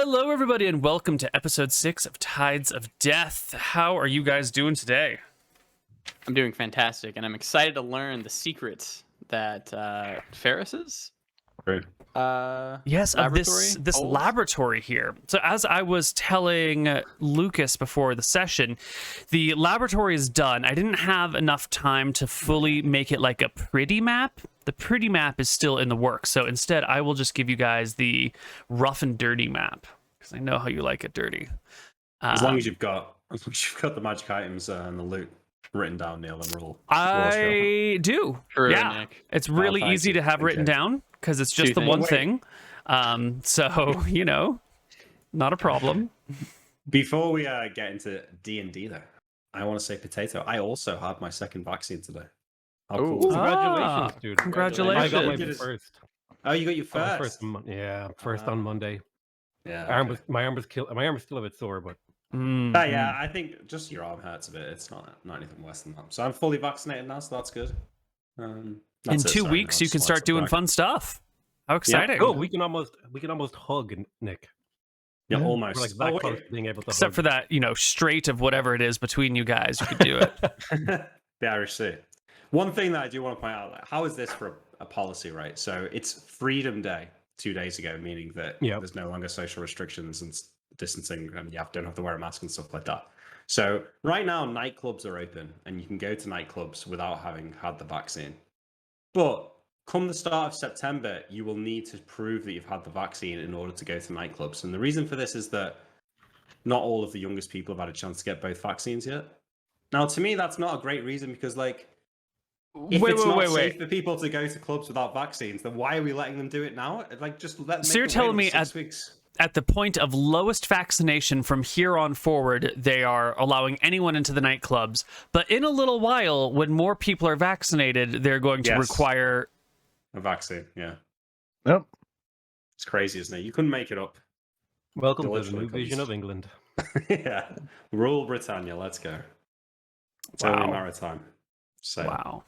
Hello, everybody, and welcome to episode 6 of Tides of Death. How are you guys doing today? I'm doing fantastic, and I'm excited to learn the secrets that Ferris's yes, of this laboratory here. So as I was telling Lucas before the session, the laboratory is done. I didn't have enough time to fully make it like a pretty map. The pretty map is still in the works, so instead I will just give you guys the rough and dirty map, because I know how you like it dirty. As long as you've got the magic items and the loot written down, Neil, and we'll I do. True, yeah, Nick. it's really easy to have written down because it's just the one thing. So you know, not a problem. Before we get into D&D, though, I want to say, Potato, I also had my second vaccine today. How cool. Congratulations, dude! Congratulations! I got my first. Oh, you got your first? First on Monday. Yeah. Okay. My arm was still a bit sore, but. Yeah, I think just your arm hurts a bit. It's not anything worse than that. So I'm fully vaccinated now, so that's good. In 2 weeks, you can start doing fun stuff. How exciting! Yeah. Oh, we can almost hug Nick. Yeah, almost. We're like that close to being able to Except hug. for that, straight of whatever it is between you guys, you could do it. The Irish Sea. One thing that I do want to point out, how is this for a policy, right? So it's Freedom Day 2 days ago, meaning that there's no longer social restrictions and distancing, and you don't have to wear a mask and stuff like that. So right now, nightclubs are open, and you can go to nightclubs without having had the vaccine. But come the start of September, you will need to prove that you've had the vaccine in order to go to nightclubs. And the reason for this is that not all of the youngest people have had a chance to get both vaccines yet. Now, to me, that's not a great reason because, like, if it's not safe for people to go to clubs without vaccines, then why are we letting them do it now? Like, just let them. So you're telling me at the point of lowest vaccination from here on forward, they are allowing anyone into the nightclubs. But in a little while, when more people are vaccinated, they're going to require a vaccine. Yeah. Yep. It's crazy, isn't it? You couldn't make it up. Welcome to the new vision of England. Yeah. Rule Britannia. Let's go. It's only maritime. So. Wow.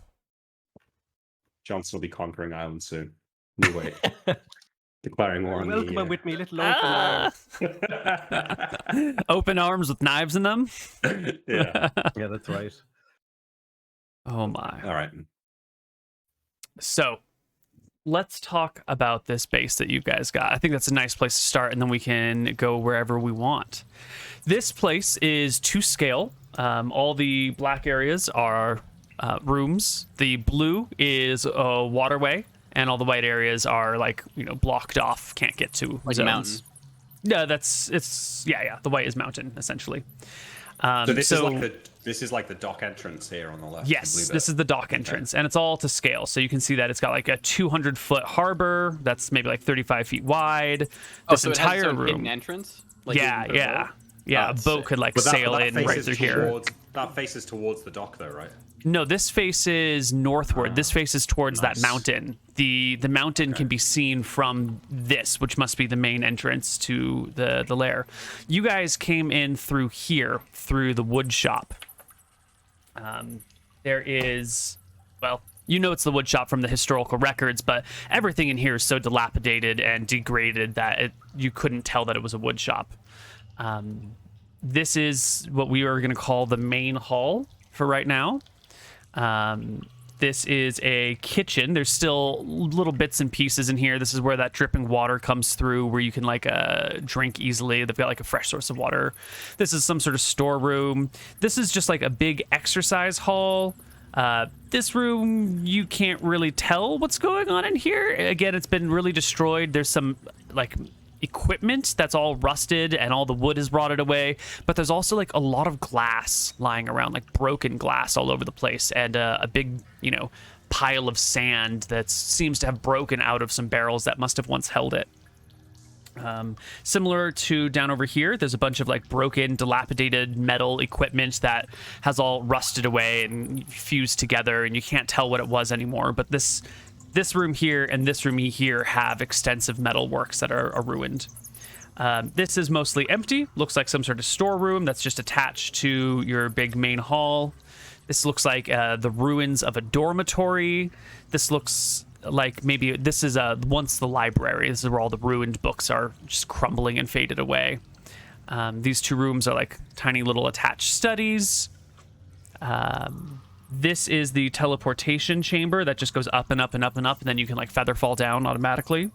Johnson will be conquering Ireland soon. No wait. Declaring war on the EU. Welcome with me, little open arms. Open arms with knives in them? Yeah. Yeah, that's right. Oh my. All right. So let's talk about this base that you guys got. I think that's a nice place to start, and then we can go wherever we want. This place is to scale. All the black areas are rooms. The blue is a waterway, and all the white areas are blocked off, can't get to like zones. Mountain. No, the white is mountain essentially. So this is like the dock entrance here on the left. Yes, this is the dock entrance, and it's all to scale. So you can see that it's got like a 200-foot harbor that's maybe like 35 feet wide. This so entire it has room. Hidden entrance. Like Yeah. A boat could sail in right through here. That faces towards the dock, though, right? No, this faces northward. This faces towards that mountain. The mountain can be seen from this, which must be the main entrance to the lair. You guys came in through here, through the wood shop. There is, it's the wood shop from the historical records, but everything in here is so dilapidated and degraded that you couldn't tell that it was a wood shop. This is what we are going to call the main hall for right now. This is a kitchen. There's still little bits and pieces in here. This is where that dripping water comes through, where you can drink easily. They've got a fresh source of water. This is some sort of storeroom. This is just a big exercise hall. This room, you can't really tell what's going on in here. Again, it's been really destroyed. There's some equipment that's all rusted and all the wood is rotted away, but there's also a lot of glass lying around, broken glass all over the place, and a big pile of sand that seems to have broken out of some barrels that must have once held it. Similar to down over here, there's a bunch of broken, dilapidated metal equipment that has all rusted away and fused together, and you can't tell what it was anymore. But this room here and this room here have extensive metal works that are ruined. This is mostly empty. Looks like some sort of storeroom that's just attached to your big main hall. This looks like the ruins of a dormitory. This looks like maybe this is once the library. This is where all the ruined books are just crumbling and faded away. These 2 rooms are like tiny little attached studies. This is the teleportation chamber that just goes up and up and up and up, and then you can like feather fall down automatically.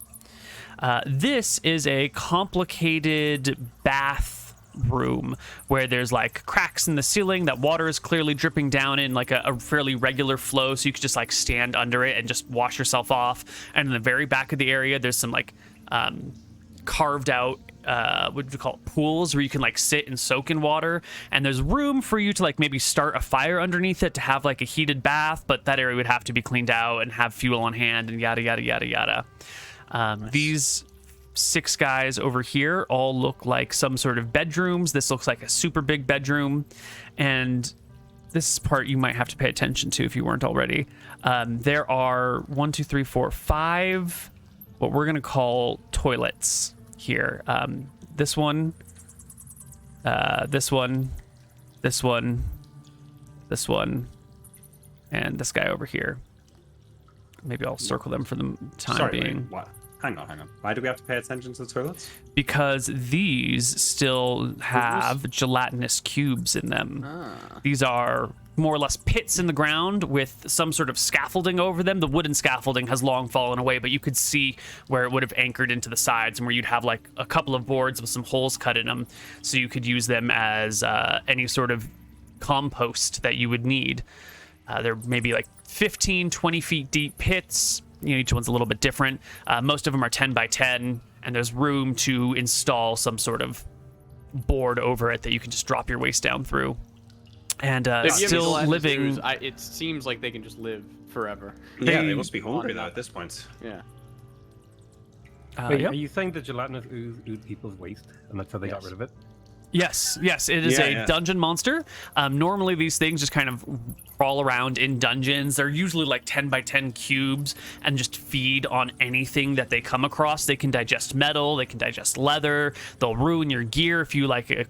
This is a complicated bath room where there's like cracks in the ceiling that water is clearly dripping down in like a fairly regular flow, so you could just like stand under it and just wash yourself off. And in the very back of the area there's some like carved out what do you call it, pools where you can like sit and soak in water, and there's room for you to like maybe start a fire underneath it to have like a heated bath, but that area would have to be cleaned out and have fuel on hand and yada yada yada yada. Nice. These 6 guys over here all look like some sort of bedrooms. This looks like a super big bedroom, and this part you might have to pay attention to if you weren't already. There are 1, 2, 3, 4, 5 what we're gonna call toilets here. This one, this one, this one, this one, and this guy over here. Maybe I'll circle them for the time being. Wait, what? Hang on. Why do we have to pay attention to the toilets? Because these still have gelatinous cubes in them. These are more or less pits in the ground with some sort of scaffolding over them. The wooden scaffolding has long fallen away, but you could see where it would have anchored into the sides, and where you'd have like a couple of boards with some holes cut in them, so you could use them as any sort of compost that you would need. They're maybe like 15, 20 feet deep pits. You know, each one's a little bit different. Most of them are 10 by 10, and there's room to install some sort of board over it that you can just drop your waist down through. And still living. It seems like they can just live forever. Yeah, they must be hungry though at this point. Yeah. Are you saying the gelatinous ooze people's waste, and that's how they got rid of it? Yes, it is a dungeon monster. Normally these things just kind of crawl around in dungeons. They're usually like 10 by 10 cubes and just feed on anything that they come across. They can digest metal, they can digest leather, they'll ruin your gear if you like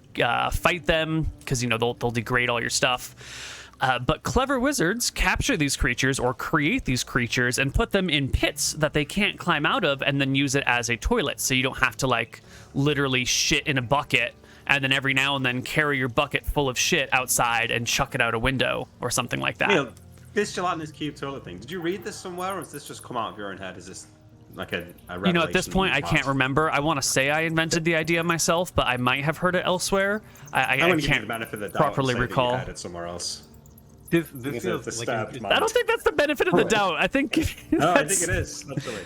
fight them, because you know they'll degrade all your stuff. But clever wizards capture these creatures or create these creatures and put them in pits that they can't climb out of, and then use it as a toilet, so you don't have to like literally shit in a bucket and then every now and then carry your bucket full of shit outside and chuck it out a window or something like that. Neil, this gelatinous cube toilet thing, did you read this somewhere, or has this just come out of your own head? Is this like a revelation? You know, at this point, I can't remember. I want to say I invented the idea myself, but I might have heard it elsewhere. I can't properly recall. You had it somewhere else. This feels like I don't think that's the benefit of the doubt. I think. No, I think it is. Actually.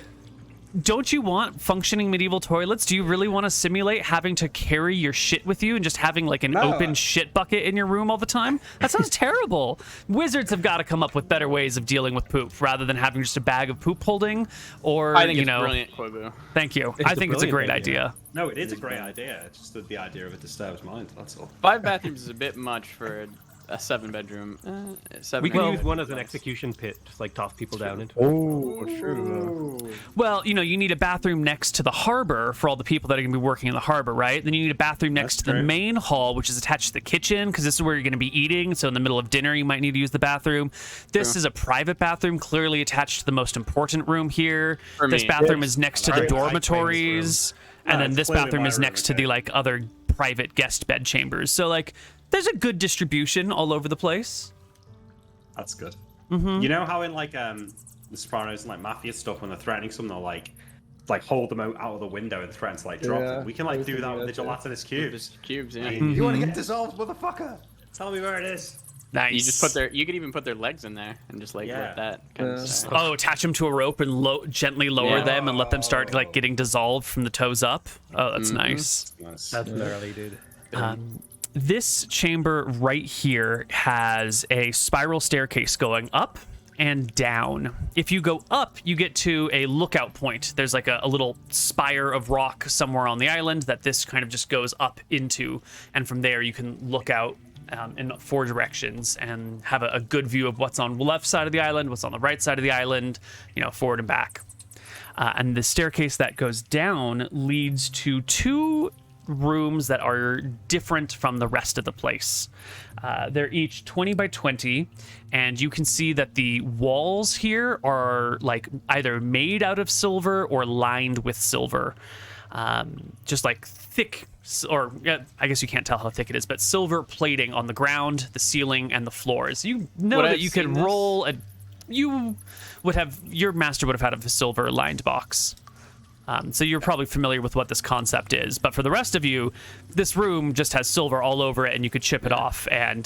Don't you want functioning medieval toilets? Do you really want to simulate having to carry your shit with you and just having like an open shit bucket in your room all the time? That sounds terrible. Wizards have got to come up with better ways of dealing with poop rather than having just a bag of poop holding. Or I think it's brilliant, Koibu. Thank you. I think it's a great idea. No, it is a great idea. It's just the idea of it disturbs mind. That's all. 5 bathrooms is a bit much for a 7-bedroom. We can use one as an execution pit, just like toss people down into. Oh, true. Well, you know, you need a bathroom next to the harbor for all the people that are going to be working in the harbor, right? Then you need a bathroom next to the main hall, which is attached to the kitchen, because this is where you're going to be eating. So in the middle of dinner, you might need to use the bathroom. This is a private bathroom, clearly attached to the most important room here. This bathroom is next to the dormitories, and then this bathroom is next to the like other private guest bed chambers. So like, there's a good distribution all over the place. That's good. Mm-hmm. You know how in like The Sopranos and like mafia stuff, when they're threatening someone, they'll like hold them out of the window and threaten to like drop them. We can like do that with the gelatinous cubes. Cubes, yeah. You want to get dissolved, motherfucker? Tell me where it is. Nice. You just you could even put their legs in there and just like let that kind of stuff. Oh, attach them to a rope and gently lower them and let them start like getting dissolved from the toes up. Oh, that's nice. That's gnarly, dude. This chamber right here has a spiral staircase going up and down. If you go up, you get to a lookout point. There's like a little spire of rock somewhere on the island that this kind of just goes up into, and from there you can look out in 4 directions and have a good view of what's on the left side of the island, what's on the right side of the island, you know, forward and back. And the staircase that goes down leads to 2 rooms that are different from the rest of the place. They're each 20 by 20, and you can see that the walls here are like either made out of silver or lined with silver. Just like thick, or I guess you can't tell how thick it is, but silver plating on the ground, the ceiling, and the floors. You know that you can roll a. Your master would have had a silver lined box. So you're probably familiar with what this concept is. But for the rest of you, this room just has silver all over it, and you could chip it off and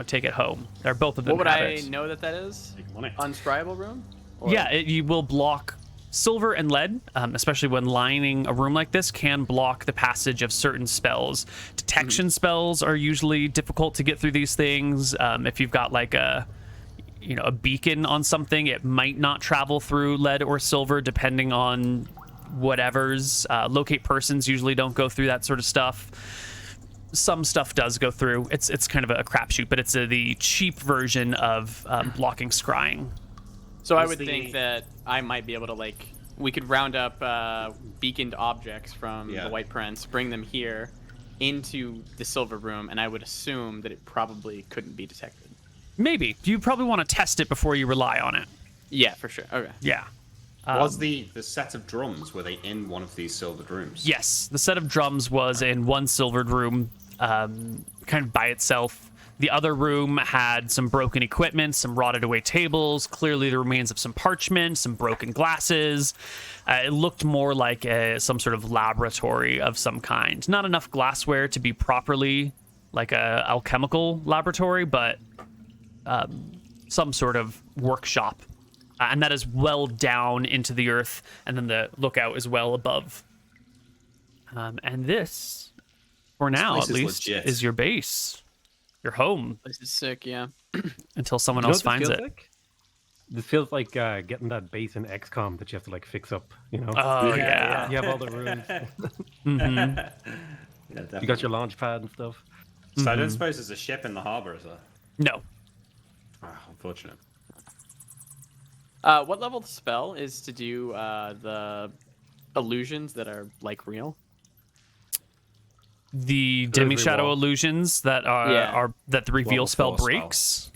take it home. They're both of them. What would I know that is? Unscribable room? Or? Yeah, you will block silver and lead, especially when lining a room like this, can block the passage of certain spells. Detection spells are usually difficult to get through these things. If you've got like a beacon on something, it might not travel through lead or silver, depending on whatever's. Locate persons usually don't go through that sort of stuff. Some stuff does go through. It's kind of a crapshoot, but it's the cheap version of blocking scrying. So I would think that I might be able to, we could round up beaconed objects from the White Prince, bring them here into the silver room, and I would assume that it probably couldn't be detected. Maybe. You probably want to test it before you rely on it. Yeah, for sure. Okay. Yeah. Was the set of drums, were they in one of these silvered rooms? Yes, the set of drums was in one silvered room, kind of by itself. The other room had some broken equipment, some rotted away tables, clearly the remains of some parchment, some broken glasses. It looked more like some sort of laboratory of some kind. Not enough glassware to be properly like a alchemical laboratory, but some sort of workshop. And that is well down into the earth, and then the lookout is well above. And this, for now at least, is your base. Your home. This is sick, yeah. Until someone else finds it. Like? This feels like getting that base in XCOM that you have to fix up, Oh, yeah. You have all the rooms. Yeah, you got your launch pad and stuff. So I don't suppose there's a ship in the harbor, is there? No. Unfortunate. What level spell is to do the illusions that are real? The demi-shadow illusions that are that the reveal spell breaks.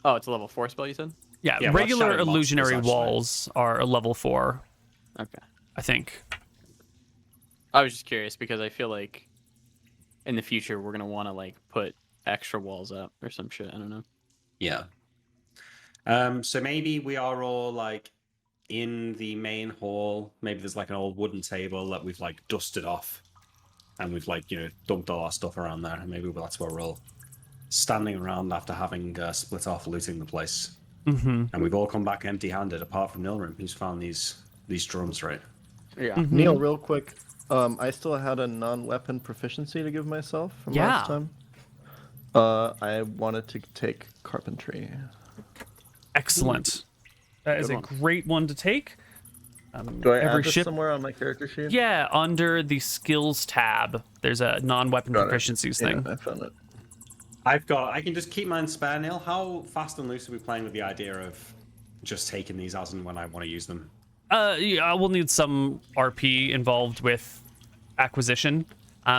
Oh, it's a level 4 spell, you said? Yeah, regular illusionary walls are a level 4. Okay. I think. I was just curious because I feel like in the future we're gonna want to put extra walls up or some shit. I don't know. Yeah. So maybe we are all in the main hall. Maybe there's an old wooden table that we've dusted off. And we've dumped all our stuff around there, and maybe that's where we're all standing around after having split off looting the place. Mm-hmm. And we've all come back empty-handed, apart from Nilrim, who's found these drums, right? Yeah. Mm-hmm. Neil, real quick, I still had a non-weapon proficiency to give myself from last time. I wanted to take carpentry. Excellent. That is a great one to take. Do I add this somewhere on my character sheet? Yeah, under the skills tab, there's a non-weapon proficiencies thing. Yeah, I found it. I can just keep mine spare, Neil. How fast and loose are we playing with the idea of just taking these as and when I want to use them? Yeah, we'll need some RP involved with acquisition.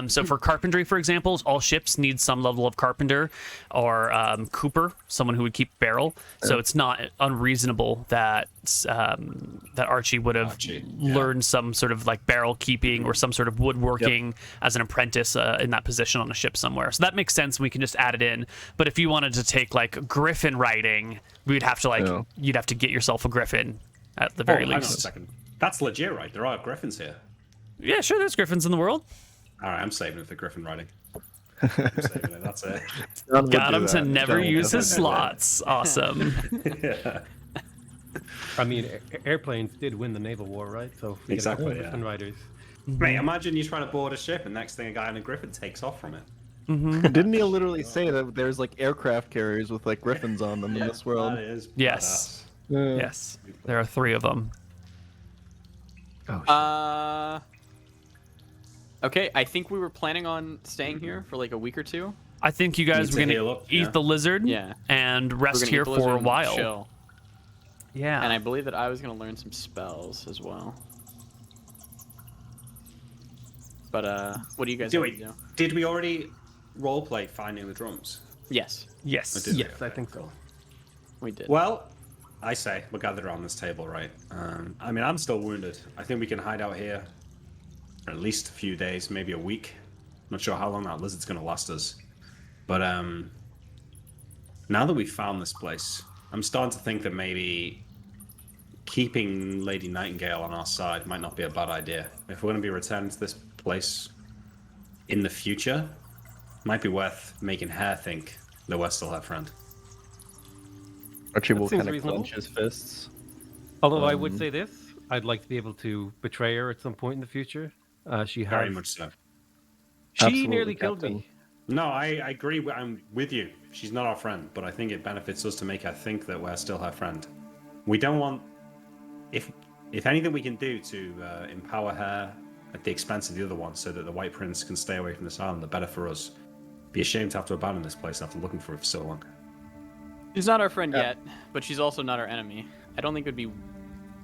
So for carpentry, for example, all ships need some level of carpenter or cooper, someone who would keep barrel. So it's not unreasonable that that Archie would have learned some sort of barrel keeping or some sort of woodworking as an apprentice in that position on a ship somewhere. So that makes sense. We can just add it in. But if you wanted to take griffin riding, we'd have to you'd have to get yourself a griffin at the very least. Hang on a second. That's legit, right? There are griffins here. Yeah, sure. There's griffins in the world. All right, I'm saving it for griffin riding. I'm saving it. That's it. Got him to never use his slots. Awesome. Yeah. I mean, airplanes did win the naval war, right? So we Exactly, get Griffin riders. Mate, imagine you trying to board a ship, and next thing a guy in a griffin takes off from it. Didn't Neil literally say that there's aircraft carriers with griffins on them in this world? That is Yes. badass. Yes. There are 3 of them. Oh, Okay, I think we were planning on staying here for a week or 2. I think you guys were going to eat the lizard and rest here for a while. Chill. Yeah. And I believe that I was going to learn some spells as well. But what do you guys want to do? Did we already roleplay finding the drums? Yes. Yes. Yes, I think so. We did. Well, I say we're gathered around this table, right? I mean, I'm still wounded. I think we can hide out here for at least a few days, maybe a week. Not sure how long that lizard's going to last us. But now that we've found this place, I'm starting to think that maybe keeping Lady Nightingale on our side might not be a bad idea. If we're going to be returning to this place in the future, it might be worth making her think that we're still her friend. Archie will seems kind of reasonable. clench his fists. Although I would say this, I'd like to be able to betray her at some point in the future. She has... Very much so. She Absolutely, nearly killed Captain. me. No, I agree. I'm with you. She's not our friend, but I think it benefits us to make her think that we're still her friend. We don't want... If anything we can do to empower her at the expense of the other one so that the White Prince can stay away from this island, the better for us. Be ashamed to have to abandon this place after looking for it for so long. She's not our friend yet, but she's also not our enemy. I don't think it would be...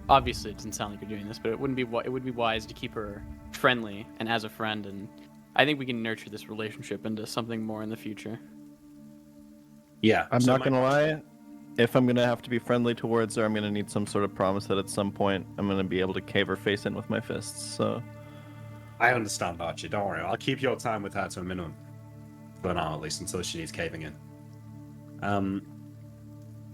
Obviously, it doesn't sound like you're doing this, but it would be wise to keep her friendly and as a friend, and I think we can nurture this relationship into something more in the future. Yeah. I'm not gonna lie. If I'm gonna have to be friendly towards her, I'm gonna need some sort of promise that at some point I'm gonna be able to cave her face in with my fists. So I understand, Archie. Don't worry. I'll keep your time with her to a minimum. For now, at least, until she needs caving in.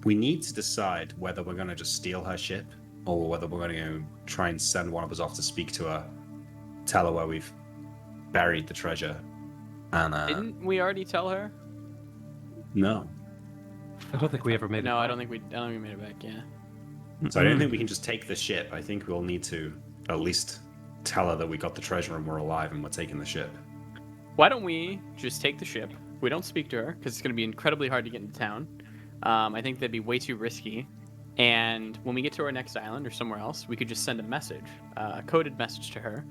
We need to decide whether we're going to just steal her ship or whether we're going to try and send one of us off to speak to her, tell her where we've buried the treasure. And Didn't we already tell her? No. I don't think we ever made it. No, I don't think we made it back. Yeah. So I don't think we can just take the ship. I think we'll need to at least tell her that we got the treasure and we're alive and we're taking the ship. Why don't we just take the ship? We don't speak to her because it's going to be incredibly hard to get into town. I think that'd be way too risky. And when we get to our next island or somewhere else, we could just send a message, a coded message to her,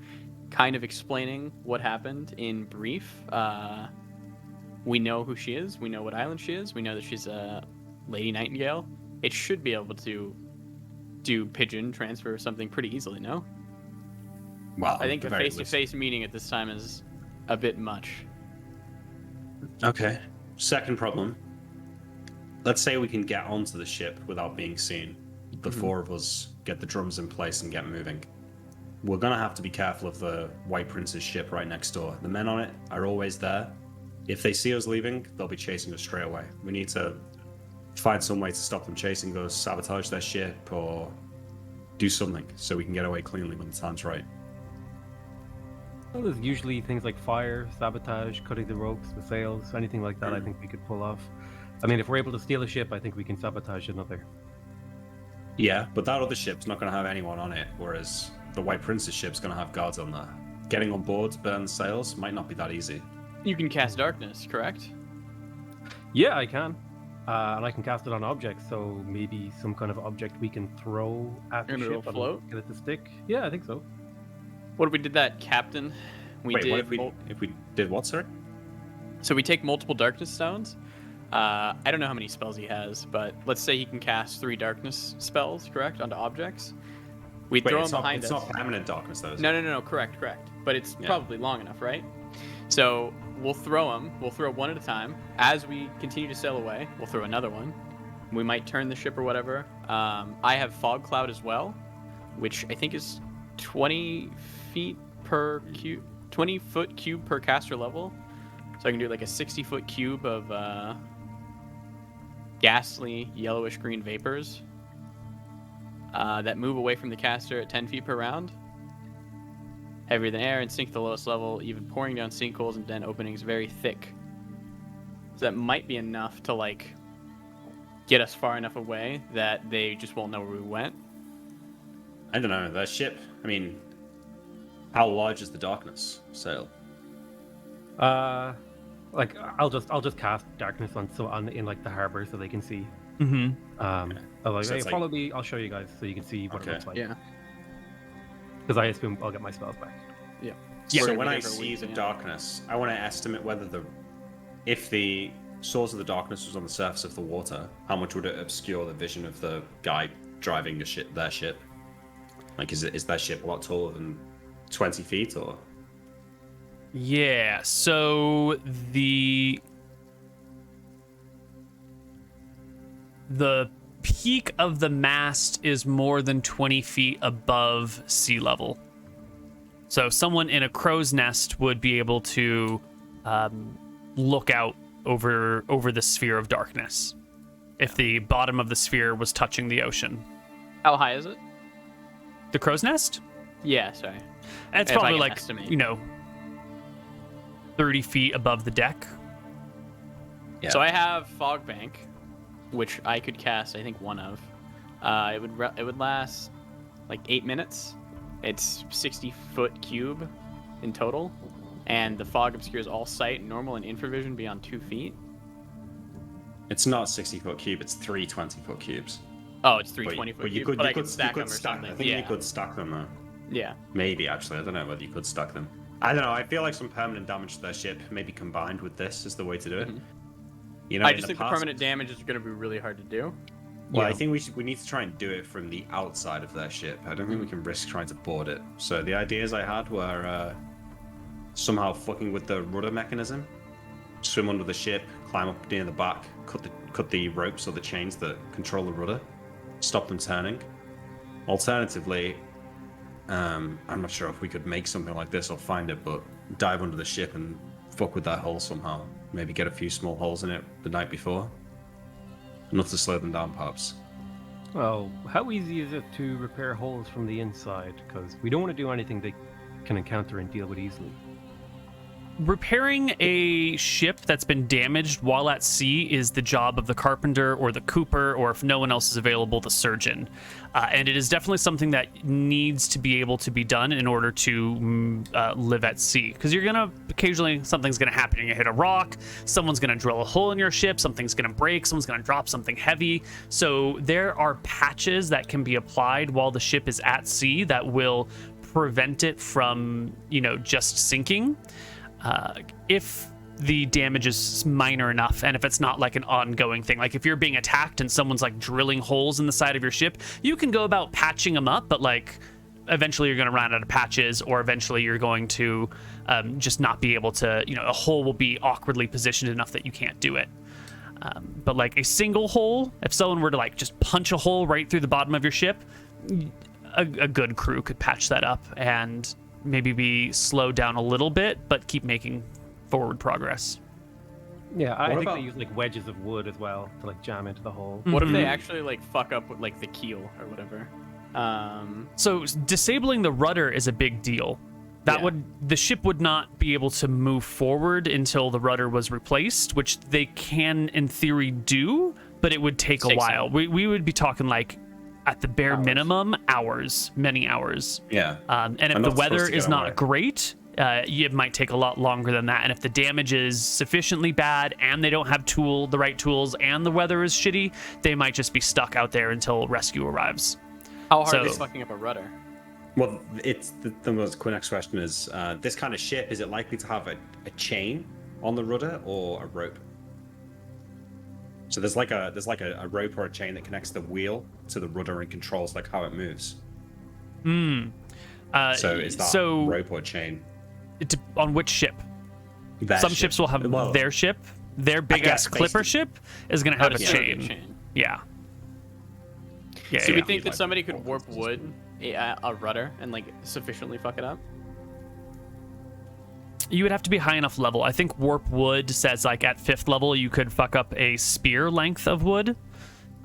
kind of explaining what happened in brief. We know who she is. We know what island she is. We know that she's a Lady Nightingale. It should be able to do pigeon transfer or something pretty easily, no? Well, I think a face-to-face meeting at this time is a bit much. Okay. Second problem. Let's say we can get onto the ship without being seen. The four of us get the drums in place and get moving. We're going to have to be careful of the White Prince's ship right next door. The men on it are always there. If they see us leaving, they'll be chasing us straight away. We need to find some way to stop them chasing us, sabotage their ship, or do something so we can get away cleanly when the time's right. Well, there's usually things like fire, sabotage, cutting the ropes, the sails, anything like that I think we could pull off. I mean, if we're able to steal a ship, I think we can sabotage another. Yeah, but that other ship's not going to have anyone on it, whereas the White Prince's ship's going to have guards on there. Getting on board to burn sails might not be that easy. You can cast darkness, correct? Yeah, I can. And I can cast it on objects, so maybe some kind of object we can throw at the And ship. it'll float? Get it to stick. Yeah, I think so. What if we did that, Captain? Wait, what if we did what, sir? So we take multiple darkness stones. I don't know how many spells he has, but let's say he can cast 3 darkness spells, correct, onto objects. We throw them behind us. It's not permanent darkness, though. No, correct. But it's probably long enough, right? So we'll throw them. We'll throw one at a time. As we continue to sail away, we'll throw another one. We might turn the ship or whatever. I have fog cloud as well, which I think is 20 foot cube per caster level. So I can do like a 60-foot cube of ghastly yellowish green vapors that move away from the caster at 10 feet per round. Heavier than air and sink to the lowest level, even pouring down sinkholes and den openings very thick. So that might be enough to like get us far enough away that they just won't know where we went. I don't know. The ship, I mean, how large is the darkness sail? Like I'll just cast darkness in like the harbor so they can see. Mm-hmm. I'll like, So hey, it's follow me. I'll show you guys so you can see what it Okay. looks like. Yeah. Because I assume I'll get my spells back. Yeah. So when I see the darkness, I want to estimate whether if the source of the darkness was on the surface of the water, how much would it obscure the vision of the guy driving their ship? Like, is their ship a lot taller than 20 feet, or? Yeah, so the peak of the mast is more than 20 feet above sea level. So someone in a crow's nest would be able to look out over the sphere of darkness if the bottom of the sphere was touching the ocean. How high is it? The crow's nest? Yeah, sorry. It's If I probably can like, estimate. 30 feet above the deck. Yeah. So I have Fog Bank, which I could cast, I think, one of. It would last like 8 minutes. It's 60-foot cube in total, and the fog obscures all sight, normal, and infravision beyond 2 feet. It's not a 60-foot cube. It's 3 20-foot cubes. Oh, it's 3 20-foot But you cubes, but I could could stack them or stack. something. I think Yeah. you could stack them though. Yeah. Maybe actually, I don't know whether you could stack them. I don't know. I feel like some permanent damage to their ship, maybe combined with this, is the way to do it. Mhm. You know, I in just the think the past- permanent damage is going to be really hard to do. Well, Yeah. I think we need to try and do it from the outside of their ship. I don't think we can risk trying to board it. So the ideas I had were somehow fucking with the rudder mechanism, swim under the ship, climb up near the back, cut the ropes or the chains that control the rudder, stop them turning. Alternatively, I'm not sure if we could make something like this or find it, but dive under the ship and fuck with that hull somehow. Maybe get a few small holes in it the night before. Enough to slow them down, perhaps. Well, how easy is it to repair holes from the inside? Because we don't want to do anything they can encounter and deal with easily. Repairing a ship that's been damaged while at sea is the job of the carpenter or the cooper, or if no one else is available, the surgeon. And it is definitely something that needs to be able to be done in order to live at sea. Because you're going to, occasionally, something's going to happen. You're going to hit a rock, someone's going to drill a hole in your ship, something's going to break, someone's going to drop something heavy. So there are patches that can be applied while the ship is at sea that will prevent it from, just sinking. If the damage is minor enough, and if it's not like an ongoing thing, like if you're being attacked and someone's like drilling holes in the side of your ship, you can go about patching them up, but like eventually you're going to run out of patches, or eventually you're going to just not be able to, a hole will be awkwardly positioned enough that you can't do it. But like a single hole, if someone were to like just punch a hole right through the bottom of your ship, a good crew could patch that up and maybe be slowed down a little bit, but keep making forward progress. Yeah, I think about- they use like wedges of wood as well to like jam into the hole. What if they Mhm. actually like fuck up with like the keel or whatever? So disabling the rudder is a big deal. That Yeah. the ship would not be able to move forward until the rudder was replaced, which they can in theory do, but it would take a Takes while. some- We would be talking like at the bare Hours. minimum hours, many hours. Yeah. And if I'm the not supposed weather to is get not away. great, it might take a lot longer than that. And if the damage is sufficiently bad and they don't have the right tools and the weather is shitty, they might just be stuck out there until rescue arrives. How hard is So- fucking up a rudder? Well, it's the most next question is this kind of ship, is it likely to have a chain on the rudder or a rope? So there's like a rope or a chain that connects the wheel to the rudder and controls like how it moves. So is that rope or chain? On which ship? Their Some ship. ships will have Well, their ship. Their big ass guess clipper basically- ship is going to have a How does it chain. get chain? Yeah. Yeah. So yeah. we think that Like somebody could all warp kinds of wood a rudder and like sufficiently fuck it up? You would have to be high enough level. I think warp wood says like at 5th level you could fuck up a spear length of wood.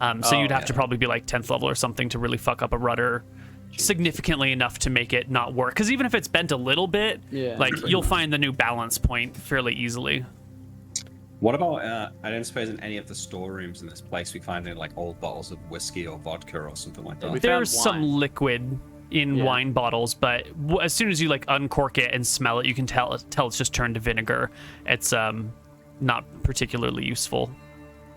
So Oh, you'd have to yeah. probably be like 10th level or something to really fuck up a rudder significantly enough to make it not work. Because even if it's bent a little bit, Yeah. like you'll find the new balance point fairly easily. What about, I don't suppose in any of the storerooms in this place we find any like old bottles of whiskey or vodka or something like that? We found There's some wine. liquid in Yeah. wine bottles, but as soon as you like uncork it and smell it, you can tell it's just turned to vinegar. It's not particularly useful.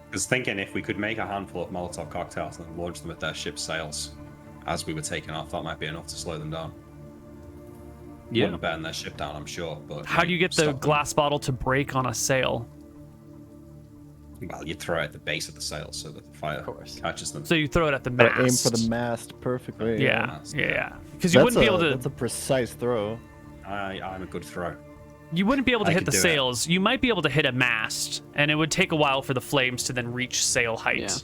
Because thinking if we could make a handful of Molotov cocktails and launch them at their ship's sails as we were taking off, that might be enough to slow them down. Yeah. Wouldn't burn their ship down, I'm sure. But How do you get the stop them. glass bottle to break on a sail? Well, you throw it at the base of the sail so that the fire course. catches them. So you throw it at the Gotta mast. aim for the mast perfectly. Yeah, mast, yeah, yeah. yeah. Because you That's wouldn't be able to. That's a precise throw. I'm a good throw. You wouldn't be able to hit the could do sails. You might be able to hit a mast, and it would take a while for the flames to then reach sail height.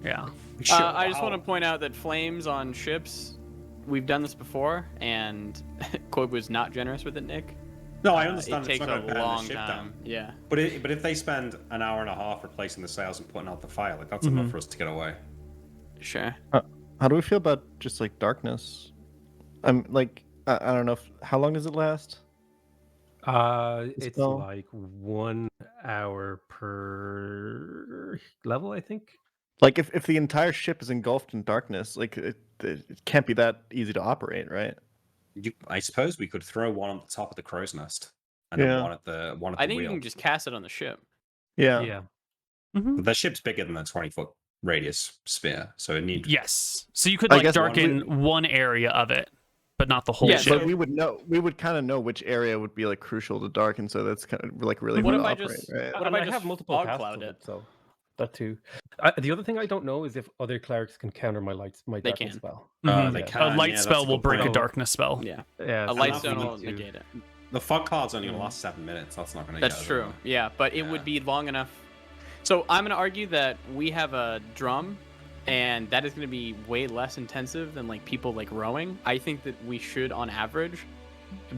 Yeah. I just want to point out that flames on ships, we've done this before, and Koibu was not generous with it, Nick. No, I understand. It takes it's not a gonna burn long the ship time. down. Yeah. But if they spend an hour and a half replacing the sails and putting out the fire, like that's enough for us to get away. Sure. How do we feel about just like darkness? I'm like, I don't know. How long does it last? It's like 1 hour per level, I think. Like if the entire ship is engulfed in darkness, like it can't be that easy to operate, right? I suppose we could throw one on the top of the crow's nest, and then one at the I think wheel. you can just cast it on the ship. Yeah. Yeah. Mm-hmm. The ship's bigger than a 20-foot radius sphere, so it needs. Yes. So you could like darken one area of it, but not the whole ship. But we would kind of know which area would be like crucial to darken, so that's kind of like really What hard if I to operate, just- right? What if I just have multiple fog casts cloud of it? So that too. The other thing I don't know is if other clerics can counter my They darkness can. spell. They A can, light that's spell a will good break a point. darkness spell. Yeah. Yeah. A so light that's stone what we will need to- negate it. The fog cloud's only gonna last 7 minutes. That's not gonna. That's get us true. anywhere. Yeah, but it would be long enough. So I'm going to argue that we have a drum, and that is going to be way less intensive than like people like rowing. I think that we should, on average,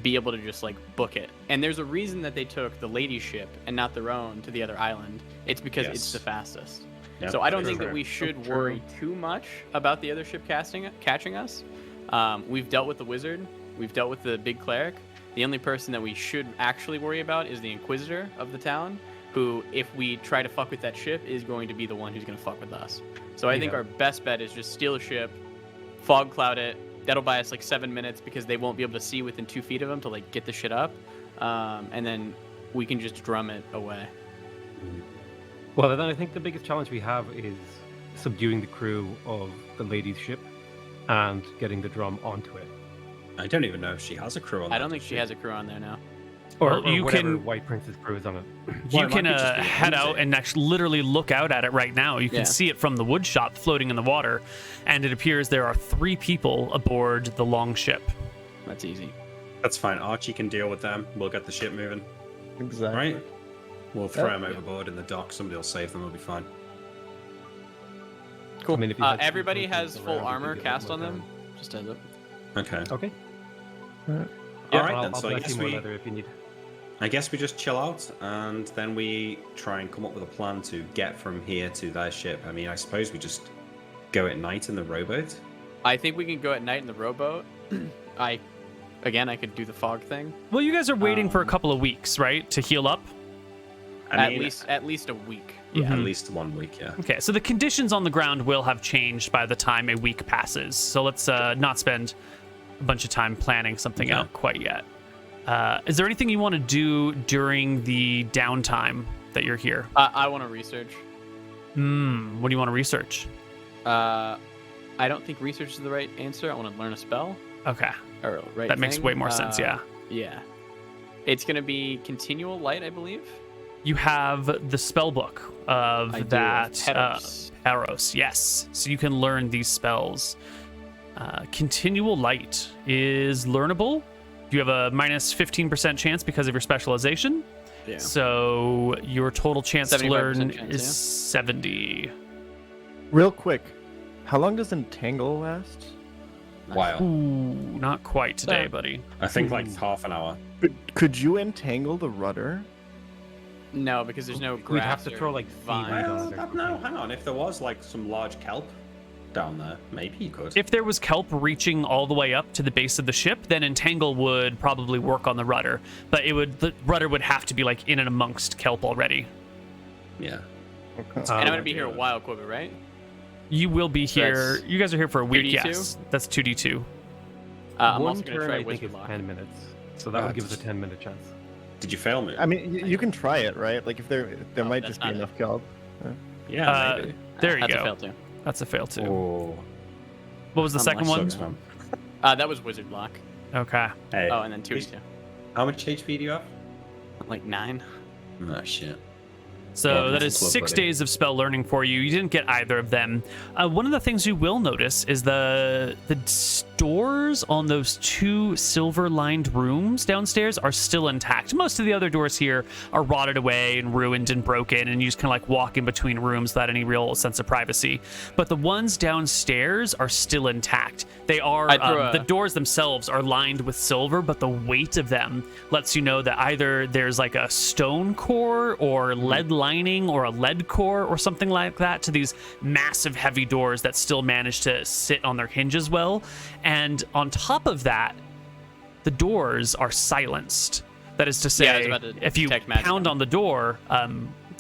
be able to just like book it. And there's a reason that they took the lady ship and not their own to the other island. It's because it's the fastest. Yep, So I don't true. think that we should worry too much about the other ship catching us. We've dealt with the wizard. We've dealt with the big cleric. The only person that we should actually worry about is the inquisitor of the town, who, if we try to fuck with that ship, is going to be the one who's going to fuck with us. So I think our best bet is just steal a ship, fog cloud it. That'll buy us like 7 minutes because they won't be able to see within 2 feet of them to like get the shit up, and then we can just drum it away. Well, then I think the biggest challenge we have is subduing the crew of the lady's ship and getting the drum onto it. I don't even know if she has a crew on. I don't think she has a crew on there now. Or you whatever can White Princess crew is on it. you Well, it can might be just head out and actually literally look out at it right now. You can see it from the wood shop floating in the water, and it appears there are 3 people aboard the long ship. That's easy. That's fine. Archie can deal with them. We'll get the ship moving. Exactly. Right? We'll throw them overboard in the dock. Somebody will save them. We'll be fine. Cool. I mean, if you had Everybody people has around, full you could armor get cast them on them. down. Just heads up. Okay. Okay. All right I'll then. So I bless guess you more we. leather if you need. I guess we just chill out and then we try and come up with a plan to get from here to their ship. I mean, I suppose we just go at night in the rowboat. I think we can go at night in the rowboat. I could do the fog thing. Well, you guys are waiting for a couple of weeks, right, to heal up? I mean, At least a week. Yeah, at least 1 week, yeah. Okay, so the conditions on the ground will have changed by the time a week passes. So let's not spend a bunch of time planning something out quite yet. Is there anything you want to do during the downtime that you're here? I want to research. What do you want to research? I don't think research is the right answer. I want to learn a spell. Okay. Or right That makes thing. way more sense, yeah. Yeah. It's going to be continual light, I believe. You have the spell book of I do, that Peros. Peros, yes. So you can learn these spells. Continual light is learnable. You have a minus 15% chance because of your specialization. Yeah. So your total chance to learn 75% chance, is yeah. 70. Real quick, how long does Entangle last? Wow. Ooh, not quite today, buddy. I think like half an hour. Could you entangle the rudder? No, because there's no grass. We'd have to or throw, like, vines. seaweed Well, no, hang on. If there was like some large kelp down there, maybe you could. If there was kelp reaching all the way up to the base of the ship, then Entangle would probably work on the rudder. But the rudder would have to be like in and amongst kelp already. Yeah. Okay. And I'm going to be here a while, Koibu, right? You will be here. That's You guys are here for a week, 2d2? yes. That's 2d2. I'm One also going to turn, try I think, Wizard is Lock. 10 minutes. So that would give us a 10-minute chance. Did you fail me? I mean, you can try it, right? Like if there might that's just be not it. enough kelp. Yeah, maybe. There you That's go. a fail, too. That's a fail too. Oh, What was the second one? sucks, man. That was Wizard Lock. Okay. Hey, Oh, and then 2d2. how much HP do you have? Like 9. Oh shit. So that is 6 days of spell learning for you. You didn't get either of them. One of the things you will notice is the doors on those 2 silver-lined rooms downstairs are still intact. Most of the other doors here are rotted away and ruined and broken, and you just kind of like walk in between rooms without any real sense of privacy. But the ones downstairs are still intact. They are the doors themselves are lined with silver, but the weight of them lets you know that either there's like a stone core or lead lining or a lead core or something like that to these massive heavy doors that still manage to sit on their hinges well. And on top of that, the doors are silenced. That is to say, if you pound on the door,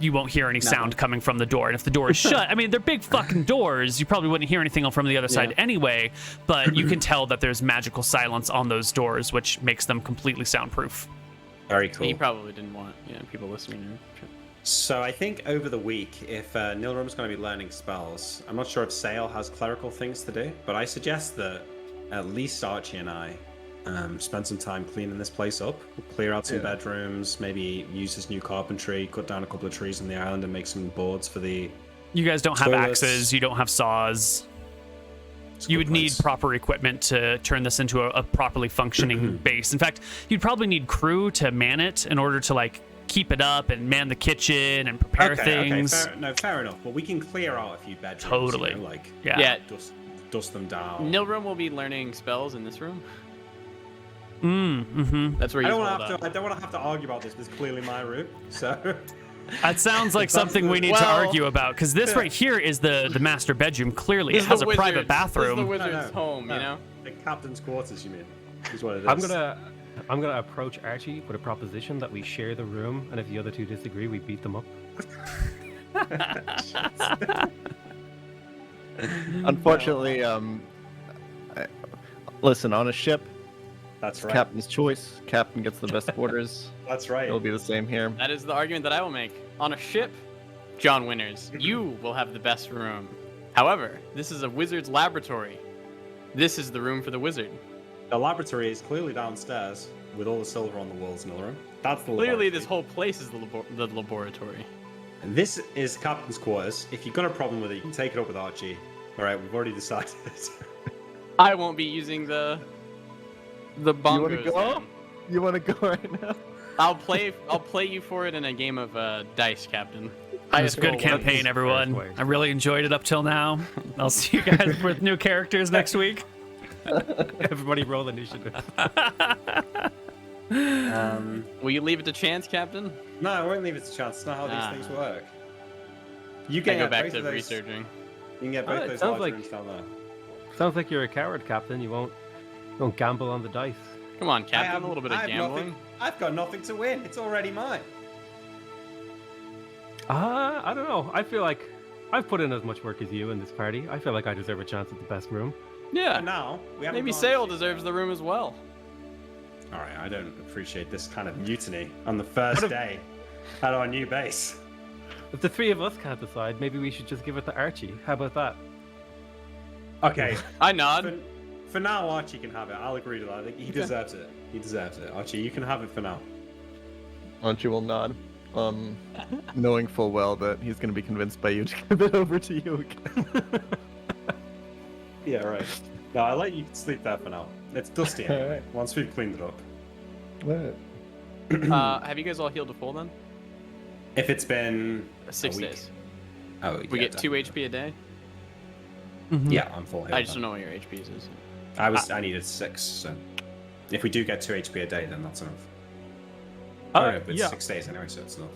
you won't hear any sound coming from the door. And if the door is shut, I mean, they're big fucking doors. You probably wouldn't hear anything from the other side anyway, but you can tell that there's magical silence on those doors, which makes them completely soundproof. Very cool. He probably didn't want people listening. So I think over the week, if Nilrum's going to be learning spells, I'm not sure if Sale has clerical things to do, but I suggest that at least Archie and I spend some time cleaning this place up. We'll clear out some bedrooms, maybe use this new carpentry, cut down a couple of trees on the island and make some boards for the You guys don't have axes, you don't have saws. You would need proper equipment to turn this into a properly functioning base. In fact, you'd probably need crew to man it in order to like keep it up and man the kitchen and prepare things. Okay, fair enough. But we can clear out a few bedrooms. Totally. You know, like dust them down. Nilrum will be learning spells in this room. That's where I don't want to have to argue about this. This is clearly my room, so. That sounds like something we need to argue about, because this right here is the master bedroom. Clearly, it has a private bathroom. This is the wizard's home, you know? The captain's quarters, you mean? Is what it is. I'm gonna approach Archie with a proposition that we share the room, and if the other 2 disagree, we beat them up. Unfortunately, listen, on a ship, that's right. Captain's choice. Captain gets the best quarters. That's right. It'll be the same here. That is the argument that I will make. On a ship, John Winters, you will have the best room. However, this is a wizard's laboratory. This is the room for the wizard. The laboratory is clearly downstairs with all the silver on the walls in the room. That's the Clearly, laboratory. this whole place is the laboratory. And this is Captain's quarters. If you've got a problem with it, you can take it up with Archie. All right, we've already decided. I won't be using the bongos. You want to go right now? I'll play you for it in a game of dice, Captain. It was a good campaign, everyone. I really enjoyed it up till now. I'll see you guys with new characters next week. Everybody roll initiative. Will you leave it to chance, Captain? No, I won't leave it to chance. It's not how these things work. You can can go back to researching. You can get both those large rooms down there. Sounds like you're a coward, Captain. You won't gamble on the dice. Come on, Captain. A little bit of gambling. I've got nothing to win. It's already mine. I don't know. I feel like I've put in as much work as you in this party. I feel like I deserve a chance at the best room. Yeah. But now we haven't maybe Sale deserves the room as well. All right, I don't appreciate this kind of mutiny on the first day at our new base. If the 3 of us can't decide, maybe we should just give it to Archie. How about that? Okay. I nod. For now, Archie can have it. I'll agree to that. I think he deserves it. He deserves it. Archie, you can have it for now. Archie will nod, knowing full well that he's going to be convinced by you to give it over to you again. Yeah, right. No, I'll let you sleep there for now. It's dusty anyway, Right. once we've cleaned it up. What? Have you guys all healed to full then? If it's been 6 a week. days. Oh, We yeah, get 2 HP a day? Yeah, I'm full healed. I just don't know what your HP is. I needed 6, so if we do get 2 HP a day, then that's enough. It's 6 days anyway, so it's enough.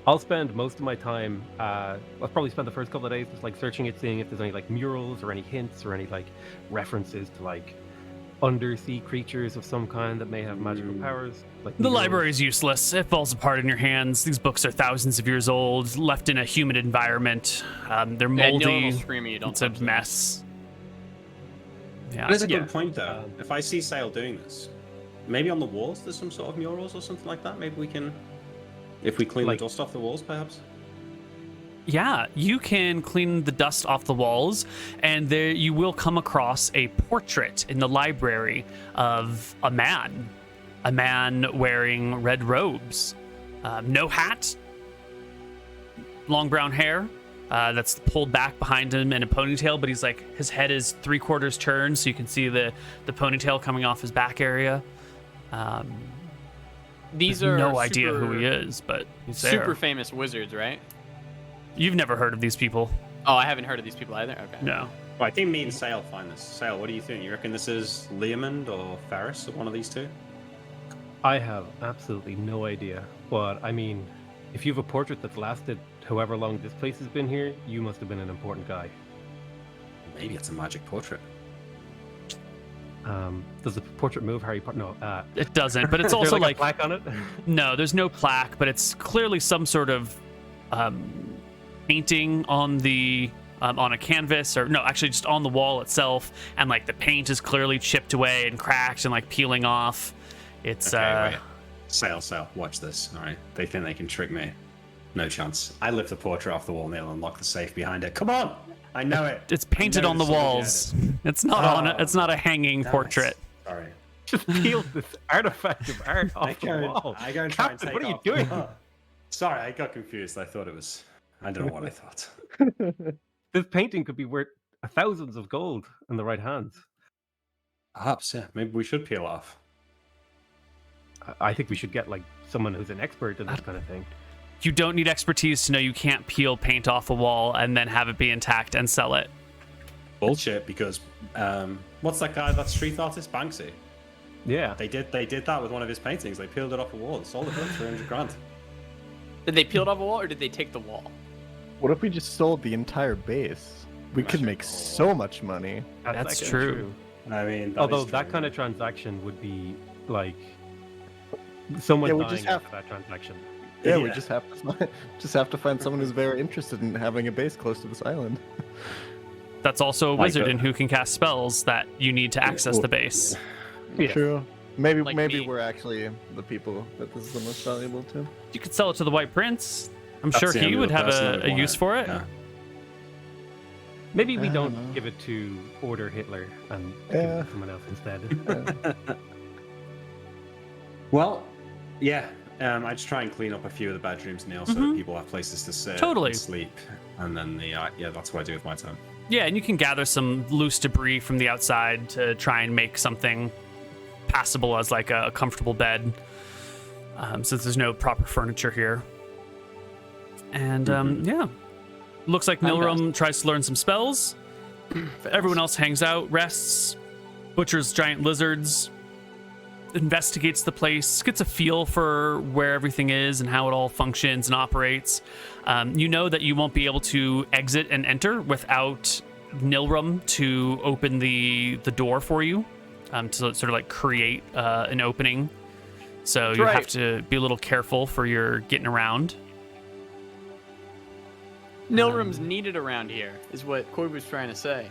I'll spend most of my time, I'll probably spend the first couple of days just like searching it, seeing if there's any like murals or any hints or any like references to like undersea creatures of some kind that may have magical powers. Like the library is useless. It falls apart in your hands. These books are thousands of years old, left in a humid environment. They're moldy. It's a mess. Yeah. That's a good point, though. If I see Sale doing this, maybe on the walls there's some sort of murals or something like that. Maybe we can, if we clean the dust off the walls, perhaps. Yeah, you can clean the dust off the walls, and there you will come across a portrait in the library of a man wearing red robes, no hat, long brown hair that's pulled back behind him in a ponytail, but he's like, his head is 3/4 turned, so you can see the ponytail coming off his back area. These are no idea who he is, but he's there. Super famous wizards, right? You've never heard of these people? Oh, I haven't heard of these people either. Okay. No. Well, I think me and Sale find this. Sale, what do you think? You reckon this is Leomund or Ferris, or one of these two? I have absolutely no idea. But I mean, if you have a portrait that's lasted however long this place has been here, you must have been an important guy. Maybe it's a magic portrait. Does the portrait move, Harry Potter? No. It doesn't, but it's also like a plaque on it? No, there's no plaque, but it's clearly some sort of painting on the on a canvas, or no, actually just on the wall itself, and like the paint is clearly chipped away and cracked and like peeling off. It's okay, wait. Sale, watch this. All right, they think they can trick me. No chance. I lift the portrait off the wall and they'll unlock the safe behind it. Come on, I know it. It's painted on the walls. It's not on. It's not a hanging portrait. Sorry. Just peel this artifact of art off the wall. I go and try Captain, and take what are you off. doing? Sorry, I got confused. I thought it was. I don't know what I thought. This painting could be worth thousands of gold in the right hands. Perhaps, yeah. Maybe we should peel off. I think we should get like someone who's an expert in this kind of thing. You don't need expertise to know you can't peel paint off a wall and then have it be intact and sell it. Bullshit, because what's that guy, that street artist, Banksy? Yeah. They did that with one of his paintings. They peeled it off a wall and sold it for 300 grand. Did they peel it off a wall or did they take the wall? What if we just sold the entire base? We could make so much money. That's true. I mean, although that kind of transaction would be like someone dying after that transaction. Yeah, we just have to find someone who's very interested in having a base close to this island. That's also a wizard and who can cast spells that you need to access the base. Yeah. True. Maybe Like maybe me. we're actually the people that this is the most valuable to. You could sell it to the White Prince. I'm sure he would have a use for it. Yeah. Maybe we don't give it to Order Hitler and give it to someone else instead. Well, yeah. I just try and clean up a few of the bedrooms, Neil, so that people have places to sit Totally. and sleep. And then that's what I do with my time. Yeah, and you can gather some loose debris from the outside to try and make something passable as like a comfortable bed, since there's no proper furniture here. And yeah, looks like Nilrum tries to learn some spells. Everyone else hangs out, rests, butchers giant lizards, investigates the place, gets a feel for where everything is and how it all functions and operates. You know that you won't be able to exit and enter without Nilrum to open the door for you, to sort of like create an opening. So you have to be a little careful for your getting around. Nilrum's needed around here, is what Koibu's trying to say.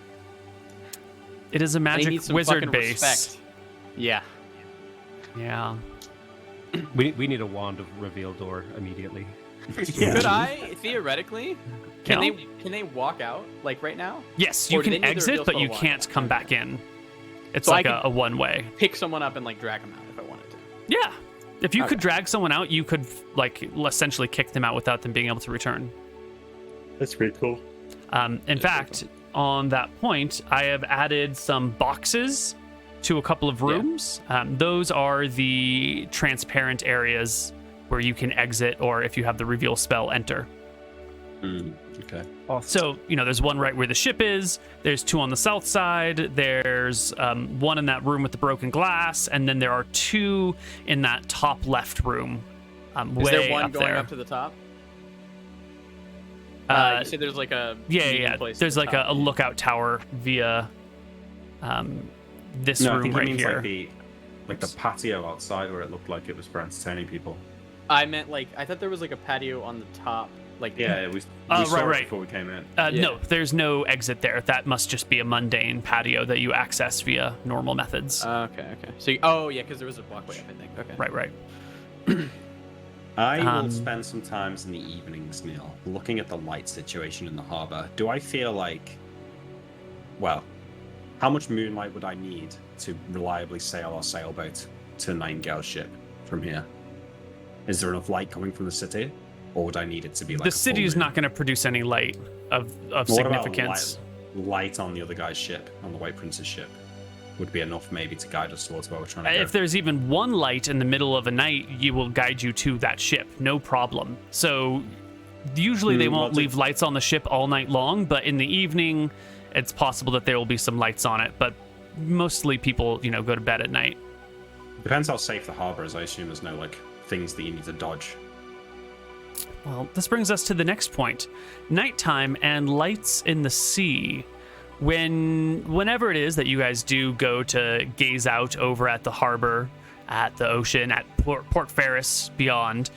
It is a magic wizard base. Respect. Yeah. Yeah. We need a wand of reveal door immediately. Could I theoretically? Can they walk out like right now? Yes, you can exit, but you can't come back in. It's so like a one-way. Pick someone up and like drag them out if I wanted to. Yeah. If you could drag someone out, you could like essentially kick them out without them being able to return. That's pretty cool. In fact, on that point, I have added some boxes to a couple of rooms. Those are the transparent areas where you can exit, or if you have the reveal spell, enter. Okay. Awesome. So, there's one right where the ship is, there's two on the south side, there's one in that room with the broken glass, and then there are two in that top left room. Is there one up going there. up to the top? You said there's like a place there's like a lookout tower via this room right here. Like the patio outside where it looked like it was for entertaining people. I meant I thought there was like a patio on the top. It was. We saw it before we came in. No, there's no exit there. That must just be a mundane patio that you access via normal methods. Okay. So, because there was a walkway up, I think. Okay. Right. I will spend some times in the evenings, Neil, looking at the light situation in the harbor. Do I feel like, how much moonlight would I need to reliably sail our sailboat to Nightingale's ship from here? Is there enough light coming from the city? or would I need it to be like the city is not going to produce any light of significance. Light on the other guy's ship, on the White Prince's ship, would be enough maybe to guide us towards where we're trying to go. If there's even one light in the middle of a night, you will guide you to that ship, no problem. So usually they won't leave lights on the ship all night long, but in the evening, it's possible that there will be some lights on it. But mostly people, go to bed at night. Depends how safe the harbor is. I assume there's no things that you need to dodge. Well, this brings us to the next point. Nighttime and lights in the sea. Whenever it is that you guys do go to gaze out over at the harbor, at the ocean, at Port Ferris, beyond,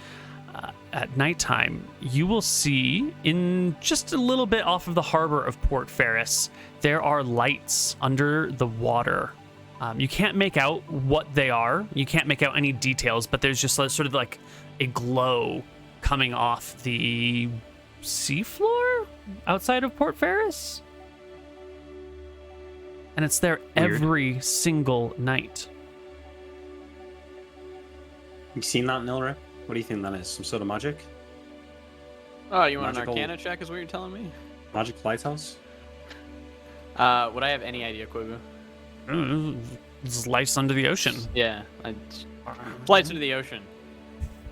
at nighttime, you will see in just a little bit off of the harbor of Port Ferris, there are lights under the water. You can't make out what they are. You can't make out any details, but there's just sort of like a glow coming off the seafloor outside of Port Ferris. And it's there every single night. You seen that, Nilra? What do you think that is? Some sort of magic? Oh, you want an Arcana check is what you're telling me? Magic lighthouse? Would I have any idea, Koibu? There's lights under the ocean. Yeah. Lights under the ocean.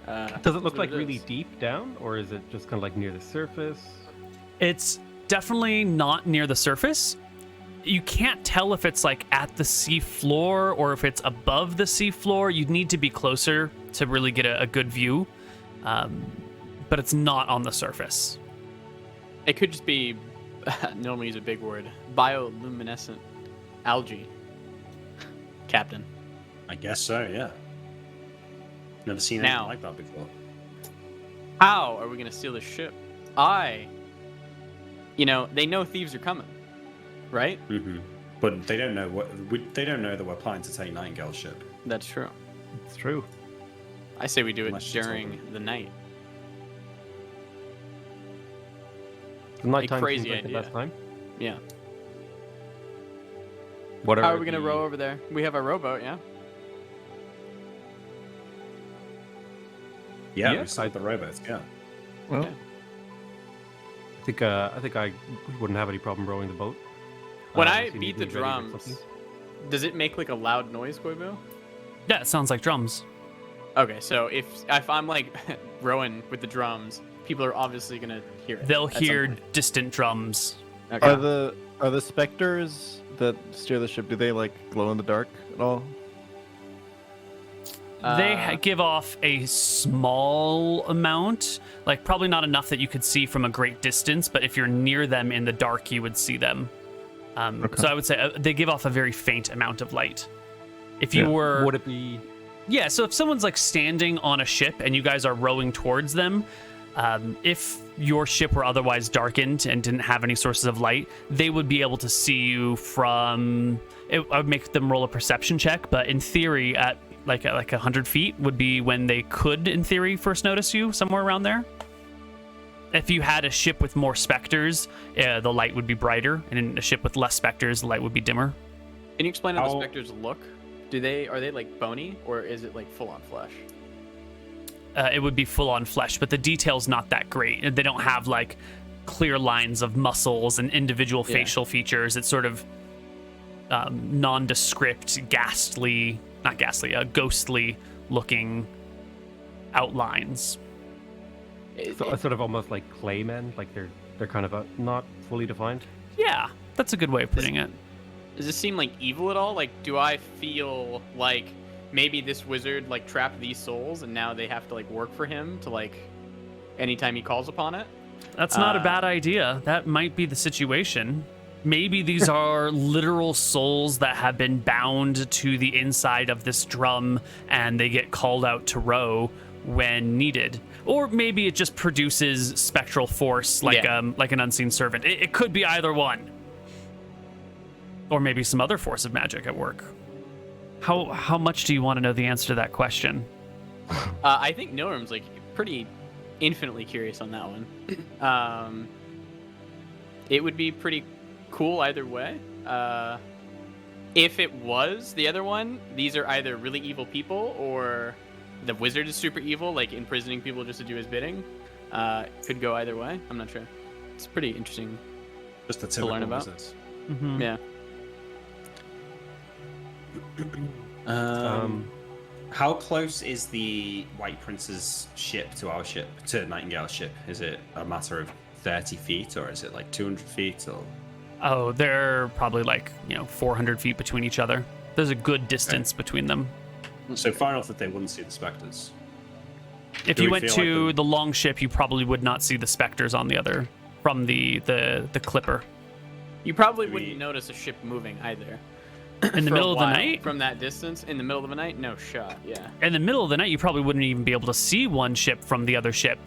Does it look like really deep down, or is it just kind of like near the surface? It's definitely not near the surface. You can't tell if it's like at the sea floor or if it's above the sea floor. You'd need to be closer to really get a good view. But it's not on the surface. It could just be, normally use a big word, bioluminescent algae, Captain. I guess so, yeah. Never seen anything like that before. How are we going to steal the ship? They know thieves are coming, right? Mm-hmm. But they don't know that we're planning to take Nightingale's ship. That's true. It's true. I say we do it during the night. Nighttime crazy seems like idea. the best time. Yeah. How are we going to row over there? We have our rowboat, yeah? Yeah, we saw the rowboats, yeah. Well, Yeah. I think I wouldn't have any problem rowing the boat. When I if you beat need the me ready with drums, something. does it make like a loud noise, Koibu? Yeah, it sounds like drums. Okay, so if I'm like rowing with the drums, people are obviously gonna hear it. They'll at some hear point. distant drums. Okay. are the specters that steer the ship, do they like glow in the dark at all? They give off a small amount, like probably not enough that you could see from a great distance, but if you're near them in the dark, you would see them. So I would say they give off a very faint amount of light. If you were... Would it be... Yeah, so if someone's like standing on a ship and you guys are rowing towards them, if your ship were otherwise darkened and didn't have any sources of light, they would be able to see you from... I would make them roll a perception check, but in theory, at like 100 feet would be when they could, in theory, first notice you, somewhere around there. If you had a ship with more specters, the light would be brighter, and in a ship with less specters, the light would be dimmer. Can you explain how the specters look? Are they like bony, or is it like full on flesh? It would be full on flesh, but the detail's not that great. They don't have like clear lines of muscles and individual facial features. It's sort of nondescript, ghostly looking outlines. So, sort of almost like claymen, like they're kind of not fully defined. Yeah, that's a good way of putting it. Does this seem like evil at all? Like, do I feel like maybe this wizard like trapped these souls and now they have to like work for him to like anytime he calls upon it? That's not a bad idea. That might be the situation. Maybe these are literal souls that have been bound to the inside of this drum and they get called out to row when needed. Or maybe it just produces spectral force like an unseen servant. It could be either one. Or maybe some other force of magic at work. How much do you want to know the answer to that question? I think Nilram's like pretty infinitely curious on that one. It would be pretty cool either way. If it was the other one, these are either really evil people or the wizard is super evil, like imprisoning people just to do his bidding. Could go either way. I'm not sure. It's pretty interesting. Just a to learn about. business. Mm-hmm. Yeah. How close is the White Prince's ship to our ship, to Nightingale's ship? Is it a matter of 30 feet, or is it like 200 feet, or? Oh, they're probably like 400 feet between each other. There's a good distance between them. So far enough that they wouldn't see the specters. If you went to the long ship, you probably would not see the specters on the other from the clipper. You probably wouldn't notice a ship moving either. In the middle of the night? From that distance, in the middle of the night, no shot. Yeah. In the middle of the night, you probably wouldn't even be able to see one ship from the other ship,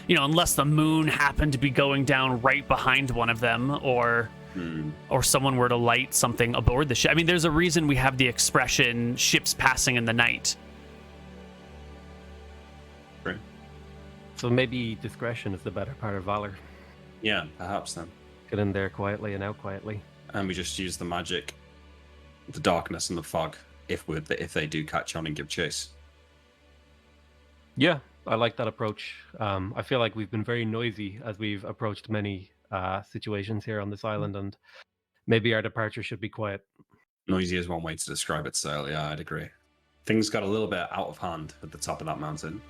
unless the moon happened to be going down right behind one of them, or someone were to light something aboard the ship. I mean, there's a reason we have the expression "ships passing in the night." Right. So maybe discretion is the better part of valor. Yeah, perhaps then. Get in there quietly and out quietly. And we just use the magic, the darkness and the fog, if they do catch on and give chase. Yeah, I like that approach. I feel like we've been very noisy as we've approached many situations here on this island, and maybe our departure should be quiet. Noisy is one way to describe it, so yeah, I'd agree. Things got a little bit out of hand at the top of that mountain.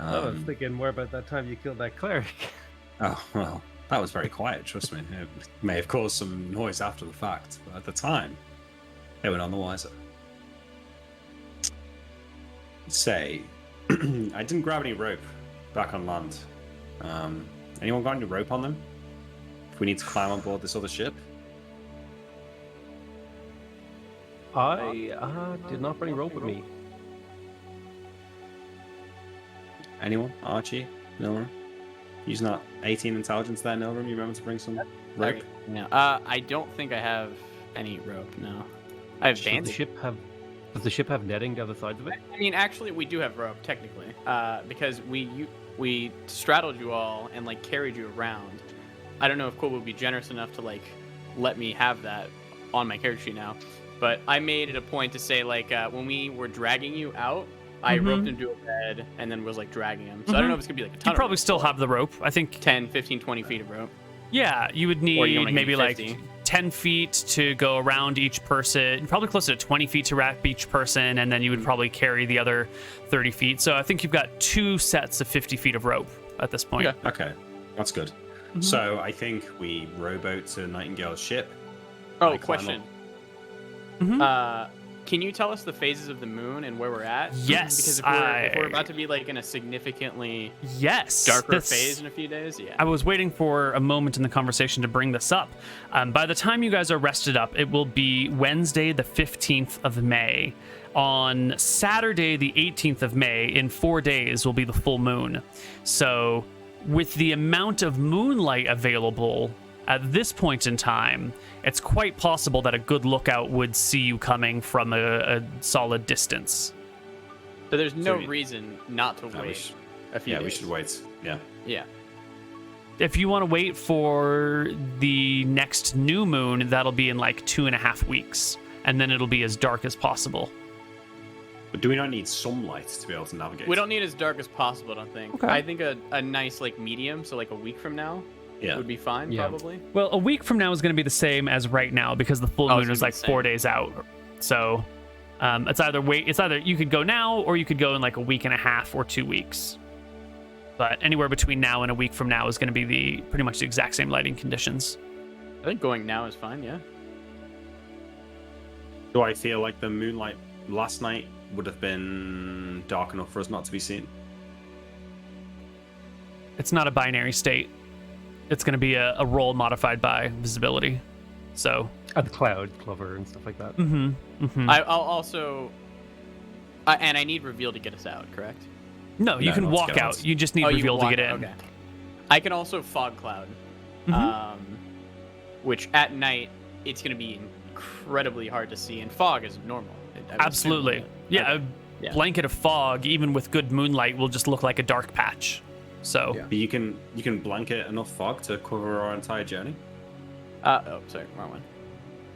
I was thinking more about that time you killed that cleric. Oh, well, that was very quiet, trust me. It may have caused some noise after the fact, but at the time, they were none the wiser. Say, I didn't grab any rope back on land. Anyone got any rope on them? If we need to climb on board this other ship? I did not bring rope with me. Anyone? Archie? Nilram? Using that 18 intelligence there, Nilram, you remember to bring some rope? No. I don't think I have any rope, no. I have bandage. Does the ship have netting down the sides of it? I mean, actually, we do have rope, technically, because we straddled you all and, like, carried you around. I don't know if Koibu would be generous enough to, like, let me have that on my character sheet now, but I made it a point to say, like, when we were dragging you out, I roped him to a bed and then was, like, dragging him. So I don't know if it's going to be, like, a ton You probably of rope, still have the rope. I think 10, 15, 20 feet of rope. Yeah, you would need maybe like 50. 10 feet to go around each person, probably closer to 20 feet to wrap each person, and then you would probably carry the other 30 feet. So I think you've got 2 sets of 50 feet of rope at this point. Okay. That's good. So I think we rowboat to Nightingale's ship. Oh, question. Can you tell us the phases of the moon and where we're at? Yes. Because if we're about to be like in a significantly darker phase in a few days, I was waiting for a moment in the conversation to bring this up. By the time you guys are rested up, it will be Wednesday, the 15th of May. On Saturday, the 18th of May, in 4 days, will be the full moon. So with the amount of moonlight available at this point in time, it's quite possible that a good lookout would see you coming from a solid distance. So there's no reason not to wait a few days. We should wait. Yeah. If you want to wait for the next new moon, that'll be in like 2.5 weeks, and then it'll be as dark as possible. But do we not need some light to be able to navigate? We don't need as dark as possible, I don't think. Okay. I think a nice like medium, so like a week from now, would be fine, probably. Well, a week from now is going to be the same as right now because the full moon is like 4 days out. So it's either you could go now or you could go in like a week and a half or 2 weeks. But anywhere between now and a week from now is going to be pretty much the exact same lighting conditions. I think going now is fine, yeah. Do I feel like the moonlight last night would have been dark enough for us not to be seen? It's not a binary state. It's going to be a roll modified by visibility. So the cloud cover and stuff like that. I'll also and I need reveal to get us out, correct? No, you can walk out. You just need reveal to get in. Okay. I can also fog cloud, which at night it's going to be incredibly hard to see, and fog is normal. Absolutely. A blanket of fog, even with good moonlight, will just look like a dark patch. So but you can blanket enough fog to cover our entire journey. Sorry, wrong one.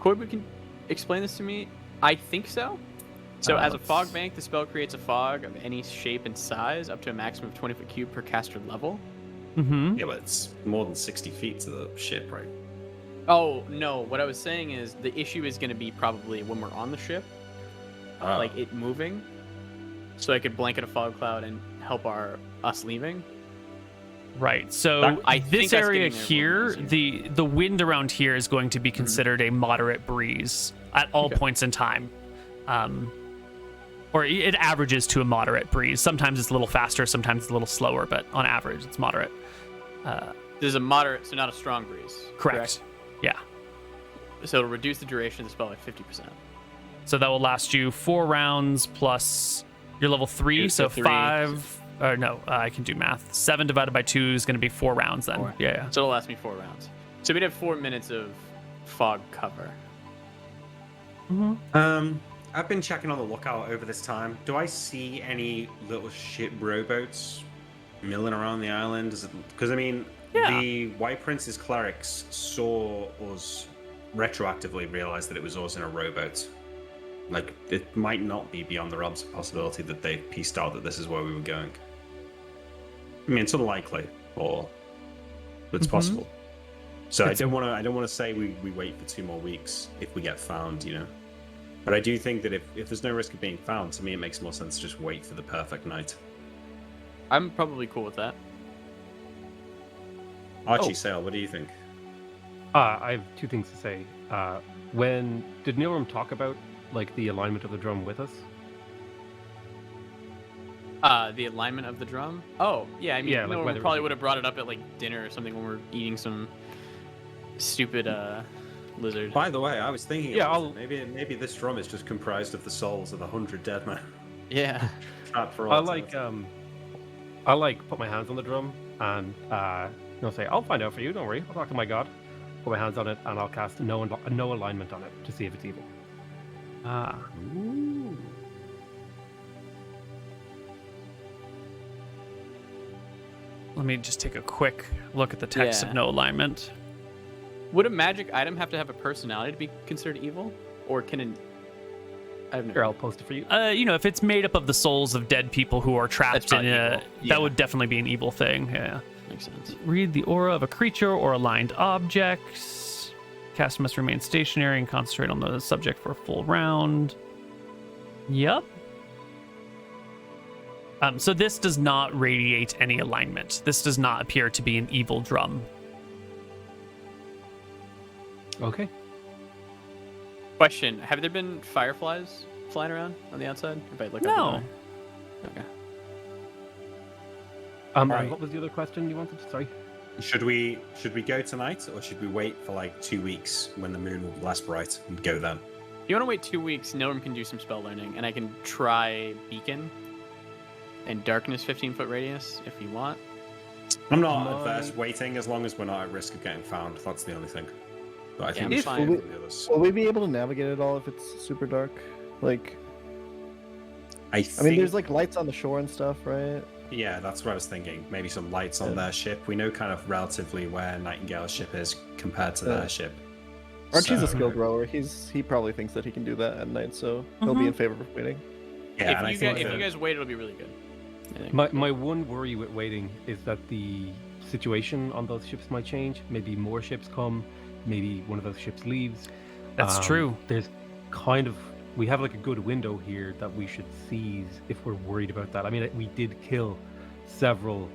Koibu can explain this to me. I think so. So as a fog bank, the spell creates a fog of any shape and size up to a maximum of 20 foot cube per caster level. Mm-hmm. Yeah, but it's more than 60 feet to the ship, right? Oh, no. What I was saying is the issue is going to be probably when we're on the ship, like it moving. So I could blanket a fog cloud and help us leaving. Right. So this area here, the wind around here is going to be considered a moderate breeze at all points in time. Or it averages to a moderate breeze. Sometimes it's a little faster, sometimes it's a little slower, but on average, it's moderate. There's a moderate, so not a strong breeze. Correct. Yeah. So it'll reduce the duration of the spell by 50%. So that will last you 4 rounds plus your level 3, so 5. I can do math. 7 divided by 2 is going to be 4 rounds then. 4. Yeah. So it'll last me 4 rounds. So we'd have 4 minutes of fog cover. Mm-hmm. I've been checking on the lookout over this time. Do I see any little ship rowboats milling around the island? Because I mean, the White Prince's clerics saw us retroactively realize that it was us in a rowboat. Like, it might not be beyond the realms of possibility that they pieced out that this is where we were going. I mean, it's unlikely, but it's possible. So I don't want to say we wait for 2 more weeks if we get found, you know. But I do think that if there's no risk of being found, to me it makes more sense to just wait for the perfect night. I'm probably cool with that. Archie, Sale, what do you think? I have 2 things to say. Did Nilram talk about like the alignment of the drum with us? The alignment of the drum? Oh, yeah. I mean, we probably would have brought it up at like dinner or something when we're eating some stupid lizard. By the way, I was thinking, maybe this drum is just comprised of the souls of 100 dead men. Yeah. I put my hands on the drum and say, I'll find out for you. Don't worry. I'll talk to my god. Put my hands on it and I'll cast no alignment on it to see if it's evil. Ooh. Let me just take a quick look at the text of no alignment. Would a magic item have to have a personality to be considered evil? Or can it... I have no Here, I'll post it for you. If it's made up of the souls of dead people who are trapped in that would definitely be an evil thing. Yeah. Makes sense. Read the aura of a creature or aligned objects. Caster must remain stationary and concentrate on the subject for a full round. Yep. So this does not radiate any alignment. This does not appear to be an evil drum. Okay. Question: have there been fireflies flying around on the outside? If I look no. Up okay. Right. What was the other question you wanted? Sorry. Should we go tonight, or should we wait for like 2 weeks when the moon will be less bright and go then? If you want to wait 2 weeks, Nilram can do some spell learning, and I can try Beacon and Darkness 15-foot radius if you want. I'm not adverse waiting as long as we're not at risk of getting found. That's the only thing. But I think it's fine. Will we be able to navigate it all if it's super dark? Like, I mean, there's like lights on the shore and stuff, right? Yeah, that's what I was thinking. Maybe some lights on their ship. We know kind of relatively where Nightingale's ship is compared to their ship. Archie's a skilled rower. He probably thinks that he can do that at night, so he'll be in favor of waiting. Yeah, if you guys wait, it'll be really good. My one worry with waiting is that the situation on those ships might change. Maybe more ships come. Maybe one of those ships leaves. That's true. There's we have like a good window here that we should seize if we're worried about that. I mean, we did kill several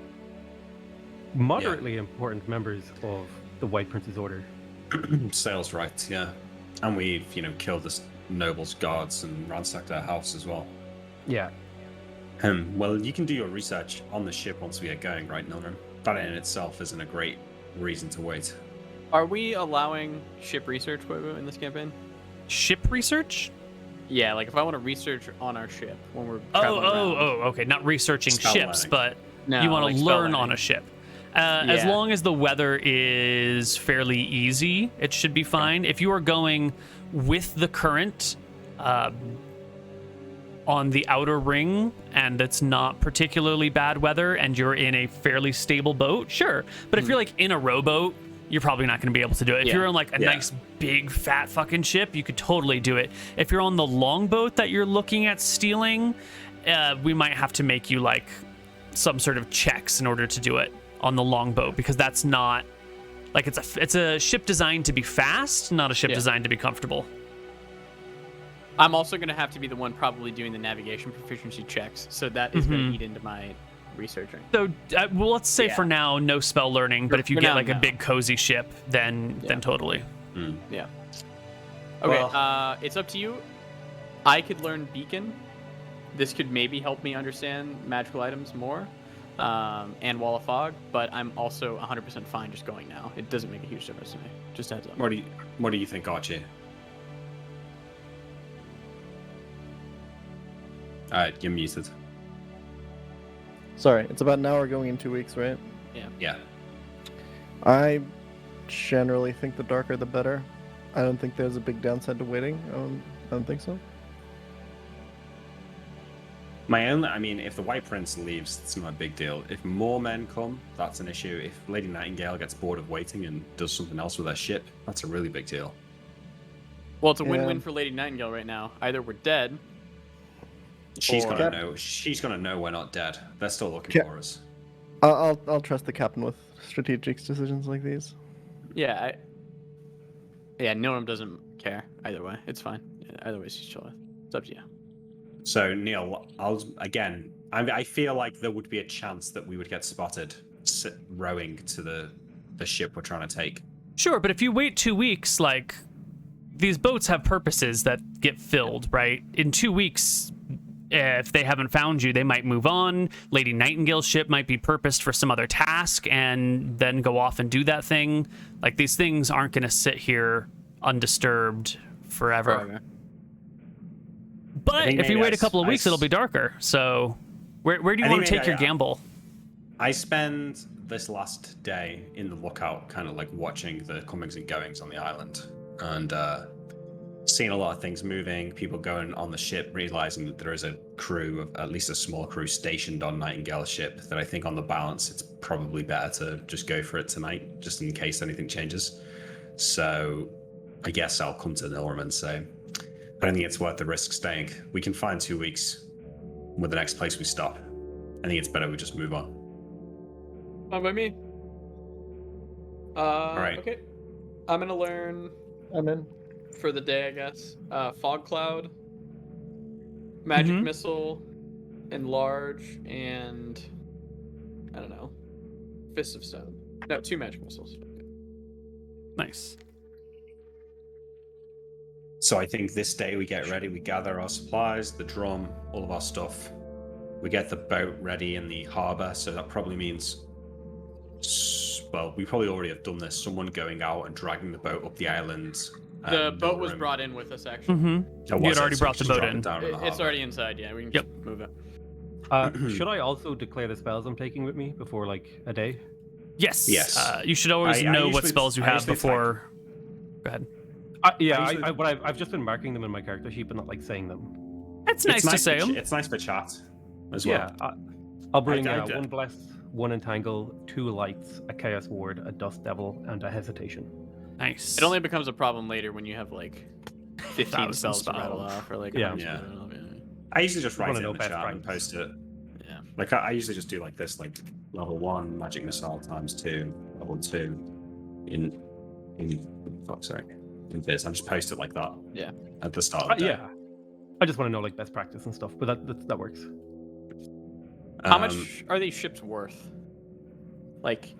moderately important members of the White Prince's Order. Sales right, yeah. And we've, killed the nobles' guards and ransacked their house as well. Yeah. Well, you can do your research on the ship once we get going, right, Nilram? That in itself isn't a great reason to wait. Are we allowing ship research, Koibu, in this campaign? Ship research? Yeah, like if I want to research on our ship when we're traveling around. Okay. Not researching ships, but you want to learn on a ship. Yeah. As long as the weather is fairly easy, it should be fine. If you are going with the current on the outer ring and it's not particularly bad weather and you're in a fairly stable boat, sure. But if you're like in a rowboat you're probably not going to be able to do it. If you're on like a nice big fat fucking ship, you could totally do it. If you're on the longboat that you're looking at stealing, we might have to make you like some sort of checks in order to do it on the longboat, because that's not like, it's a ship designed to be fast, not a ship designed to be comfortable. I'm also going to have to be the one probably doing the navigation proficiency checks, so that is going to eat into my researching. So, well, let's say for now, no spell learning, but if you get like a big cozy ship, then totally. Yeah. Okay, well, it's up to you. I could learn Beacon. This could maybe help me understand magical items more, and Wall of Fog, but I'm also 100% fine just going now. It doesn't make a huge difference to me. Just a heads up. What do you think, Archie? You're muted. Sorry, it's about an hour going in 2 weeks, right? Yeah. I generally think the darker the better. I don't think there's a big downside to waiting. I don't think so. If the White Prince leaves, it's not a big deal. If more men come, that's an issue. If Lady Nightingale gets bored of waiting and does something else with her ship, that's a really big deal. Well, it's a win-win for Lady Nightingale right now. Either we're dead. She's gonna know. She's gonna know we're not dead. They're still looking for us. I'll trust the captain with strategic decisions like these. Yeah. Noam doesn't care either way. It's fine. Either way, she's chill. It's up to you. So Neil, I feel like there would be a chance that we would get spotted rowing to the ship we're trying to take. Sure, but if you wait 2 weeks, like, these boats have purposes that get filled, right? In 2 weeks, if they haven't found you, they might move on. Lady Nightingale's ship might be purposed for some other task and then go off and do that thing. Like, these things aren't going to sit here undisturbed forever. But if you wait a couple of weeks, it'll be darker. So where do you want to take your gamble? I spend this last day in the lookout, kind of like watching the comings and goings on the island, and seeing a lot of things moving, people going on the ship, realizing that there is a crew, at least a small crew, stationed on Nightingale's ship, that I think on the balance it's probably better to just go for it tonight, just in case anything changes. So I guess I'll come to Nilram and say, I don't think it's worth the risk staying. We can find 2 weeks with the next place we stop. I think it's better we just move on. Fine by me. All right. Okay. I'm gonna learn. I'm in. For the day, I guess. Fog Cloud, Magic Missile, Enlarge, and I don't know, Fist of Stone. No, 2 Magic Missiles. Nice. So I think this day we get ready, we gather our supplies, the drum, all of our stuff. We get the boat ready in the harbor, so that probably means, well, we probably already have done this, someone going out and dragging the boat up the island. The boat was brought in with us, actually. You had already brought the boat in. It's already inside, yeah. We can just move it. Should I also declare the spells I'm taking with me before, like, a day? Yes. You should always know what spells you have before. Go ahead. I've just been marking them in my character sheet, but not, like, saying them. It's nice to say them. It's nice for chat as well. Yeah, I'll bring 1 Bless, 1 Entangle, 2 Lights, a Chaos Ward, a Dust Devil, and a Hesitation. Nice. It only becomes a problem later when you have like 15 spells to rattle off, or like I usually just write it in the chat and post it. Yeah. Like I usually just do like this, like level 1 magic missile ×2, level 2 in this. I just post it like that. Yeah. At the start of the day. Yeah. I just want to know like best practice and stuff, but that works. How much are these ships worth? Like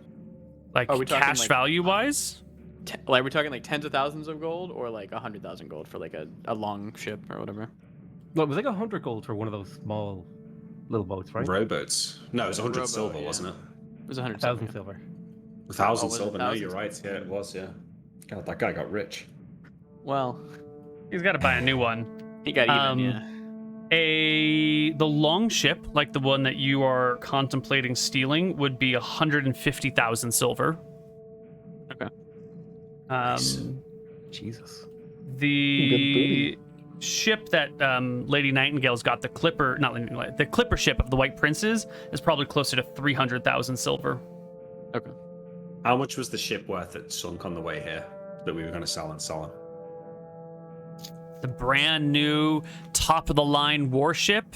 are we cash value wise? Like, are we talking like tens of thousands of gold, or like 100,000 gold for like a long ship or whatever? No, it was like 100 gold for one of those small little boats, right? Rowboats. No, it was 100 silver, wasn't it? It was 1,000 silver. 1,000 silver. No, you're right. Yeah, it was. Yeah. God, that guy got rich. Well, he's got to buy a new one. He got even. The long ship, like the one that you are contemplating stealing, would be 150,000 silver. Okay. Jesus. The ship that Lady Nightingale's got, the clipper ship of the White Princes, is probably closer to 300,000 silver. Okay. How much was the ship worth that sunk on the way here that we were going to sell and sell on? The brand new top of the line warship.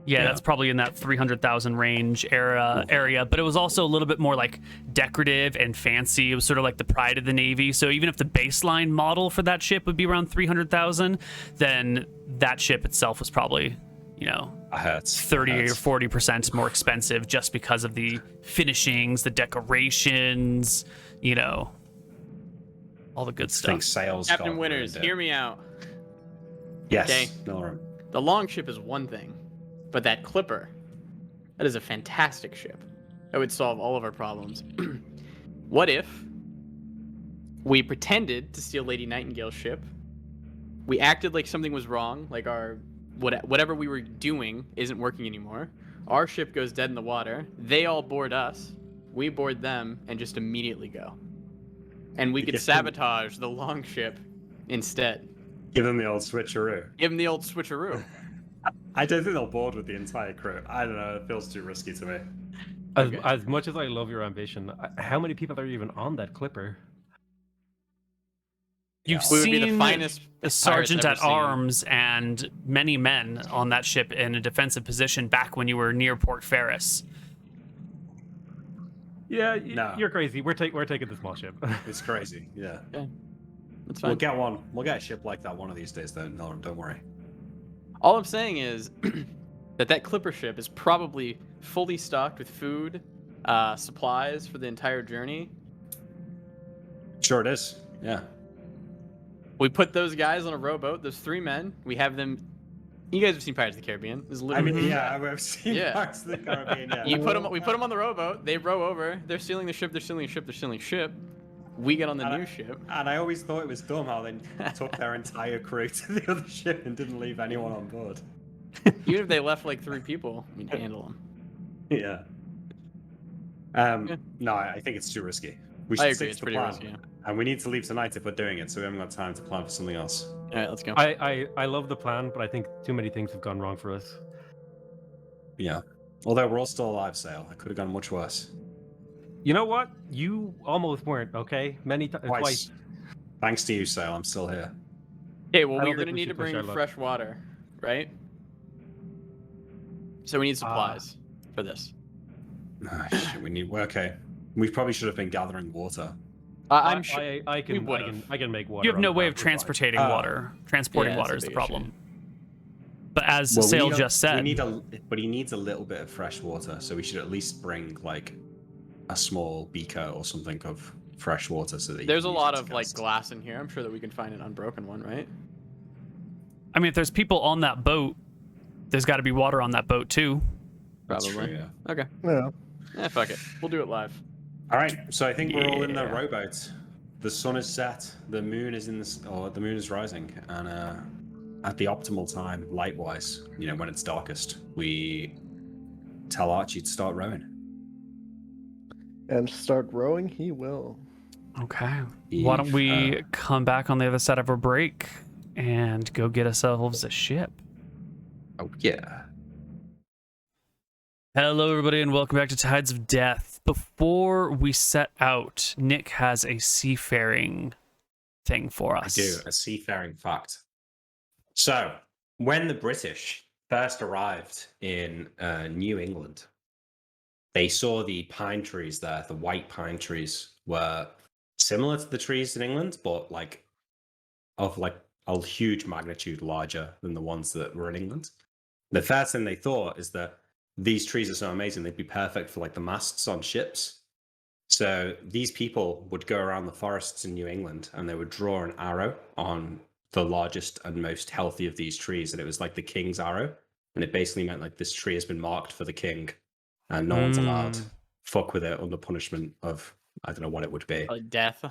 Yeah, that's probably in that 300,000 range area, but it was also a little bit more like decorative and fancy. It was sort of like the pride of the Navy. So even if the baseline model for that ship would be around 300,000, then that ship itself was probably, 30 or 40% more expensive just because of the finishings, the decorations, all the good stuff. I think sales. Captain Winters, hear me out. Yes. Okay. No. The longship is one thing, but that clipper, that is a fantastic ship. That would solve all of our problems. What if we pretended to steal Lady Nightingale's ship? We acted like something was wrong, like our whatever we were doing isn't working anymore. Our ship goes dead in the water. They all board us. We board them and just immediately go. And we could sabotage the longship instead. Give them the old switcheroo. Give them the old switcheroo. I don't think they'll board with the entire crew. I don't know. It feels too risky to me. As much as I love your ambition, how many people are even on that clipper? You've We would be seen the finest a sergeant pirates at ever seen. arms and many men on that ship in a defensive position back when you were near Port Ferris. Yeah, No. you're crazy. We're taking the small ship. It's crazy. Yeah. That's fine. We'll get one. We'll get a ship like that one of these days, though. No, don't worry. All I'm saying is that clipper ship is probably fully stocked with food, supplies for the entire journey. Sure it is. Yeah. We put those guys on a rowboat, those 3 men. We have them. You guys have seen Pirates of the Caribbean. This is literally. I've seen parts of the Caribbean. Yeah. We put them on the rowboat. They row over. They're stealing the ship. They're stealing the ship. They're stealing the ship. We get on the new ship. And I always thought it was dumb how they took their entire crew to the other ship and didn't leave anyone on board. Even if they left like 3 people, we'd handle them. Yeah. No, I think it's too risky. We should I agree. stick It's to the pretty plan. risky. Yeah. And we need to leave tonight if we're doing it, so we haven't got time to plan for something else. All right, let's go. I love the plan, but I think too many things have gone wrong for us. Yeah. Although we're all still alive, Sale. It could have gone much worse. You know what? You almost weren't, okay? Twice. Thanks to you, Sale. I'm still here. Okay, well, I we're don't think gonna we need to should push bring our luck. fresh water, right? So we need supplies for this. Ah, shit, okay. We probably should have been gathering water. I'm sure I can make water. You have no on way the of ground. transporting water. Transporting Yeah, that's water a is the big problem. But as Well, Sale just said, but he needs a little bit of fresh water, so we should at least bring like a small beaker or something of fresh water so that there's a can use lot it to of like cast. glass in here. I'm sure that we can find an unbroken one, right? I mean, if there's people on that boat, there's got to be water on that boat too. That's Probably. true, yeah. Okay. Yeah. Fuck it. We'll do it live. All right, so I think we're all in the Yeah. rowboat. The sun is set, the moon is the moon is rising, and at the optimal time, light-wise, when it's darkest, we tell Archie to start rowing. And start rowing, he will. Okay. Why don't we Eve, come back on the other side of our break and go get ourselves a ship? Oh yeah. Hello, everybody, and welcome back to Tides of Death. Before we set out, Nick has a seafaring thing for us. I do, a seafaring fact. So, when the British first arrived in New England, they saw the pine trees there. The white pine trees were similar to the trees in England, but of a huge magnitude larger than the ones that were in England. The first thing they thought is that these trees are so amazing, they'd be perfect for the masts on ships. So these people would go around the forests in New England and they would draw an arrow on the largest and most healthy of these trees. And it was like the king's arrow. And it basically meant this tree has been marked for the king and no one's allowed to fuck with it under punishment of, I don't know what it would be. Like death.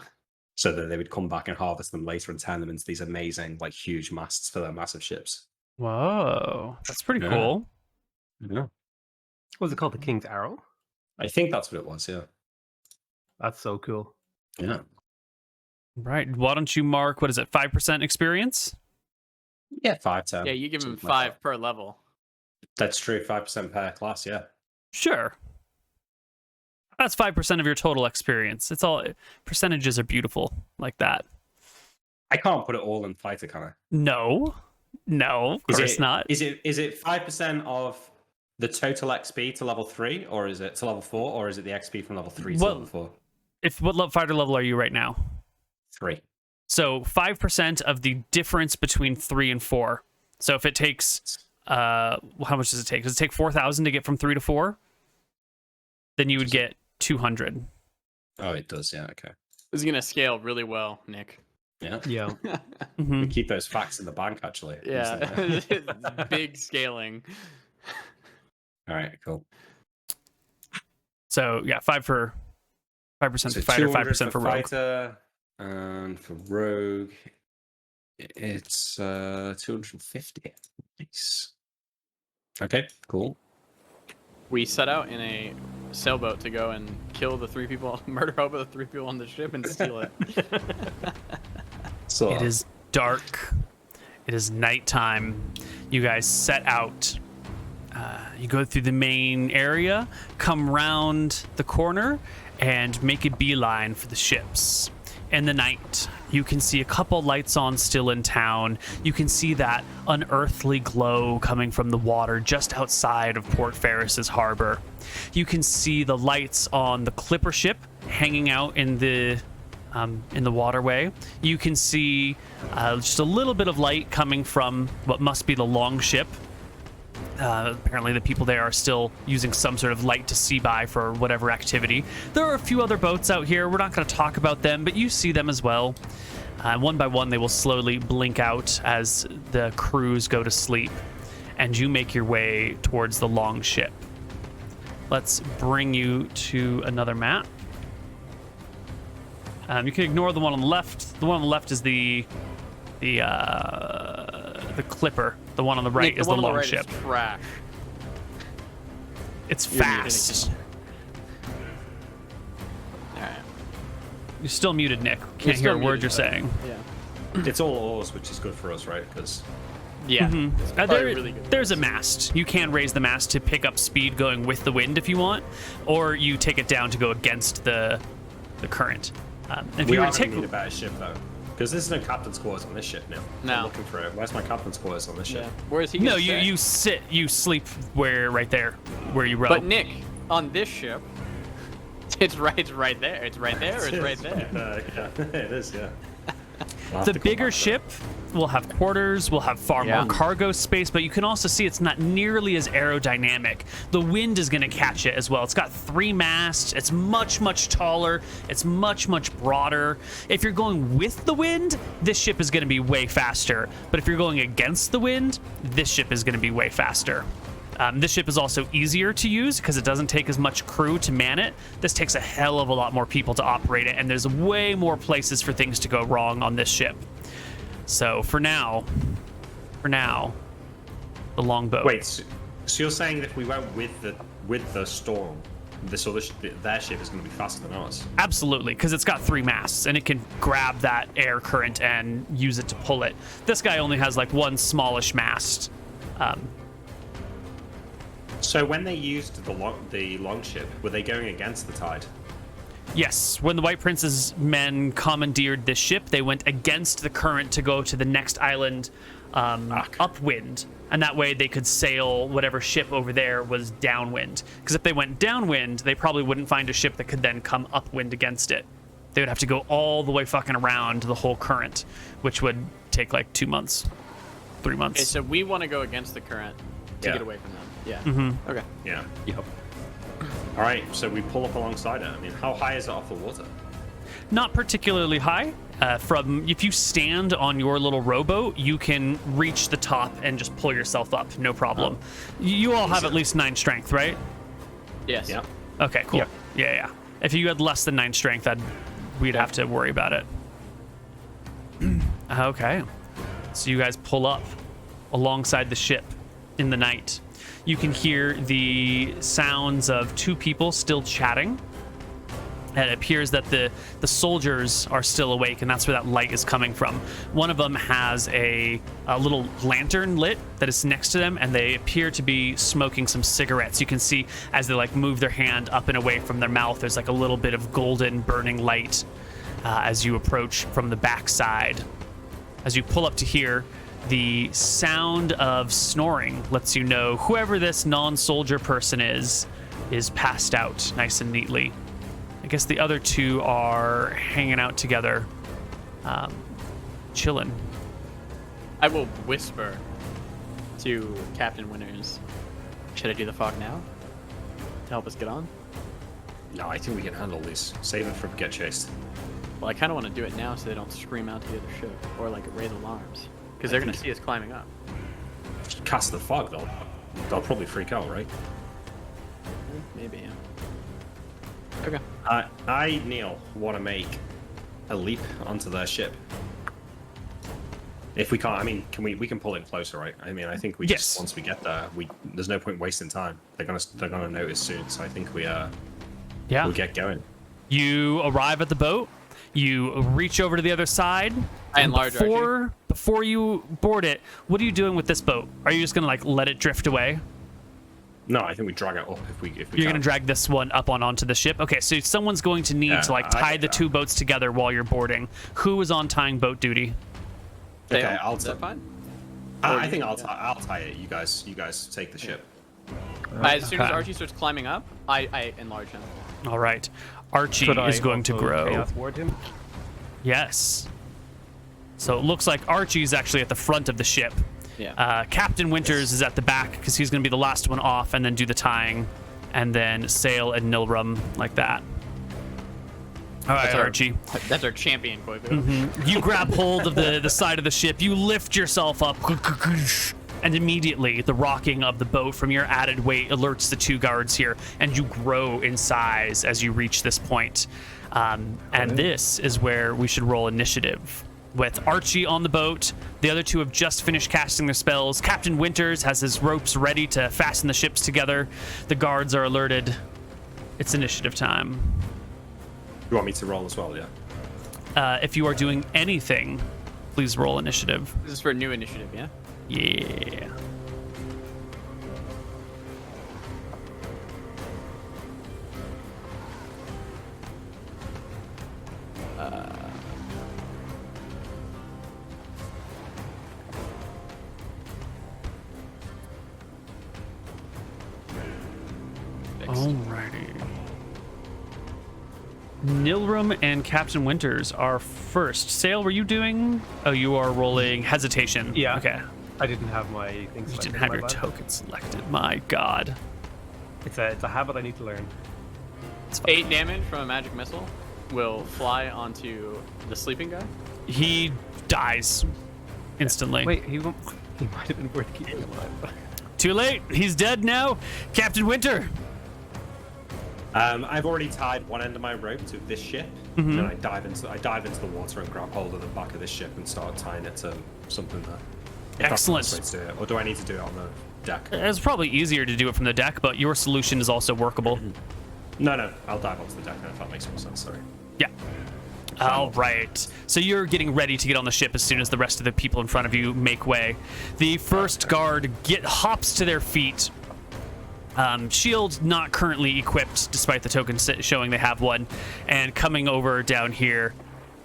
So that they would come back and harvest them later and turn them into these amazing, huge masts for their massive ships. Whoa, that's pretty Yeah. cool. Yeah. What was it called? The King's Arrow? I think that's what it was, yeah. That's so cool. Yeah. Right. Why don't you mark, 5% experience? Yeah, 5-10. Yeah, you give him something like 5 per level. That's true, 5% per class, yeah. Sure. That's 5% of your total experience. It's all percentages are beautiful like that. I can't put it all in fighter, can I? No, of course not. Is it 5% of the total XP to level 3, or is it to level 4, or is it the XP from level 3 to level 4? What fighter level are you right now? 3. So 5% of the difference between 3 and 4. So if it takes, how much does it take? Does it take 4,000 to get from 3 to 4? Then you would get 200. Oh, it does. Yeah. Okay. This is gonna scale really well, Nick. Yeah. Yeah. Mm-hmm. We keep those facts in the bank, actually. Yeah. Big scaling. All right. Cool. So yeah, 5% for fighter, 5% for rogue. Fighter, and for rogue, it's 250. Nice. Okay. Cool. We set out in a sailboat to go and kill the 3 people, murder over the 3 people on the ship and steal it. So It is dark. It is nighttime. You guys set out. You go through the main area, come round the corner, and make a beeline for the ships. In the night, you can see a couple lights on still in town. You can see that unearthly glow coming from the water just outside of Port Ferris's harbor. You can see the lights on the clipper ship hanging out in the waterway. You can see just a little bit of light coming from what must be the long ship. Apparently the people there are still using some sort of light to see by for whatever activity. There are a few other boats out here. We're not going to talk about them, but you see them as well. One by one, they will slowly blink out as the crews go to sleep, and you make your way towards the long ship. Let's bring you to another map. You can ignore the one on the left. The one on the left is the clipper. The one on the right Nick, is the long ship. Is trash. It's You're fast. Alright. You're still muted, Nick. You're Can't hear a still word muted, you're but- saying. Yeah. it's all oars, which is good for us, right? Because Yeah. It's probably really good. There's a mast. You can raise the mast to pick up speed going with the wind if you want, or you take it down to go against the current. If we you are were to going take, to need a better ship, though. Because there's no captain's quarters on this ship now. No. I'm looking for it. Where's my captain's quarters on this ship? Yeah. Where is he? no, gonna stay? you sleep right there, where you row. But Nick, on this ship, it's right there. It's right there. It's right there. Yeah, it is. Yeah. The bigger ship will have quarters, will have far more cargo space, but you can also see it's not nearly as aerodynamic. The wind is going to catch it as well. It's got 3 masts. It's much, much taller. It's much, much broader. If you're going with the wind, this ship is going to be way faster. But if you're going against the wind, this ship is going to be way faster. This ship is also easier to use because it doesn't take as much crew to man it. This takes a hell of a lot more people to operate it, and there's way more places for things to go wrong on this ship. So for now, the longboat. Wait, so you're saying that if we went with the storm, this other their ship is going to be faster than ours? Absolutely, because it's got 3 masts and it can grab that air current and use it to pull it. This guy only has like 1 smallish mast. So when they used the long ship, were they going against the tide? Yes, when the White Prince's men commandeered this ship, they went against the current to go to the next island upwind, and that way they could sail whatever ship over there was downwind. Because if they went downwind, they probably wouldn't find a ship that could then come upwind against it. They would have to go all the way fucking around the whole current, which would take like 2 months, 3 months. Okay, so we want to go against the current to get away from them. Yeah. Mm-hmm. Okay. Yeah. Yep. All right, so we pull up alongside it. I mean, how high is it off the water? Not particularly high. If you stand on your little rowboat, you can reach the top and just pull yourself up, no problem. You all have at least 9 strength, right? Yes. Yeah. Okay, cool. Yeah. Yeah. If you had less than 9 strength, we'd have to worry about it. Okay. So you guys pull up alongside the ship in the night. You can hear the sounds of 2 people still chatting. And it appears that the soldiers are still awake, and that's where that light is coming from. One of them has a little lantern lit that is next to them, and they appear to be smoking some cigarettes. You can see as they like move their hand up and away from their mouth, there's like a little bit of golden burning light as you approach from the backside. As you pull up to here, the sound of snoring lets you know whoever this non-soldier person is passed out nice and neatly. I guess the other two are hanging out together, chilling. I will whisper to Captain Winters, should I do the fog now to help us get on? No, I think we can handle this. Save it for get chased. Well, I kind of want to do it now so they don't scream out to the other ship or like raise alarms, because they're going to see us climbing up. Cast the fog, they'll probably freak out, right? Maybe, yeah. Okay. I, Neil, want to make a leap onto their ship. If we can't, I mean, we can pull in closer, right? I mean, I think we just once we get there, there's no point wasting time. They're gonna notice soon, so I think we'll get going. You arrive at the boat. You reach over to the other side. I enlarge before you board it. What are you doing with this boat? Are you just gonna like let it drift away? No, I think we drag it up if we You're going to drag this one up onto the ship? Okay, so someone's going to need to like tie the two boats together while you're boarding. Who is on tying boat duty? Okay, Is that fine? I think I'll tie it. You guys take the ship. As soon as Archie starts climbing up, I enlarge him. All right. Archie is going to grow. Chaos ward him? Yes. So it looks like Archie's actually at the front of the ship. Yeah. Captain Winters is at the back because he's going to be the last one off and then do the tying, and then Sail and Nilrum like that. All right, Archie. That's our champion, Koibu. Mm-hmm. You grab hold of the side of the ship. You lift yourself up, and immediately the rocking of the boat from your added weight alerts the two guards here, and you grow in size as you reach this point. And this is where we should roll initiative. With Archie on the boat, the other two have just finished casting their spells. Captain Winters has his ropes ready to fasten the ships together. The guards are alerted. It's initiative time. You want me to roll as well, yeah? If you are doing anything, please roll initiative. This is for a new initiative, yeah? Yeah. Alrighty. Nilrum and Captain Winters are first. Sail, were you doing? Oh, you are rolling hesitation. Yeah. Okay. I didn't have my thing selected. You didn't have your token selected. My God. It's a habit I need to learn. 8 damage from a magic missile will fly onto the sleeping guy. He dies instantly. Wait, he might have been worth keeping alive. Too late. He's dead now. Captain Winter. I've already tied one end of my rope to this ship, and then I dive into the water and grab hold of the back of this ship and start tying it to something there. Excellent. That's the best way to do it. Or do I need to do it on the deck? It's probably easier to do it from the deck, but your solution is also workable. No, I'll dive onto the deck now if that makes more sense. Sorry. Yeah. All right. So you're getting ready to get on the ship as soon as the rest of the people in front of you make way. The first guard hops to their feet. Shield not currently equipped, despite the token showing they have one. And coming over down here,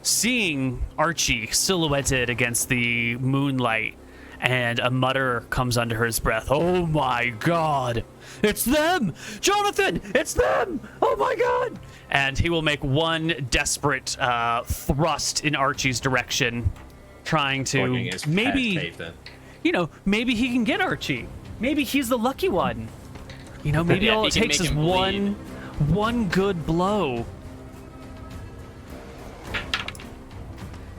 seeing Archie silhouetted against the moonlight, and a mutter comes under his breath. Oh my God, it's them! Jonathan, it's them! Oh my God! And he will make one desperate thrust in Archie's direction, trying to maybe he can get Archie. Maybe he's the lucky one. Maybe all it takes is one good blow.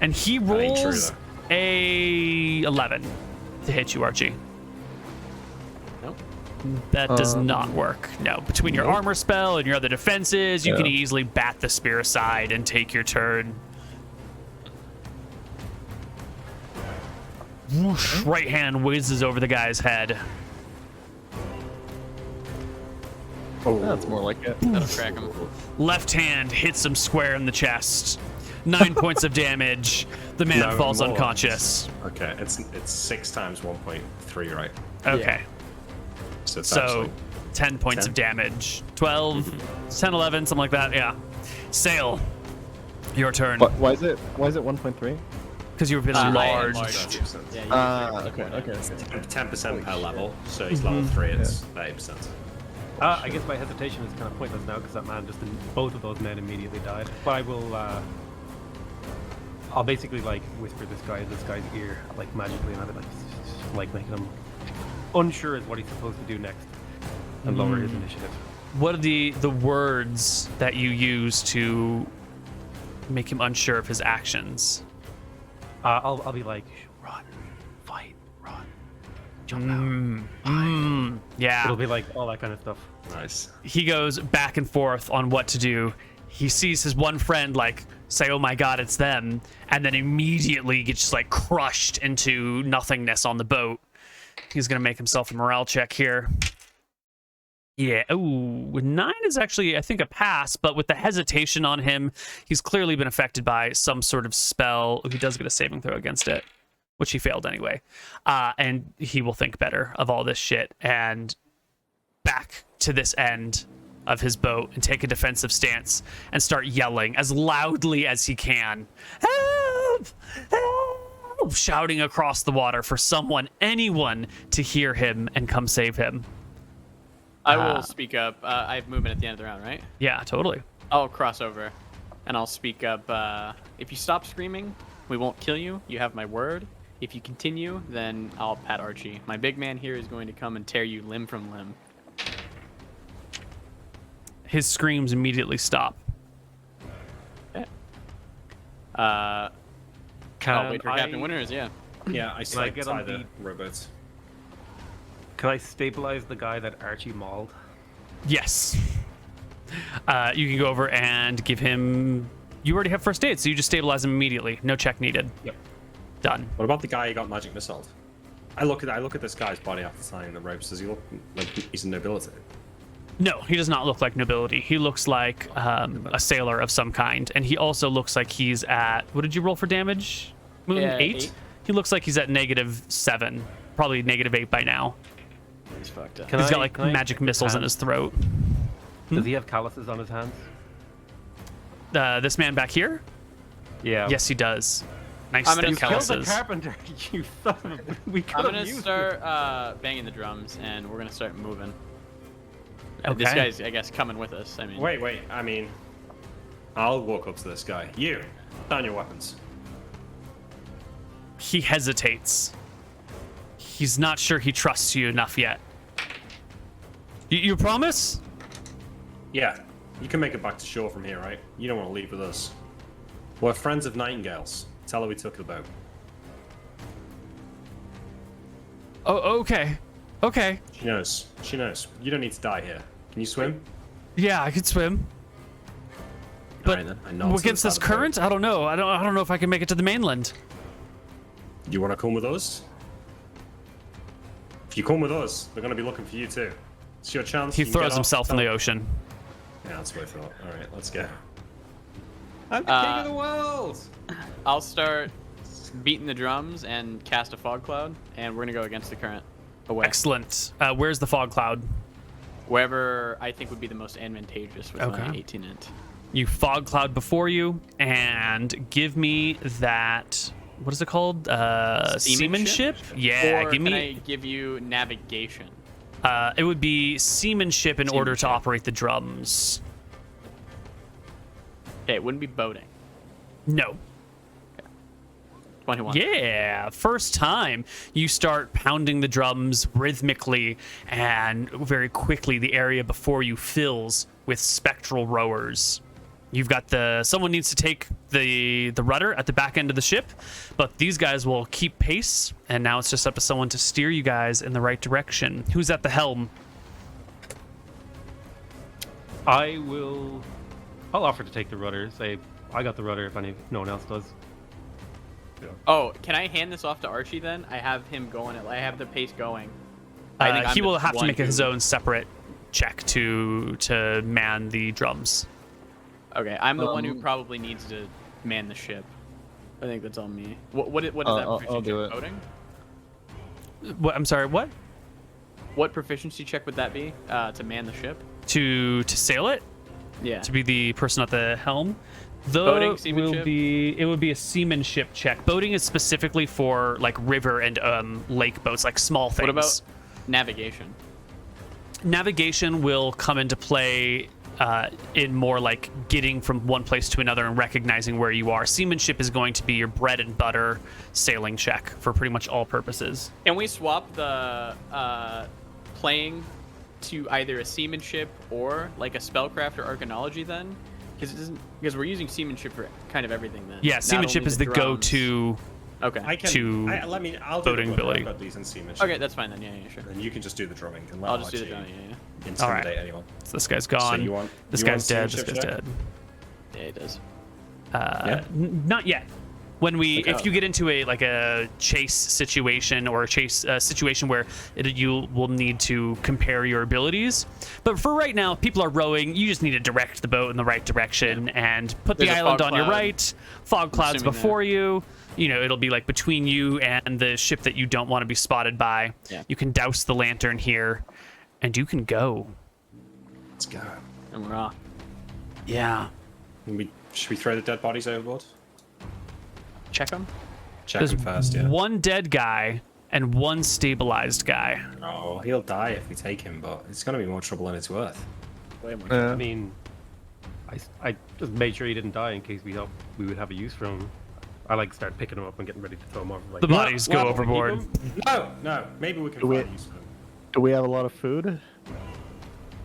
And he rolls a 11 to hit you, Archie. Nope. That does not work. No, between your armor spell and your other defenses, you can easily bat the spear aside and take your turn. Whoosh, right hand whizzes over the guy's head. Oh, That's more like it. That'll crack him. Left hand hits him square in the chest. 9 points of damage. The man No, falls more. unconscious. Okay, it's 6 times 1.3, right? Okay. So it's So actually 10 points 10. of damage. 12, 10, 11, something like that. Yeah. Sail. Your turn. But why is it 1.3? Because you've been enlarged. Yeah, Okay. 10% per level, so he's level 3, it's 30%. I guess my hesitation is kind of pointless now because that man both of those men immediately died. But I will, I'll basically like whisper this guy's ear, like magically, and I'll be like making him unsure as what he's supposed to do next, and lower his initiative. What are the words that you use to make him unsure of his actions? I'll be like, run, fight, run, jump out. Yeah. It'll be like all that kind of stuff. Nice. He goes back and forth on what to do. He sees his one friend like say, "Oh my God, it's them," and then immediately gets just like crushed into nothingness on the boat. He's gonna make himself a morale check here. Yeah. Ooh, 9 is actually, I think, a pass, but with the hesitation on him, he's clearly been affected by some sort of spell. He does get a saving throw against it, which he failed anyway. And he will think better of all this shit and back to this end of his boat and take a defensive stance and start yelling as loudly as he can. Help! Help! Shouting across the water for anyone to hear him and come save him. I will speak up. I have movement at the end of the round, right? Yeah, totally. I'll cross over, and I'll speak up. If you stop screaming, we won't kill you. You have my word. If you continue, then I'll pat Archie. My big man here is going to come and tear you limb from limb. His screams immediately stop. Okay. Can I'll wait for Captain Winters, yeah. Yeah, I Can I get on the the- robots. Can I stabilize the guy that Archie mauled? Yes. You can go over and give him... You already have first aid, so you just stabilize him immediately. No check needed. Yep. Done. What about the guy who got magic missile? I look at this guy's body after tying the ropes. Does he look like he's a nobility? No, he does not look like nobility. He looks like a sailor of some kind. And he also looks like he's at... What did you roll for damage? Moon? Yeah, 8? 8. He looks like he's at -7. Probably -8 by now. He's fucked up. He's got like magic missiles in his throat. Does he have calluses on his hands? This man back here? Yeah. Yes, he does. Nice I'm gonna thick kill Kill the calluses. carpenter, you son of a... We I'm could gonna have used start banging the drums, and we're gonna start moving. This Okay. guy's, I guess, coming with us. I mean, Wait. I mean, I'll walk up to this guy. You, down your weapons. He hesitates. He's not sure he trusts you enough yet. You promise? Yeah, you can make it back to shore from here, right? You don't want to leave with us. We're friends of Nightingale's. Tell her we took the boat. Oh, okay. Okay. She knows. She knows. You don't need to die here. Can you swim? Yeah, I could swim. But Alright, then. I nod to the against this side of the boat. current, I don't know. I don't know if I can make it to the mainland. You want to come with us? If you come with us, they're going to be looking for you too. It's your chance. He You can get throws off, himself in tell- the ocean. Yeah, that's what I thought. All right, let's go. I'm the king of the world. I'll start beating the drums and cast a fog cloud, and we're gonna go against the current. Away. Excellent. Where's the fog cloud? Wherever I think would be the most advantageous with my Okay. 18 int. You fog cloud before you, and give me that. What is it called? Seamanship? Yeah, Or give can me. I give you navigation? It would be seamanship in order to Seamanship. operate the drums. Okay, it wouldn't be boating. No. 21. Yeah, first time you start pounding the drums rhythmically, and very quickly the area before you fills with spectral rowers. You've got someone needs to take the rudder at the back end of the ship, but these guys will keep pace, and now it's just up to someone to steer you guys in the right direction. Who's at the helm? I'll offer to take the rudder. Say, I got the rudder if no one else does. Oh, can I hand this off to Archie then? I have him going. I have the pace going. I think I'm He will the have to one make his who- own separate check to man the drums. Okay, I'm the one who probably needs to man the ship. I think that's on me. What is that proficiency I'll do check? it. Boating? What? I'm sorry. What? What proficiency check would that be to man the ship? To sail it? Yeah. To be the person at the helm? Boating, seamanship? It would be a seamanship check. Boating is specifically for like river and lake boats, like small things. What about navigation? Navigation will come into play in more like getting from one place to another and recognizing where you are. Seamanship is going to be your bread and butter sailing check for pretty much all purposes. Can we swap the playing to either a seamanship or like a spellcraft or arcanology then? Because we're using seamanship for kind of everything then. Yeah, seamanship is the go-to. Okay. I'll do boating the ability. I've got these in seamanship. Okay, that's fine then. Yeah, sure. And you can just do the drumming. And let I'll just do the Archie drumming. Yeah. Intimidate anyone. So this guy's gone. you want- this you want guy's dead. This seamanship guy's check? dead. Yeah, it does. Not yet. If you get into a chase situation or a chase situation where you will need to compare your abilities, but for right now, people are rowing. You just need to direct the boat in the right direction and put There's the a island fog on your cloud. right. Fog clouds assuming before you. You know, it'll be like between you and the ship that you don't want to be spotted by. Yeah. You can douse the lantern here, and you can go. Let's go. And we're off. Yeah. Should we throw the dead bodies overboard? Check them. Check There's them first, yeah. one dead guy and one stabilized guy. Oh, he'll die if we take him, but it's going to be more trouble than it's worth. Way more. I mean, I just made sure he didn't die in case we thought we would have a use for him. I start picking him up and getting ready to throw him over. The bodies go overboard. No, maybe we can Do we- find use for them. Do we have a lot of food?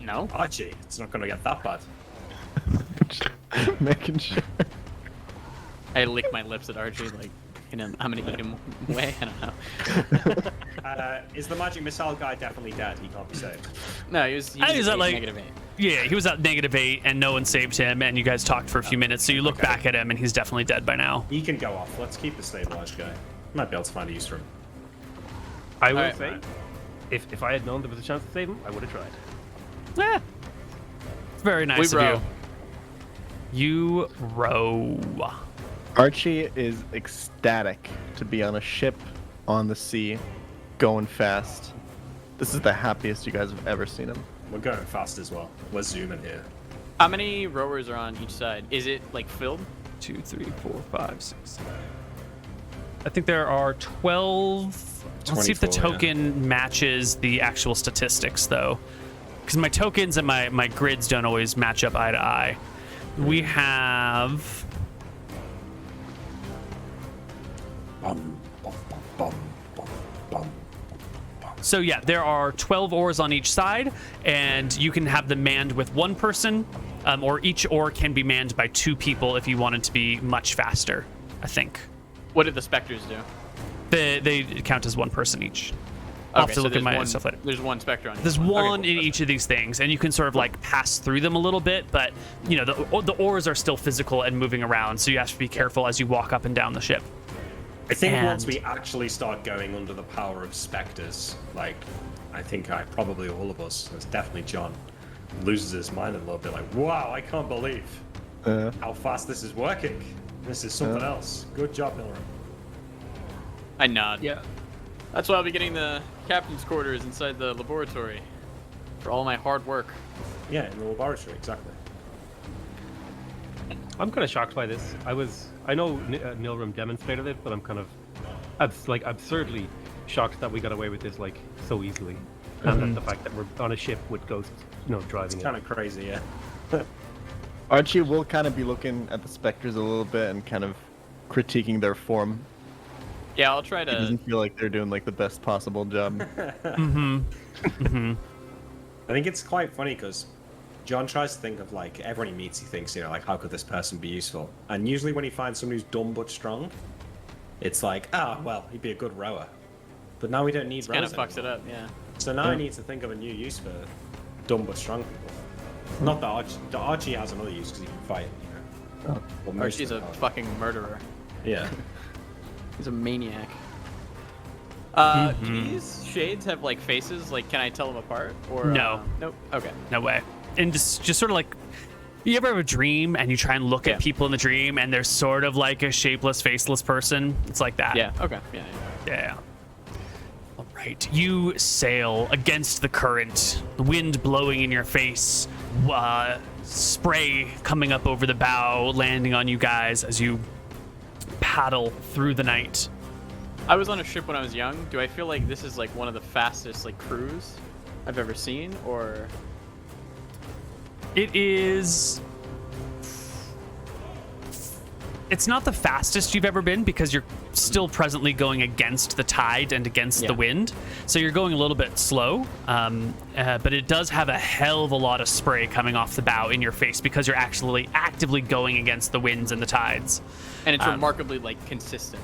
No. Archie, it's not going to get that bad. Making sure. I lick my lips at Archie like, I'm gonna eat him away. I don't know. Is the magic missile guy definitely dead? He can't be saved. No, he was I was at, like- -8. Yeah, he was at -8 and no one saved him, and you guys talked for a few minutes, so you look back at him and he's definitely dead by now. He can go off. Let's keep the stabilized guy. Might be able to find a use for him. I will Alright, say, man. if I had known there was a chance to save him, I would have tried. Yeah. Very nice We of row. you. You row. Archie is ecstatic to be on a ship on the sea, going fast. This is the happiest you guys have ever seen him. We're going fast as well. We're zooming here. How many rowers are on each side? Is it like filled? 2, 3, 4, 5, 6, 7. I think there are 12. Let's see if the 24, yeah. token matches the actual statistics, though. Because my tokens and my grids don't always match up eye to eye. We have... So yeah, there are 12 oars on each side, and you can have them manned with one person, or each oar can be manned by 2 people if you wanted to be much faster, I think. What did the specters do? They count as one person each. I'll have to look at my stuff later. There's one specter on each There's one. one Okay, in cool. each of these things, and you can sort of like pass through them a little bit, but you know the oars are still physical and moving around, so you have to be careful as you walk up and down the ship. I think And- once we actually start going under the power of specters, like, I think probably all of us, it's definitely John, loses his mind a little bit. Like, wow, I can't believe how fast this is working. This is something else. Good job, Milram. I nod. Yeah. That's why I'll be getting the captain's quarters inside the laboratory for all my hard work. Yeah, in the laboratory, exactly. I'm kind of shocked by this. I know Nilram demonstrated it, but I'm kind of absurdly shocked that we got away with this so easily, and that the fact that we're on a ship with ghosts, driving It's it. kind of crazy, yeah. Archie will kind of be looking at the specters a little bit and kind of critiquing their form. Yeah, I'll try He to. doesn't feel like they're doing the best possible job. Mm-hmm. Mm-hmm. I think it's quite funny because John tries to think of everyone he meets, he thinks, how could this person be useful? And usually when he finds someone who's dumb but strong, it's well, he'd be a good rower. But now we don't need Kind rowers of fucks it anymore. up, yeah. So now I need to think of a new use for dumb but strong people. Not that Archie has another use because he can fight, Well, most Archie's of a them can't. fucking murderer. Yeah. He's a maniac. Do these shades have like faces? Like, can I tell them apart? Or No. Nope. Okay. No way. And just sort of like, you ever have a dream and you try and look at people in the dream and they're sort of like a shapeless, faceless person? It's like that. Yeah. Okay. Yeah. All right. You sail against the current, the wind blowing in your face, spray coming up over the bow, landing on you guys as you paddle through the night. I was on a ship when I was young. Do I feel like this is like one of the fastest like crews I've ever seen, or? It is. It's not the fastest you've ever been because you're still presently going against the tide and against the wind. So you're going a little bit slow. But it does have a hell of a lot of spray coming off the bow in your face because you're actually actively going against the winds and the tides. And it's remarkably like consistent.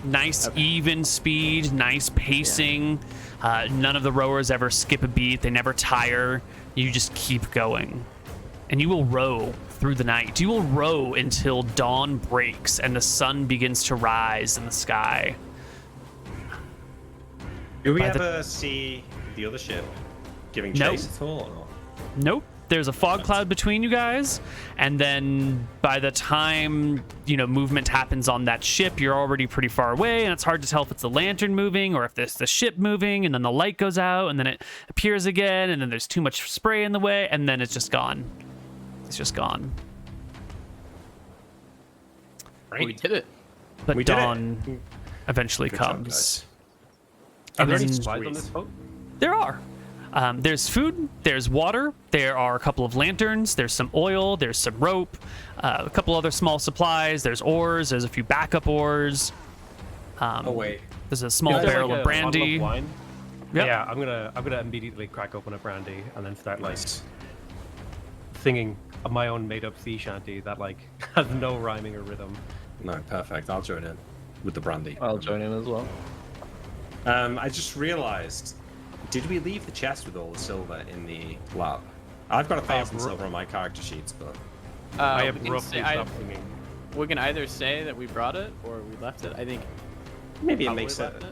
Nice even speed, nice pacing. None of the rowers ever skip a beat. They never tire. You just keep going. And you will row through the night. You will row until dawn breaks and the sun begins to rise in the sky. Do we ever see the other ship giving chase at all? Or? Nope. There's a fog cloud between you guys, and then by the time movement happens on that ship, you're already pretty far away, and it's hard to tell if it's the lantern moving or if it's the ship moving, and then the light goes out, and then it appears again, and then there's too much spray in the way, and then it's just gone. It's just gone. Right. We did it. But dawn eventually comes. Are there any supplies on this boat? There are. There's food, there's water, there are a couple of lanterns, there's some oil, there's some rope, a couple other small supplies, there's oars, there's a few backup oars. There's a small barrel of brandy. Yep. Yeah, I'm gonna immediately crack open a brandy and then start like singing my own made-up sea shanty that like has no rhyming or rhythm. No, perfect. I'll join in with the brandy. I'll join in as well. I just realized, did we leave the chest with all the silver in the lab? I've got 1,000 silver on my character sheets, but I have roughly stopped singing. We can either say that we brought it or we left it. I think maybe it makes sense.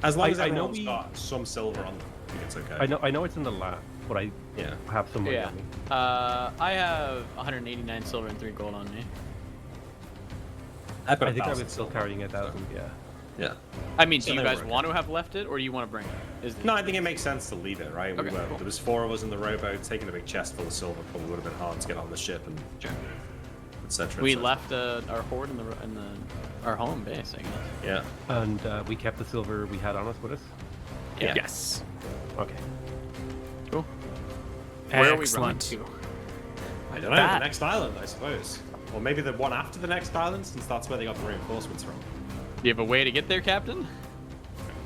As long as I know everyone's got some silver on them, I think it's okay. I know it's in the lab, but I have some money on me. I have 189 silver and 3 gold on me. I think I was still carrying 1,000. Yeah. I mean, do you guys want to have left it, or do you want to bring it? No, I think it makes sense to leave it, right? Okay, cool. There was 4 of us in the rowboat. Taking a big chest full of silver probably would have been hard to get on the ship and etc. We left our hoard in our home base, I guess. Yeah. And we kept the silver we had on us with us? Yeah. Yes. Okay. Cool. Where are we running to? I don't know. The next island, I suppose. Or maybe the one after the next island, since that's where they got the reinforcements from. Do you have a way to get there, Captain?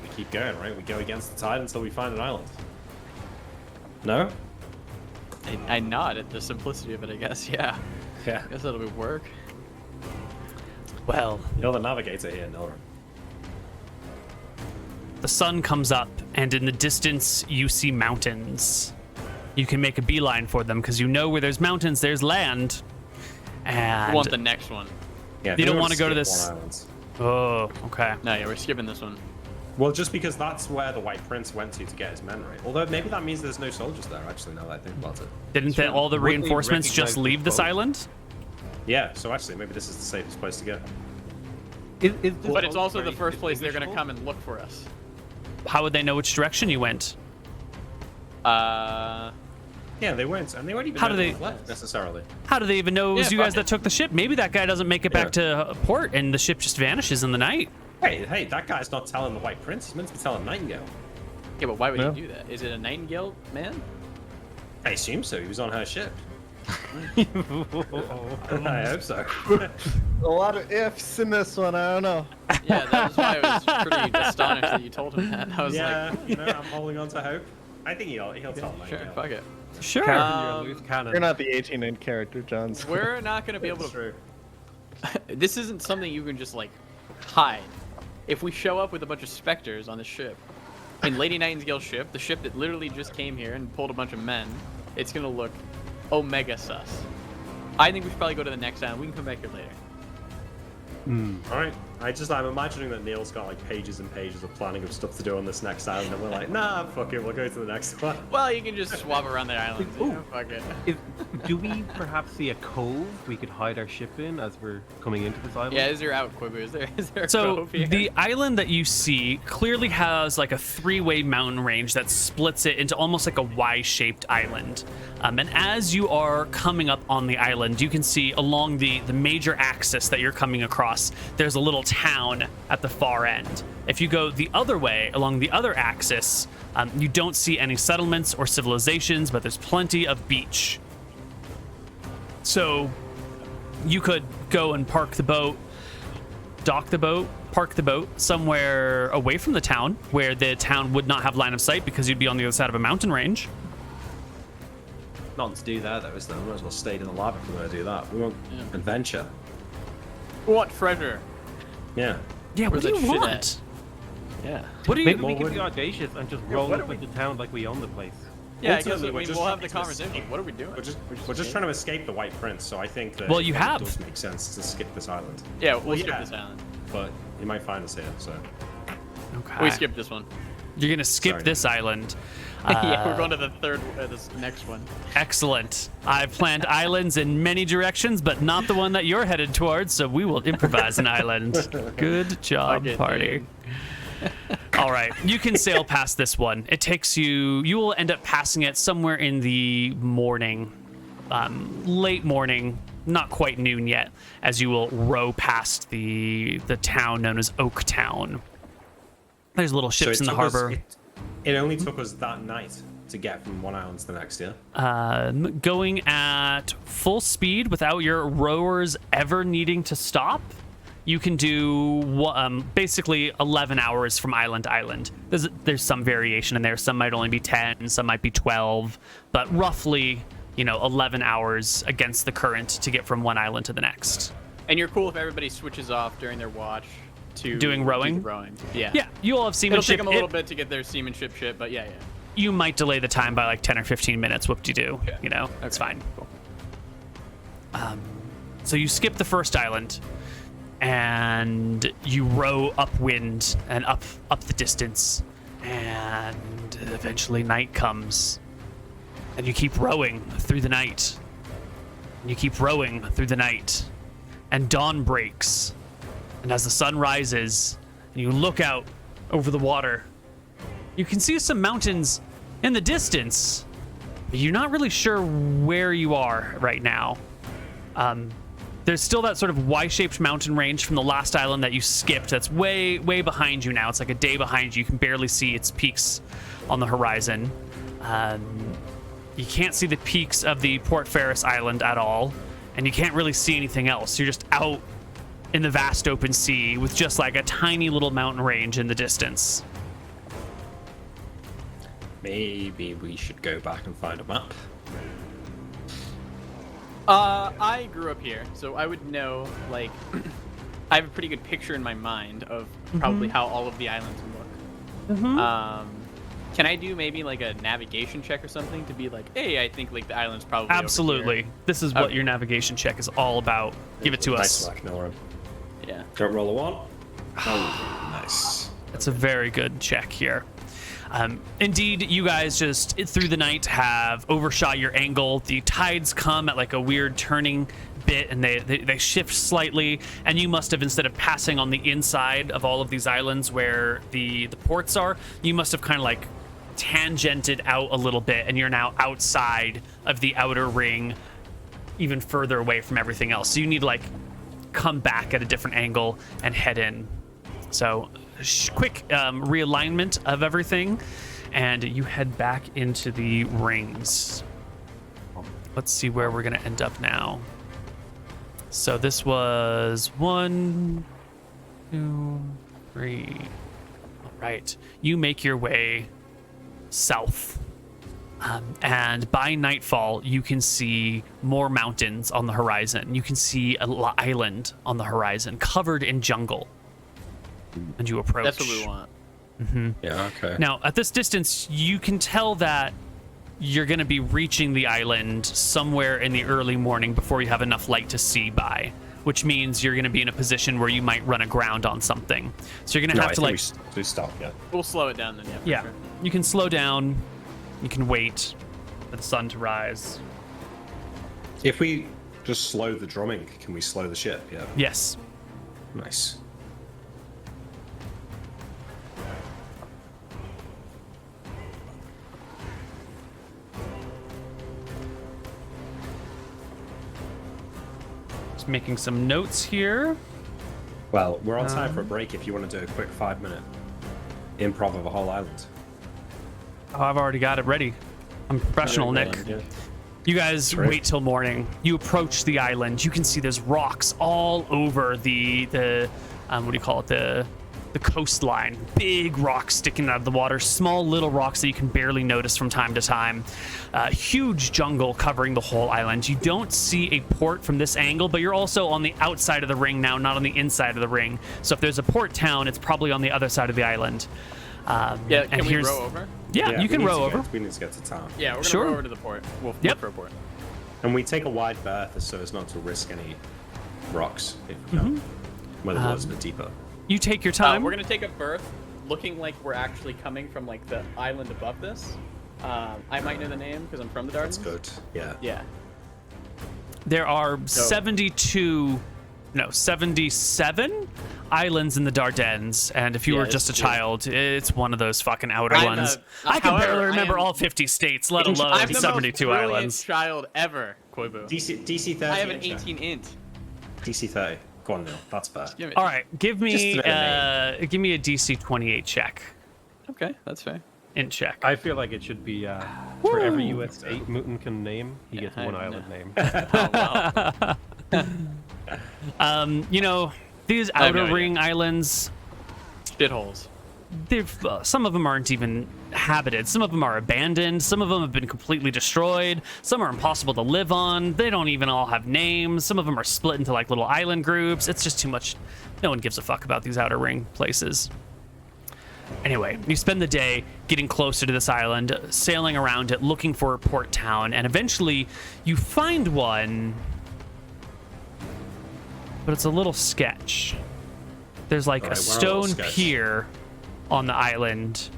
We keep going, right? We go against the tide until we find an island. No? I nod at the simplicity of it, I guess. Yeah. Yeah. I guess that'll be work. Well, you're the navigator here, Nora. The sun comes up, and in the distance, you see mountains. You can make a beeline for them because you know where there's mountains, there's land. And we want the next one. Yeah, you don't want to go to this. Oh, okay. No, yeah, we're skipping this one. Well, just because that's where the White Prince went to get his men, right? Although maybe that means there's no soldiers there, actually, now that I think about it. Didn't all the reinforcements just leave this island? Yeah, so actually, maybe this is the safest place to go. But it's also the first place they're going to come and look for us. How would they know which direction you went? Yeah, they weren't, and they weren't even left necessarily. How do they even know it was you guys that took the ship? Maybe that guy doesn't make it back to port, and the ship just vanishes in the night. Hey, that guy's not telling the White Prince. He's meant to be telling Nightingale. Yeah, but why would he do that? Is it a Nightingale man? I assume so. He was on her ship. I hope so. A lot of ifs in this one. I don't know. Yeah, that was why I was pretty astonished that you told him that. I was like, I'm holding on to hope. I think he'll tell Nightingale. Sure, fuck it. Sure. You're not the 18 character, Johns. We're not going to be able to... This isn't something you can just, like, hide. If we show up with a bunch of specters on the ship, in Lady Nightingale's ship, the ship that literally just came here and pulled a bunch of men, it's going to look omega sus. I think we should probably go to the next island. We can come back here later. All right. I'm imagining that Neil's got like pages and pages of planning of stuff to do on this next island, and we're like, nah, fuck it, we'll go to the next one. Well, you can just swap around the island. Fuck it. Do we perhaps see a cove we could hide our ship in as we're coming into this island? Yeah, is there out, Koibu? Is there a So cove here? the island that you see clearly has like a 3-way mountain range that splits it into almost like a Y-shaped island. And as you are coming up on the island, you can see along the major axis that you're coming across, there's a little town at the far end. If you go the other way along the other axis, you don't see any settlements or civilizations, but there's plenty of beach. So you could go and park the boat, dock the boat, park the boat somewhere away from the town where the town would not have line of sight because you'd be on the other side of a mountain range. Nothing to do there, though, is there? We might as well stay in the lab if we're going to do that. We want adventure. What treasure? Yeah. Yeah, what do Where's you that shit want? Yeah. What do you... Maybe we can be audacious and just roll what up are with the town like we own the place. Yeah, I guess Ultimately, we're just we'll have the trying to conversation. escape. What are we doing? We're just trying to escape the White Prince, so I think that Well, you have. it does make sense to skip this island. Yeah, we'll Well, skip yeah. this island. But you might find us here, so. Okay. We skipped this one. You're going to skip Sorry. this island. Yeah, we're going to the third, this next one. Excellent. I've planned islands in many directions, but not the one that you're headed towards, so we will improvise an island. Good job, Okay, party. All right, you can sail past this one. It takes you will end up passing it somewhere in the morning, late morning, not quite noon yet, as you will row past the town known as Oak Town. There's little ships in the harbor. It only took us that night to get from one island to the next, yeah? Going at full speed without your rowers ever needing to stop, you can do basically 11 hours from island to island. There's some variation in there. Some might only be 10, some might be 12, but roughly, 11 hours against the current to get from one island to the next. And you're cool if everybody switches off during their watch to Doing rowing? do the rowing. Yeah. Yeah, you all have It'll seamanship. take them a little bit to get their seamanship shit, but yeah. You might delay the time by like 10 or 15 minutes. Whoop-de-doo. Yeah. It's fine. Cool. So you skip the first island, and you row upwind and up the distance, and eventually night comes, and you keep rowing through the night, and you keep rowing through the night, and dawn breaks, and as the sun rises, and you look out over the water, you can see some mountains in the distance, but you're not really sure where you are right now. There's still that sort of Y-shaped mountain range from the last island that you skipped that's way, way behind you now. It's like a day behind you. You can barely see its peaks on the horizon. You can't see the peaks of the Port Ferris Island at all, and you can't really see anything else. You're just out in the vast open sea with just like a tiny little mountain range in the distance. Maybe we should go back and find a map. I grew up here, so I would know, like, I have a pretty good picture in my mind of probably how all of the islands look. Can I do maybe like a navigation check or something to be like, hey, I think like the island's probably over Absolutely. here. This is what Okay. your navigation check is all about. Give it to us. Nice, Nora. Yeah. Don't roll a 1. Oh, nice. That's a very good check here. Indeed, you guys just through the night have overshot your angle. The tides come at like a weird turning bit, and they shift slightly, and you must have, instead of passing on the inside of all of these islands where the ports are, you must have kind of like tangented out a little bit, and you're now outside of the outer ring, even further away from everything else. So you need to like come back at a different angle and head in. So quick realignment of everything, and you head back into the rings. Let's see where we're gonna end up now. So this was 1, 2, 3. All right, you make your way south, and by nightfall you can see more mountains on the horizon. You can see an island on the horizon covered in jungle. And you approach. That's what we want. Yeah, okay. Now, at this distance, you can tell that you're going to be reaching the island somewhere in the early morning before you have enough light to see by. which means you're going to be in a position where you might run aground on something. So you're going to have to like stop. Yeah, we'll slow it down then. Yeah, sure. You can slow down. You can wait for the sun to rise. If we just slow the drumming, can we slow the ship? Yeah. Yes. Nice. Just making some notes here. Well, we're on time for a break if you want to do a quick 5-minute improv of a whole island. Oh, I've already got it ready. I'm professional, Nick. Yeah. You guys Great. wait till morning. You approach the island. You can see there's rocks all over the what do you call it? The coastline. Big rocks sticking out of the water. Small little rocks that you can barely notice from time to time. Huge jungle covering the whole island. You don't see a port from this angle, but you're also on the outside of the ring now, not on the inside of the ring. So if there's a port town, it's probably on the other side of the island. Yeah, can we row over? Yeah, you can row over. We need to get to town. Yeah, we're gonna row over to the port. We'll look for a port. And we take a wide berth so as not to risk any rocks if we can. Whether it was a bit deeper. You take your time. We're gonna take a berth, looking like we're actually coming from like the island above this. I might know the name because I'm from the Dardanelles. That's good. Yeah. Yeah. There are 77 islands in the Dardanelles, and if you were just a child, it's one of those fucking outer ones. I can barely remember all 50 states, let alone I'm the 72 most islands. child ever, Koibu. DC 30. I have an 18 int. DC 30. Go on, Neil. That's fair. All right, give me a Just DC 28 check. Okay, that's fair. Int check. I feel like it should be for every US state Muton can name, he gets one island name. You know, these outer ring islands, shitholes. Some of them aren't even habited. Some of them are abandoned. Some of them have been completely destroyed. Some are impossible to live on. They don't even all have names. Some of them are split into like little island groups. It's just too much. No one gives a fuck about these outer ring places. Anyway, you spend the day getting closer to this island, sailing around it, looking for a port town, and eventually you find one, but it's a little sketch. There's like a stone pier on the island,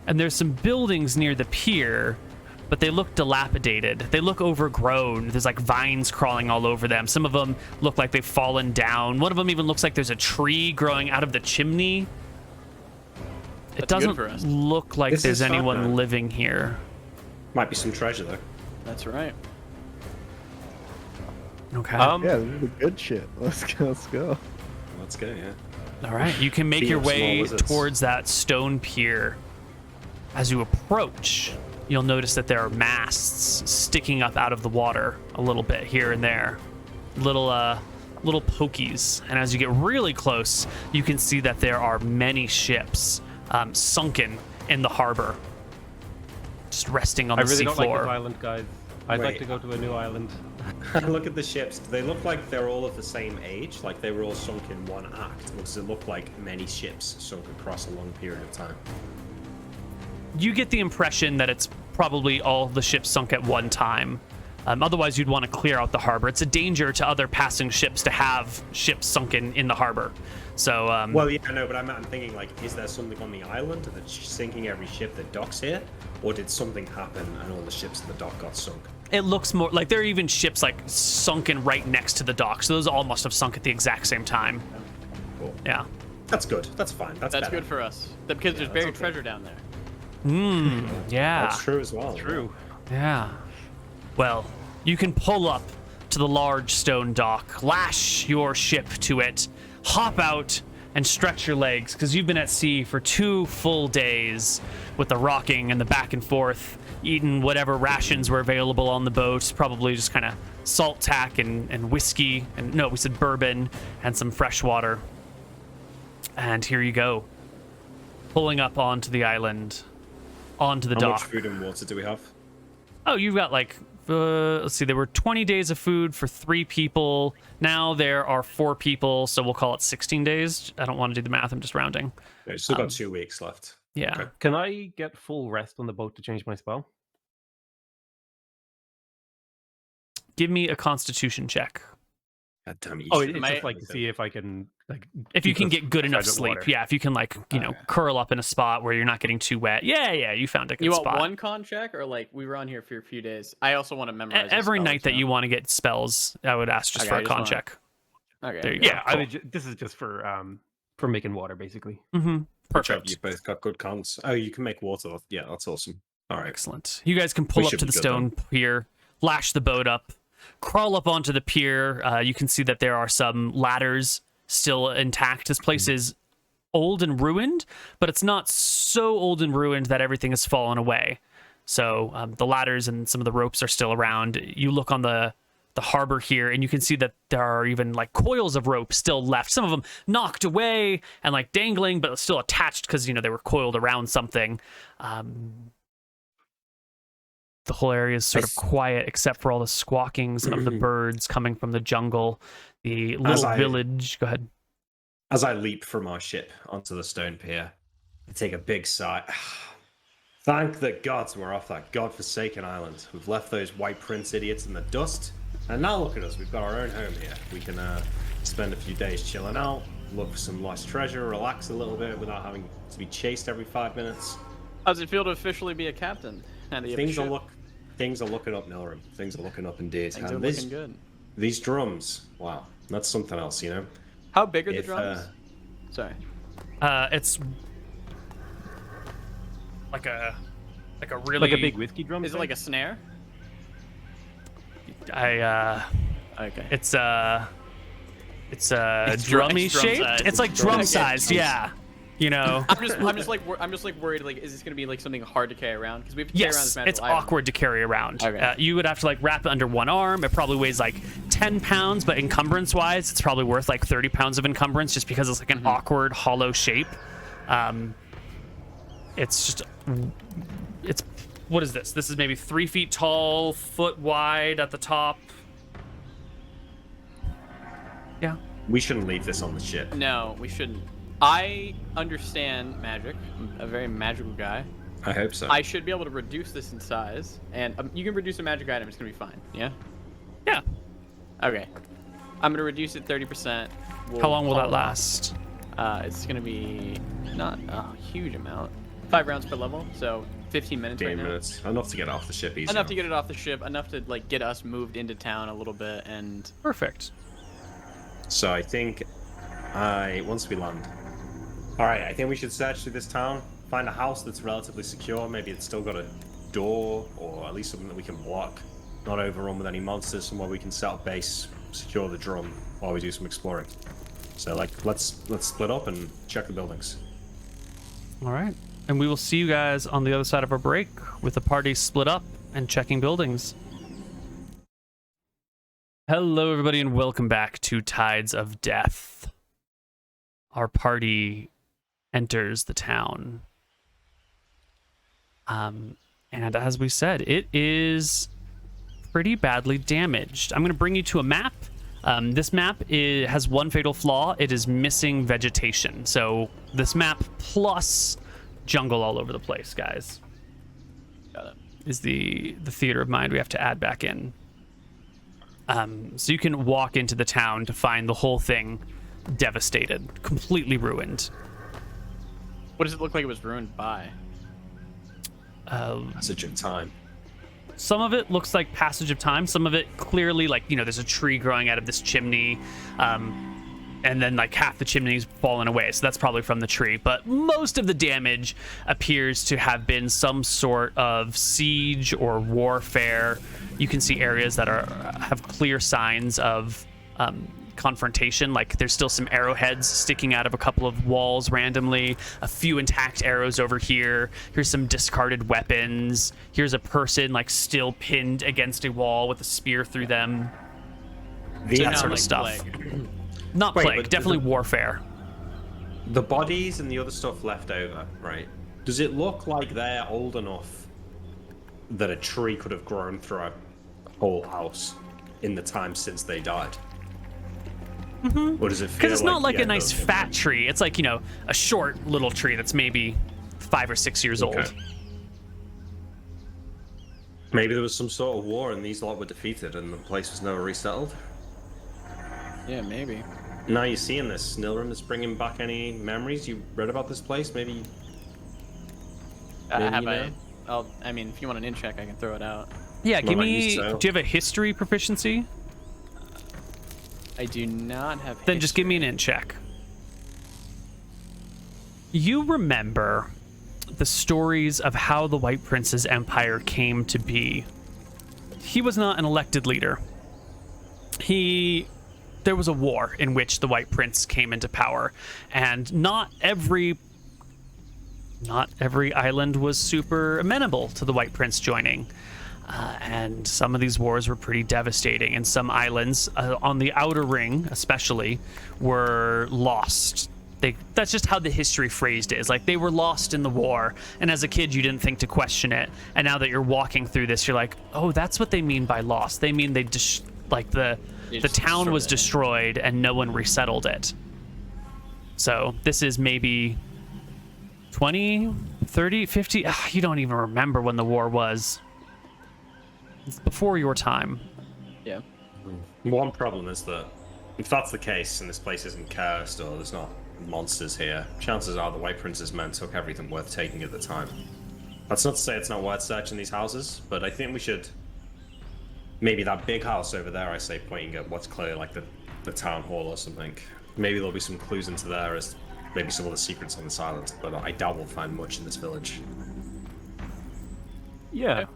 and there's some buildings near the pier, but they look dilapidated. They look overgrown. There's like vines crawling all over them. Some of them look like they've fallen down. One of them even looks like there's a tree growing out of the chimney. It doesn't look like there's anyone living here. Might be some treasure though. That's right. Okay. Yeah, this is the good shit. Let's go. Let's go, yeah. All right, you can make your way towards that stone pier. As you approach, you'll notice that there are masts sticking up out of the water a little bit here and there. Little pokies. And as you get really close, you can see that there are many ships sunken in the harbor, just resting on the seafloor. I really don't like this island, guys. I'd like to go to a new island. Look at the ships. Do they look like they're all of the same age? Like they were all sunk in one act? Or does it look like many ships sunk across a long period of time? You get the impression that it's probably all the ships sunk at one time. Otherwise, you'd want to clear out the harbor. It's a danger to other passing ships to have ships sunken in the harbor. So, well, yeah, no, but I'm thinking, like, is there something on the island that's sinking every ship that docks here? Or did something happen and all the ships at the dock got sunk? It looks more like there are even ships, like, sunken right next to the dock. So those all must have sunk at the exact same time. Cool. Yeah. That's good. That's fine. That's good for us. Because there's buried treasure down there. Yeah. That's true as well. True. Yeah. Well, you can pull up to the large stone dock, lash your ship to it, hop out, and stretch your legs, because you've been at sea for 2 full days with the rocking and the back and forth, eating whatever rations were available on the boat, probably just kind of salt tack and whiskey, and no, we said bourbon, and some fresh water. And here you go, pulling up onto the island, onto the dock. How much food and water do we have? Oh, you've got like, let's see, there were 20 days of food for 3 people. Now there are 4 people, so we'll call it 16 days. I don't want to do the math, I'm just rounding. We've still got 2 weeks left. Yeah. Okay. Can I get full rest on the boat to change my spell? Give me a constitution check. God damn it! Oh, it's just like to see if I can like if you can get good enough sleep. Water. Yeah, if you can like curl up in a spot where you're not getting too wet. Yeah, you found a good spot. You want one con check or like we were on here for a few days? I also want to memorize every night that you want to get spells. I would ask just for a con check. Okay. There you go. Yeah, cool. I mean, this is just for making water basically. Mm-hmm. Perfect. You both got good cons. Oh, you can make water. Yeah, that's awesome. All right, excellent. You guys can pull up to the stone pier, lash the boat up, crawl up onto the pier. You can see that there are some ladders still intact. This place is old and ruined, but it's not so old and ruined that everything has fallen away. So the ladders and some of the ropes are still around. You look on the harbor here, and you can see that there are even like coils of rope still left. Some of them knocked away and like dangling, but still attached because they were coiled around something. The whole area is sort of quiet except for all the squawkings of the birds coming from the jungle. The little village. Go ahead. As I leap from our ship onto the stone pier, I take a big sigh. Thank the gods we're off that godforsaken island. We've left those white prince idiots in the dust, and now look at us. We've got our own home here. We can spend a few days chilling out, look for some lost treasure, relax a little bit without having to be chased every 5 minutes. How's it feel to officially be a captain? Things are looking up, Nilrim. Things are looking up indeed. Things are looking good. These drums, wow, that's something else, How big are the drums? Sorry. It's like a really like a big whiskey drum. Is it like a snare? Okay. It's drummy shaped. It's like drum sized. Yeah. I'm just like worried. Like, is this gonna be like something hard to carry around? Because we have to carry around this it's awkward to carry around. Okay. You would have to like wrap it under one arm. It probably weighs like 10 pounds, but encumbrance wise, it's probably worth like 30 pounds of encumbrance just because it's like an awkward hollow shape. What is this? This is maybe 3 feet tall, foot wide at the top. Yeah. We shouldn't leave this on the ship. No, we shouldn't. I understand magic. I'm a very magical guy. I hope so. I should be able to reduce this in size, and you can reduce a magic item. It's gonna be fine. Yeah. Yeah. Okay. I'm gonna reduce it 30%. How long will that last? It's gonna be not a huge amount. 5 rounds per level, so 15 minutes. 15 minutes. Enough to get off the ship easy. Enough to get it off the ship. Enough to like get us moved into town a little bit and. Perfect. So I think once we land. All right, I think we should search through this town, find a house that's relatively secure. Maybe it's still got a door, or at least something that we can block. Not overrun with any monsters, somewhere we can set up base, secure the drum while we do some exploring. So, let's split up and check the buildings. All right, and we will see you guys on the other side of our break with the party split up and checking buildings. Hello, everybody, and welcome back to Tides of Death. Our party enters the town. And as we said, it is pretty badly damaged. I'm going to bring you to a map. This map has one fatal flaw. It is missing vegetation. So this map plus jungle all over the place, guys. Got it. Is the theater of mind we have to add back in. So you can walk into the town to find the whole thing devastated, completely ruined. What does it look like it was ruined by? Passage of time. Some of it looks like passage of time. Some of it clearly, like, there's a tree growing out of this chimney, and then like half the chimney's fallen away. So that's probably from the tree. But most of the damage appears to have been some sort of siege or warfare. You can see areas that have clear signs of confrontation. Like there's still some arrowheads sticking out of a couple of walls randomly, a few intact arrows over here. Here's some discarded weapons. Here's a person like still pinned against a wall with a spear through them. That sort of stuff. Plague. Not plague, definitely warfare. The bodies and the other stuff left over, right? Does it look like they're old enough that a tree could have grown through a whole house in the time since they died? Mm-hmm. Or does it feel because it's not like a nice fat tree. It's like, a short little tree that's maybe 5 or 6 years old. Maybe there was some sort of war and these lot were defeated and the place was never resettled? Yeah, maybe. Now you're seeing this Snillroom is bringing back any memories you read about this place? Maybe. Have I mean, if you want an in check, I can throw it out. Yeah, give me. So. Do you have a history proficiency? I do not have. Then just give me an in check. You remember the stories of how the White Prince's empire came to be. He was not an elected leader. There was a war in which the White Prince came into power, and not every island was super amenable to the White Prince joining. And some of these wars were pretty devastating, and some islands on the outer ring especially were lost. That's just how the history phrased it, is like they were lost in the war, and as a kid you didn't think to question it, and now that you're walking through this you're like, oh, that's what they mean by lost. They mean the town was destroyed and no one resettled it. So this is maybe 20, 30, 50, you don't even remember when the war was. It's before your time. Yeah. One problem is that if that's the case and this place isn't cursed or there's not monsters here, chances are the White Prince's men took everything worth taking at the time. That's not to say it's not worth searching these houses, but I think we should... Maybe that big house over there, I say, pointing at what's clearly like the town hall or something. Maybe there'll be some clues into there as maybe some of the secrets on this island, but I doubt we'll find much in this village. Yeah.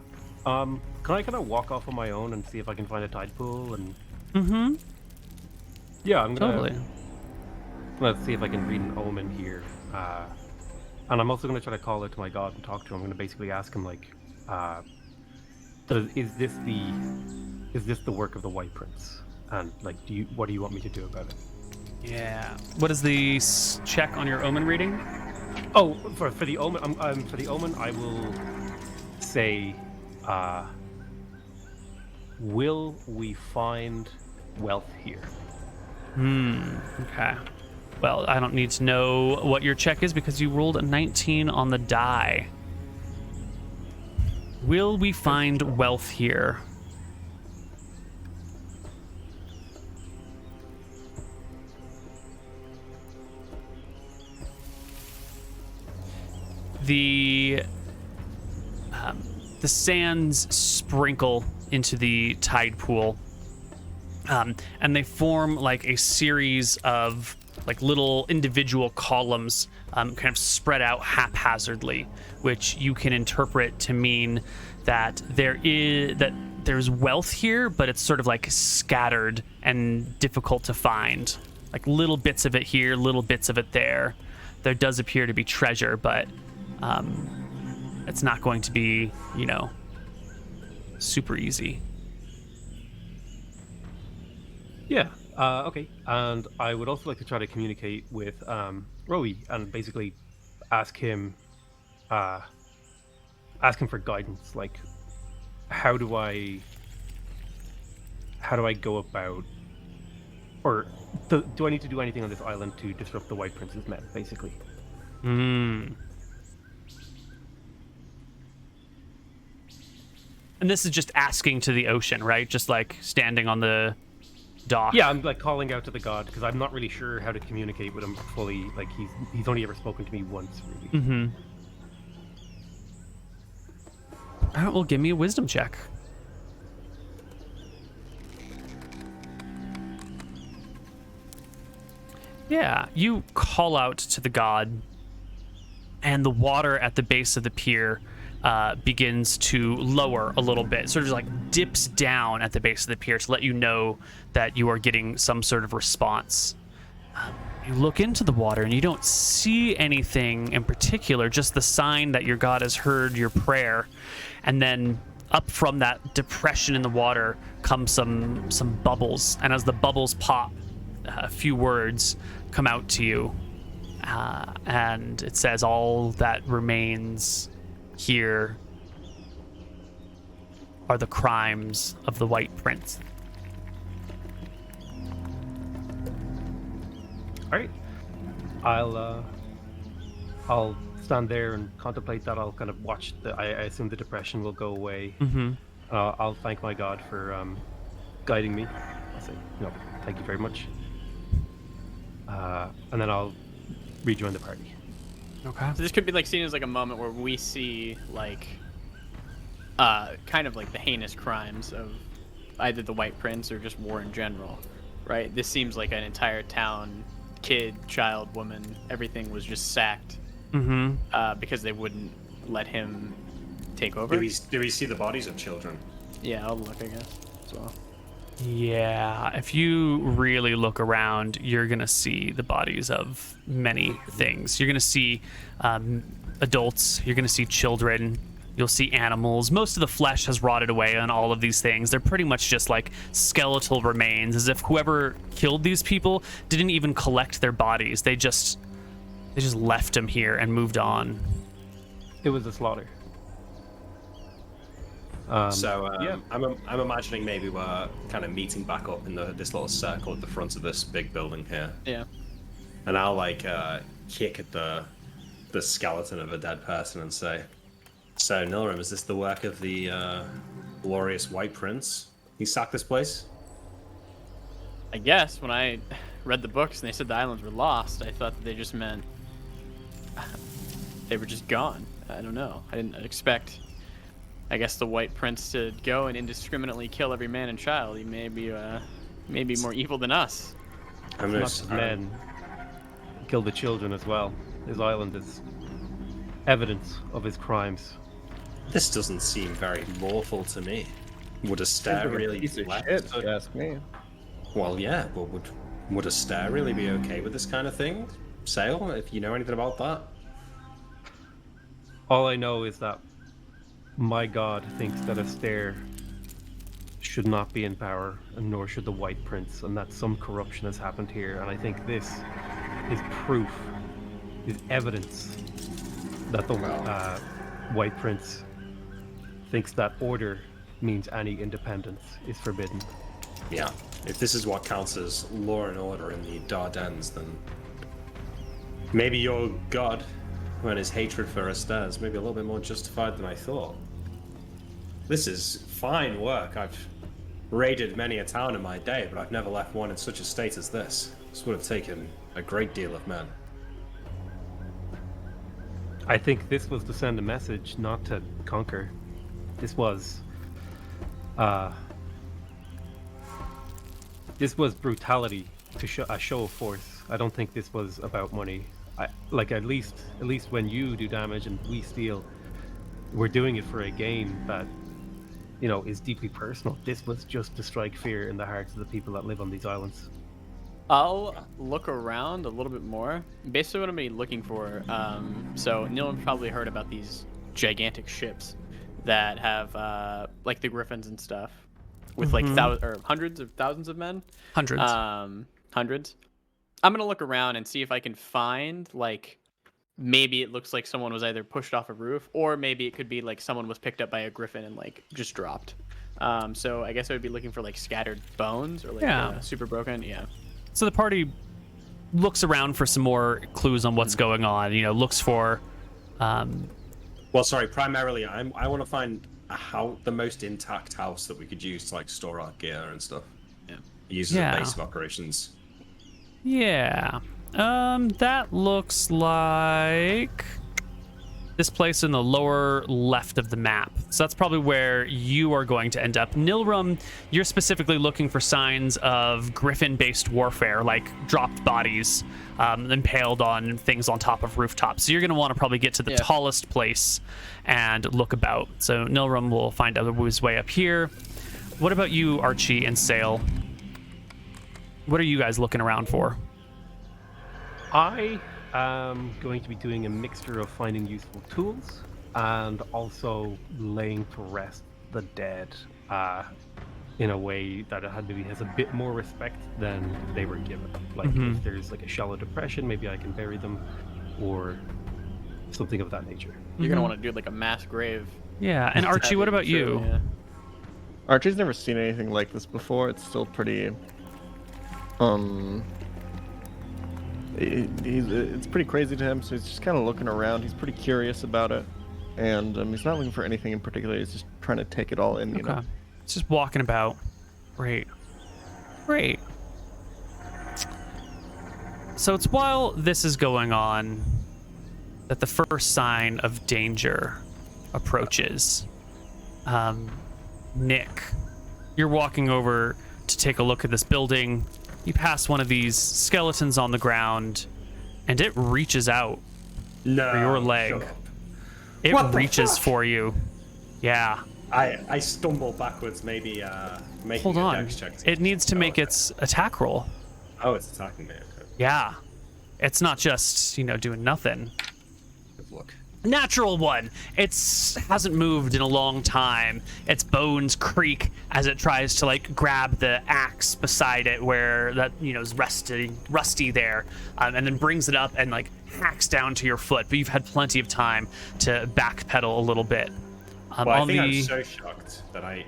Can I kind of walk off on my own and see if I can find a tide pool and... Mm-hmm. Yeah, I'm gonna... Totally. Let's see if I can read an omen here. And I'm also going to try to call out to my god and talk to him. I'm going to basically ask him, like, is this the work of the White Prince? And, like, what do you want me to do about it? Yeah. What is the check on your omen reading? Oh, for the omen, I will say, will we find wealth here? Okay. Well, I don't need to know what your check is because you rolled a 19 on the die. Will we find wealth here? The sands sprinkle into the tide pool, and they form like a series of like little individual columns, kind of spread out haphazardly, which you can interpret to mean that there's wealth here, but it's sort of like scattered and difficult to find. Like little bits of it here, little bits of it there. There does appear to be treasure, but it's not going to be, super easy. Yeah. Okay. And I would also like to try to communicate with Rowie and basically ask him for guidance. Like, how do I go about, or do I need to do anything on this island to disrupt the White Prince's men, basically? And this is just asking to the ocean, right? Just like standing on the dock. Yeah, I'm like calling out to the god because I'm not really sure how to communicate with him fully. Like he's only ever spoken to me once, really. Mm-hmm. All right, well, give me a wisdom check. Yeah, you call out to the god, and the water at the base of the pier begins to lower a little bit. It sort of like dips down at the base of the pier to let you know that you are getting some sort of response. You look into the water and you don't see anything in particular, just the sign that your god has heard your prayer. And then up from that depression in the water come some bubbles. And as the bubbles pop, a few words come out to you. And it says, all that remains here are the crimes of the White Prince. All right. I'll stand there and contemplate that. I'll kind of watch I assume the depression will go away. Mm-hmm. I'll thank my god for guiding me. I'll say, thank you very much. and then I'll rejoin the party. Okay. So this could be like seen as like a moment where we see like kind of like the heinous crimes of either the White Prince or just war in general, right? This seems like an entire town, kid, child, woman, everything was just sacked because they wouldn't let him take over. Do we see the bodies of children? Yeah, I'll look, I guess, as well. Yeah, if you really look around, you're going to see the bodies of many things. You're going to see adults, you're going to see children, you'll see animals. Most of the flesh has rotted away on all of these things. They're pretty much just like skeletal remains, as if whoever killed these people didn't even collect their bodies. They just left them here and moved on. It was a slaughter. I'm imagining maybe we're kind of meeting back up in this little circle at the front of this big building here. Yeah. And I'll like kick at the skeleton of a dead person and say, "So Nilrim, is this the work of the glorious White Prince? He sacked this place?" I guess when I read the books and they said the islands were lost, I thought that they just meant they were just gone. I don't know. I didn't expect, I guess, the White Prince to go and indiscriminately kill every man and child. He may be more evil than us. I'm Not just men. Killed the children as well. His island is evidence of his crimes. This doesn't seem very lawful to me. Would a stare really piece of let- shit, if you ask me. Well, yeah, but would a stare really be okay with this kind of thing? Sale, if you know anything about that? All I know is that my god thinks that Astaire should not be in power, and nor should the White Prince, and that some corruption has happened here. And I think this is proof, is evidence that the White Prince thinks that order means any independence is forbidden. Yeah. If this is what counts as law and order in the Dardanelles, then maybe your god, when his hatred for Astaire is maybe a little bit more justified than I thought. This is fine work. I've raided many a town in my day, but I've never left one in such a state as this. This would have taken a great deal of men. I think this was to send a message, not to conquer. This was brutality, to show a show of force. I don't think this was about money. At least when you do damage and we steal, we're doing it for a gain that, is deeply personal. This was just to strike fear in the hearts of the people that live on these islands. I'll look around a little bit more. Basically what I'm going to be looking for, so Neil probably heard about these gigantic ships that have, like the griffins and stuff, with like hundreds of thousands of men. Hundreds. Hundreds. I'm going to look around and see if I can find, like, maybe it looks like someone was either pushed off a roof, or maybe it could be like someone was picked up by a griffin and like just dropped. So I guess I would be looking for like scattered bones or like super broken. Yeah. So the party looks around for some more clues on what's going on. Looks for. Well, sorry. Primarily, I want to find the most intact house that we could use to like store our gear and stuff. Yeah. Use as a base of operations. Yeah. That looks like this place in the lower left of the map. So that's probably where you are going to end up. Nilrim, you're specifically looking for signs of griffin-based warfare, like dropped bodies, impaled on things on top of rooftops. So you're going to want to probably get to the tallest place and look about. So Nilrim will find out his way up here. What about you, Archie and Sale? What are you guys looking around for? I am going to be doing a mixture of finding useful tools and also laying to rest the dead in a way that maybe has a bit more respect than they were given. Like if there's like a shallow depression, maybe I can bury them or something of that nature. You're going to want to do like a mass grave. Yeah, and Archie, what about you? Yeah. Archie's never seen anything like this before. It's still pretty... it's pretty crazy to him, so he's just kind of looking around. He's pretty curious about it, and he's not looking for anything in particular. He's just trying to take it all in, you know? It's just walking about. Great. So it's while this is going on that the first sign of danger approaches. Nick, you're walking over to take a look at this building. You pass one of these skeletons on the ground, and it reaches out for your leg. It reaches for you. Yeah. I stumble backwards, maybe making Hold on. a dex check. It needs to make its attack roll. Oh, it's attacking me. Okay. Yeah. It's not just, doing nothing. Good luck. Natural one. It hasn't moved in a long time. Its bones creak as it tries to like grab the axe beside it where that is rusty there, and then brings it up and like hacks down to your foot. But you've had plenty of time to backpedal a little bit. Well, I think I'm so shocked that I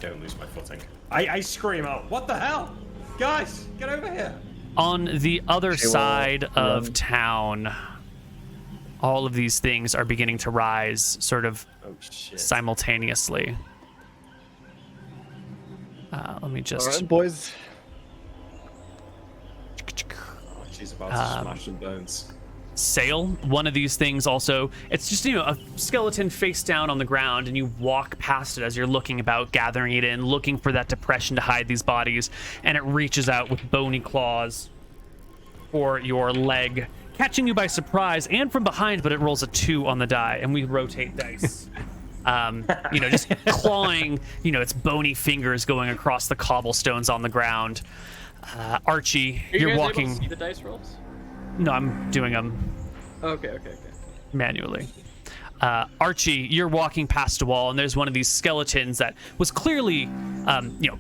don't lose my footing. I scream out, "What the hell? Guys, get over here!" On the other side of town, all of these things are beginning to rise sort of simultaneously. Let me just... All right, boys. Oh, she's about to smash some bones. Sail, one of these things also, it's just, a skeleton face down on the ground, and you walk past it as you're looking about, gathering it in, looking for that depression to hide these bodies, and it reaches out with bony claws for your leg, catching you by surprise and from behind, but it rolls a 2 on the die, and we rotate dice. Just clawing, its bony fingers going across the cobblestones on the ground. Archie, you're walking. Able to see the dice rolls? No, I'm doing them Okay. manually. Archie, you're walking past a wall, and there's one of these skeletons that was clearly,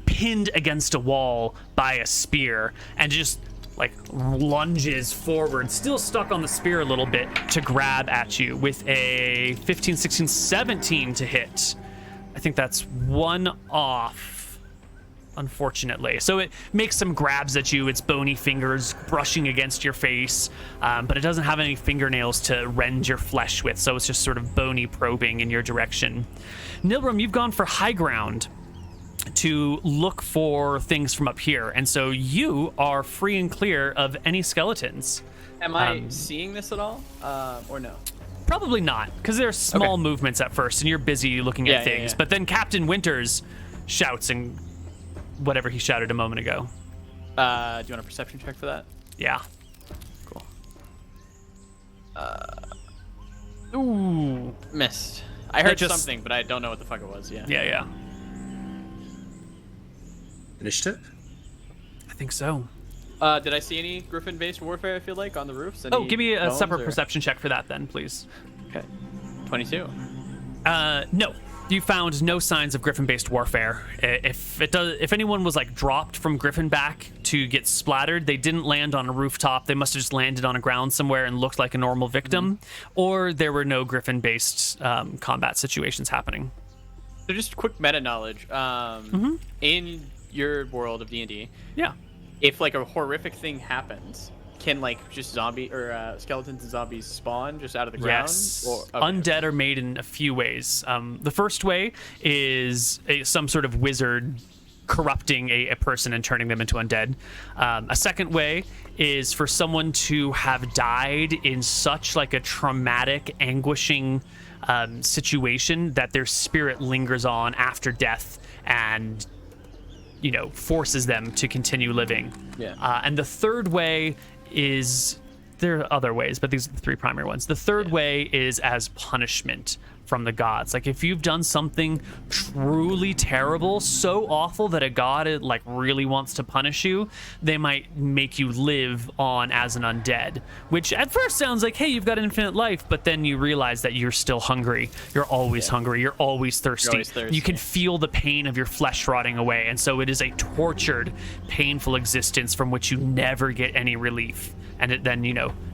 pinned against a wall by a spear, and just like lunges forward, still stuck on the spear a little bit, to grab at you with a 15, 16, 17 to hit. I think that's 1 off, unfortunately. So it makes some grabs at you, its bony fingers brushing against your face, but it doesn't have any fingernails to rend your flesh with, so it's just sort of bony probing in your direction. Nilram, you've gone for high ground to look for things from up here, and so you are free and clear of any skeletons. Am I seeing this at all, or no? Probably not, because there are small movements at first, and you're busy looking at things. But then Captain Winters shouts, and whatever he shouted a moment ago. Do you want a perception check for that? Yeah. Cool. Ooh. Missed. I heard something, but I don't know what the fuck it was. Yeah. Initiative? I think so. Did I see any griffin-based warfare, I feel like, on the roofs? Give me a separate perception check for that then, please. Okay. 22. No. You found no signs of griffin-based warfare. If anyone was like dropped from griffin back to get splattered, they didn't land on a rooftop. They must have just landed on a ground somewhere and looked like a normal victim, or there were no griffin-based combat situations happening. So just quick meta knowledge. In your world of D&D, if like a horrific thing happens, can like just zombie or skeletons and zombies spawn just out of the ground? Yes. Undead are made in a few ways. The first way is some sort of wizard corrupting a person and turning them into undead. A second way is for someone to have died in such like a traumatic, anguishing situation that their spirit lingers on after death and forces them to continue living. And the third way is, there are other ways, but these are the 3 primary ones. The third way is as punishment from the gods. Like if you've done something truly terrible, so awful that a god like really wants to punish you, they might make you live on as an undead, which at first sounds like, hey, you've got infinite life, but then you realize that you're still hungry. You're always hungry. You're always thirsty. You can feel the pain of your flesh rotting away, and so it is a tortured, painful existence from which you never get any relief, and it then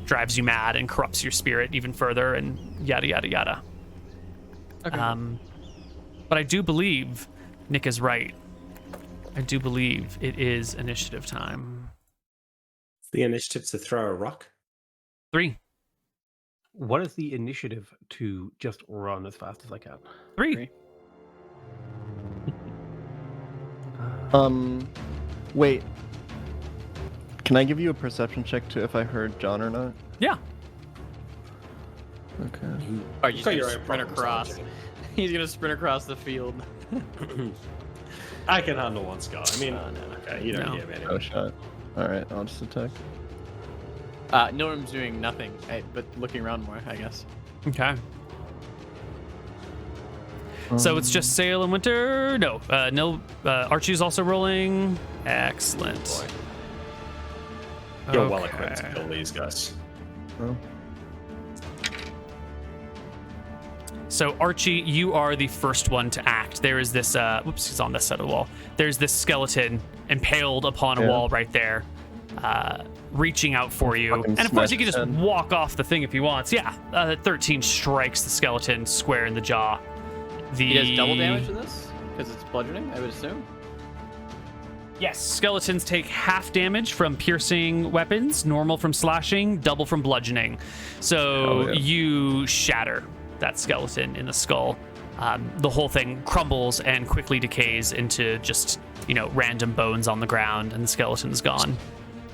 drives you mad and corrupts your spirit even further, and yada yada yada. But I do believe Nick is right. I do believe it is initiative time. The initiative to throw a rock? 3. What is the initiative to just run as fast as I can? 3. Wait. Can I give you a perception check too if I heard John or not? Yeah. Okay. Are you gonna sprint across? He's gonna sprint across the field. I can handle one Scar. I mean, okay, you don't No. hear me anyway. Oh shot. All right, I'll just attack. Norm's doing nothing, but looking around more, I guess. Okay. So it's just Sail and Winter. No, Archie's also rolling. Excellent. You're well equipped to kill these guys. Oh. So Archie, you are the first one to act. There is this. Whoops, he's on this side of the wall. There's this skeleton impaled upon a wall right there, reaching out for you. And of course, he can just walk off the thing if he wants. Yeah, 13 strikes the skeleton square in the jaw. He does double damage to this because it's bludgeoning, I would assume. Yes, skeletons take half damage from piercing weapons, normal from slashing, double from bludgeoning. So you shatter that skeleton in the skull. The whole thing crumbles and quickly decays into just, random bones on the ground, and the skeleton's gone.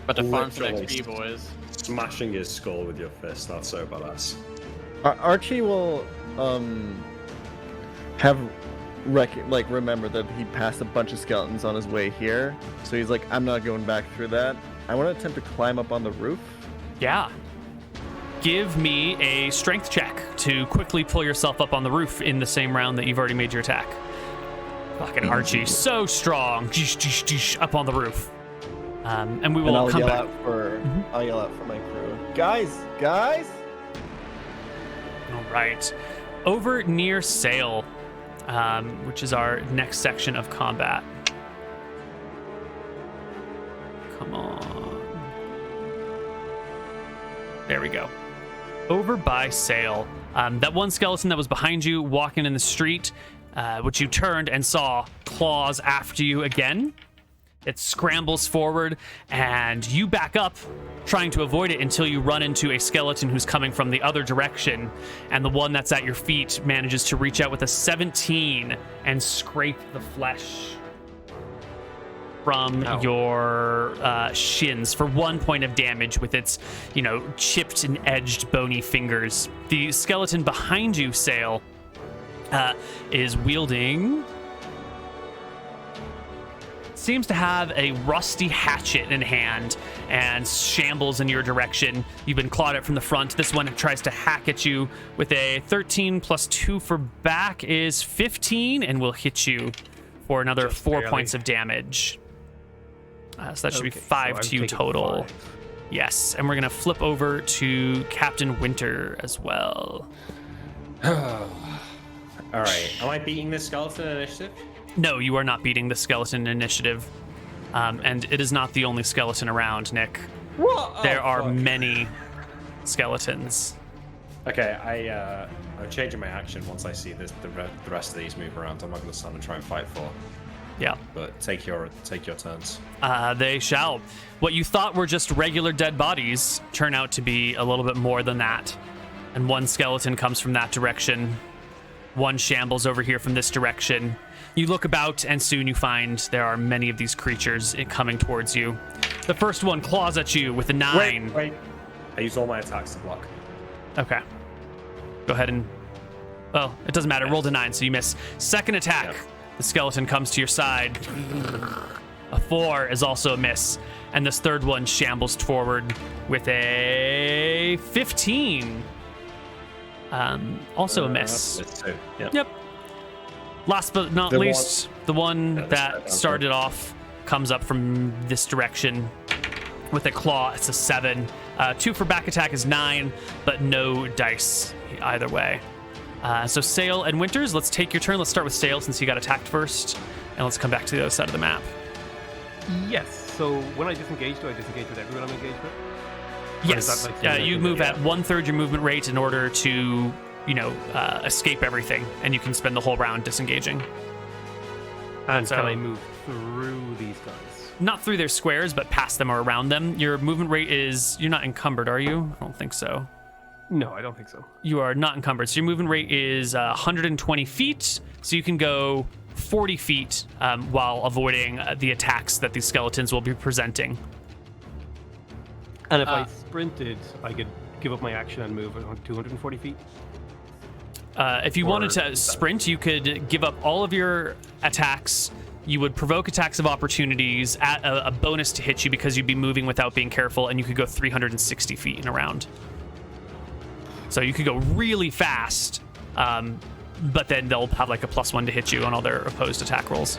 But the farm some XP, boys. Smashing his skull with your fist, that's so badass. Archie will remember that he passed a bunch of skeletons on his way here, so he's like, I'm not going back through that. I want to attempt to climb up on the roof. Yeah. Give me a strength check to quickly pull yourself up on the roof in the same round that you've already made your attack. Fucking Archie, so strong. Up on the roof. And we will I'll come yell back. I'll yell out for my crew. Guys! All right. Over near Sail, which is our next section of combat. Come on. There we go. Over by Sail. That one skeleton that was behind you walking in the street, which you turned and saw claws after you again. It scrambles forward, and you back up, trying to avoid it until you run into a skeleton who's coming from the other direction, and the one that's at your feet manages to reach out with a 17 and scrape the flesh from your shins for 1 point of damage with its, chipped and edged bony fingers. The skeleton behind you, Sail, is wielding... seems to have a rusty hatchet in hand and shambles in your direction. You've been clawed at from the front. This one tries to hack at you with a 13 plus 2 for back is 15 and will hit you for another just 4 points of damage. So that should be 5 to you total. 5. Yes, and we're going to flip over to Captain Winter as well. All right. Am I beating this skeleton initiative? No, you are not beating the skeleton initiative. And it is not the only skeleton around, Nick. What? There are many skeletons. Okay, I'm changing my action once I see the rest of these move around. I'm not going to stand and try and fight for. Yeah. But take your turns. They shall. What you thought were just regular dead bodies turn out to be a little bit more than that. And one skeleton comes from that direction. One shambles over here from this direction. You look about, and soon you find there are many of these creatures coming towards you. The first one claws at you with a 9. Wait. I used all my attacks to block. Okay. Go ahead and... Well, it doesn't matter. Rolled a 9, so you miss. Second attack. Yep. The skeleton comes to your side. A 4 is also a miss. And this third one shambles forward with a 15. Also a miss. Yep. Last but not least, the one that started off comes up from this direction with a claw. It's a 7. 2 for back attack is 9, but no dice either way. So Sail and Winters, let's take your turn. Let's start with Sail since you got attacked first, and let's come back to the other side of the map. Yes. So when I disengage, do I disengage with everyone I'm engaged with? Yes. You move at 1/3 your movement rate in order to, escape everything, and you can spend the whole round disengaging. And so, can I move through these guys? Not through their squares, but past them or around them. Your movement rate is... You're not encumbered, are you? I don't think so. No, I don't think so. You are not encumbered. So your movement rate is 120 feet, so you can go 40 feet while avoiding the attacks that these skeletons will be presenting. And if I sprinted, I could give up my action and move 240 feet. If you wanted to sprint, you could give up all of your attacks. You would provoke attacks of opportunities at a bonus to hit you because you'd be moving without being careful, and you could go 360 feet in a round. So you could go really fast, but then they'll have like a +1 to hit you on all their opposed attack rolls.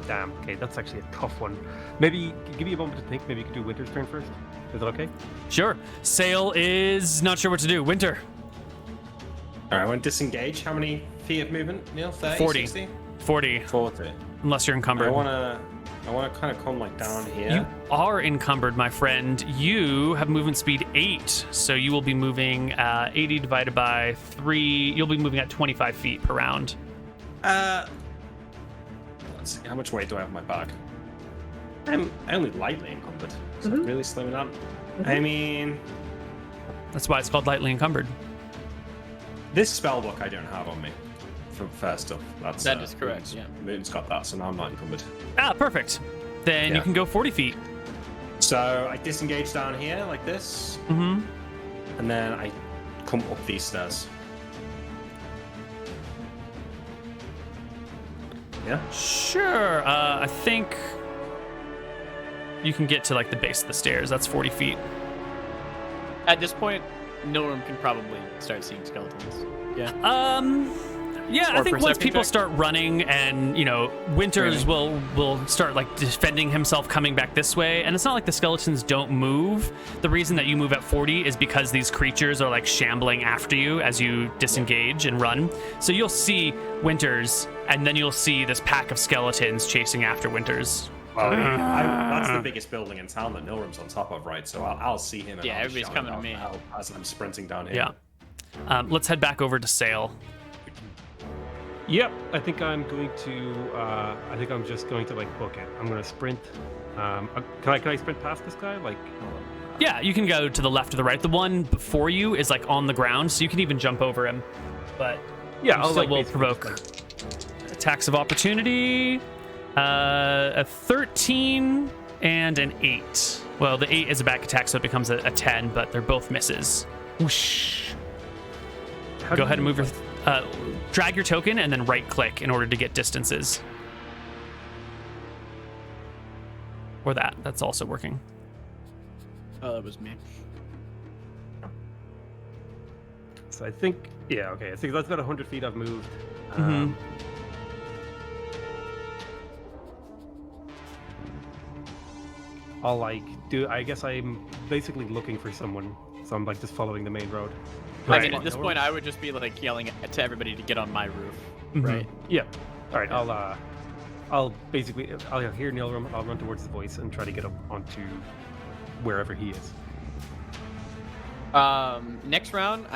Damn. Okay, that's actually a tough one. Maybe give me a moment to think. Maybe you could do Winter's turn first. Is that okay? Sure. Sail is not sure what to do. Winter. All right, I want to disengage. How many feet of movement, Neil? 30, 40. 60? 40. 40. Unless you're encumbered. I want to kind of come like down here. You are encumbered, my friend. You have movement speed 8, so you will be moving 80 divided by 3. You'll be moving at 25 feet per round. Let's see, how much weight do I have in my bag? I'm only lightly encumbered, so I'm really slimming down. I mean, That's why it's called lightly encumbered. this spell book I don't have on me for first stuff. That is correct, yeah. Moon's got that, so now I'm not encumbered. Ah, perfect. Then you can go 40 feet. So I disengage down here like this, Mm-hmm. and then I come up these stairs. Yeah? Sure. I think you can get to like the base of the stairs. That's 40 feet. At this point, Nilrim can probably start seeing skeletons. Yeah. Yeah, Or I think once perception people check? start running and, Winters will start like defending himself coming back this way. And it's not like the skeletons don't move. The reason that you move at 40 is because these creatures are like shambling after you as you disengage and run. So you'll see Winters, and then you'll see this pack of skeletons chasing after Winters. Well, that's the biggest building in town that Nilrim's on top of, right? So I'll see him. And Yeah, I'll everybody's shout coming to out me. help as I'm sprinting down here. Yeah. Let's head back over to Sail. Yep, I think I'm going to. I think I'm just going to like book it. I'm going to sprint. Can I sprint past this guy? Like. Yeah, you can go to the left or the right. The one before you is like on the ground, so you can even jump over him. But Yeah, you I'll still like will basically provoke just, attacks of opportunity. A 13 and an 8. Well, the 8 is a back attack, so it becomes a 10, but they're both misses. Whoosh. Go ahead and move your... drag your token and then right-click in order to get distances. Or that. That's also working. Oh, that was me. So I think. Yeah. Okay. I think that's about 100 feet I've moved. Mhm. I'll like do. I guess I'm basically looking for someone, so I'm like just following the main road. I mean, at this point, I would just be like yelling to everybody to get on my roof, right? Yeah. All right. I'll basically. I'll hear Nilrim. I'll run towards his voice and try to get up onto wherever he is. Next round,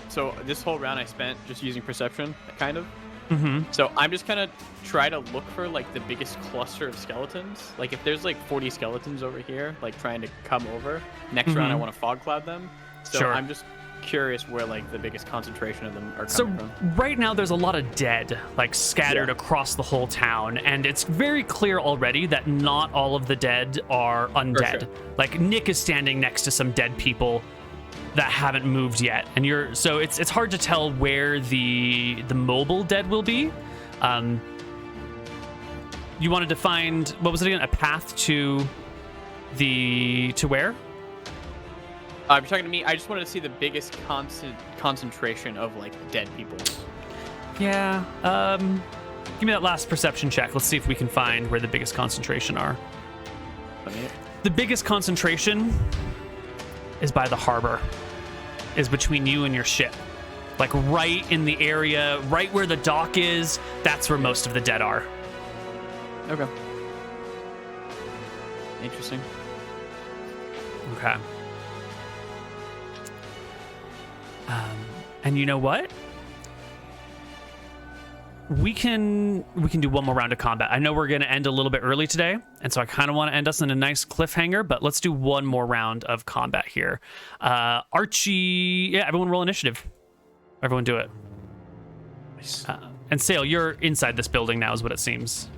so this whole round I spent just using perception, kind of. Mm-hmm. So I'm just gonna try to look for like the biggest cluster of skeletons. Like if there's like 40 skeletons over here, like trying to come over. Next round I want to fog cloud them. So Sure. I'm just curious where like the biggest concentration of them are So coming from. right now there's a lot of dead, like scattered across the whole town, and it's very clear already that not all of the dead are undead. sure. Like Nick is standing next to some dead people that haven't moved yet, and so it's hard to tell where the mobile dead will be. You wanted to find, what was it again? A path to where? If you're talking to me, I just wanted to see the biggest concentration of like dead people. Yeah. Give me that last perception check. Let's see if we can find where the biggest concentration are. The biggest concentration is by the harbor. Is between you and your ship. Like right in the area, right where the dock is, that's where most of the dead are. Okay. Interesting. Okay. And you know what? We can do one more round of combat. I know we're going to end a little bit early today, and so I kind of want to end us in a nice cliffhanger, but let's do one more round of combat here. Archie, yeah, everyone roll initiative. Everyone do it. Nice. And Sail, you're inside this building now is what it seems.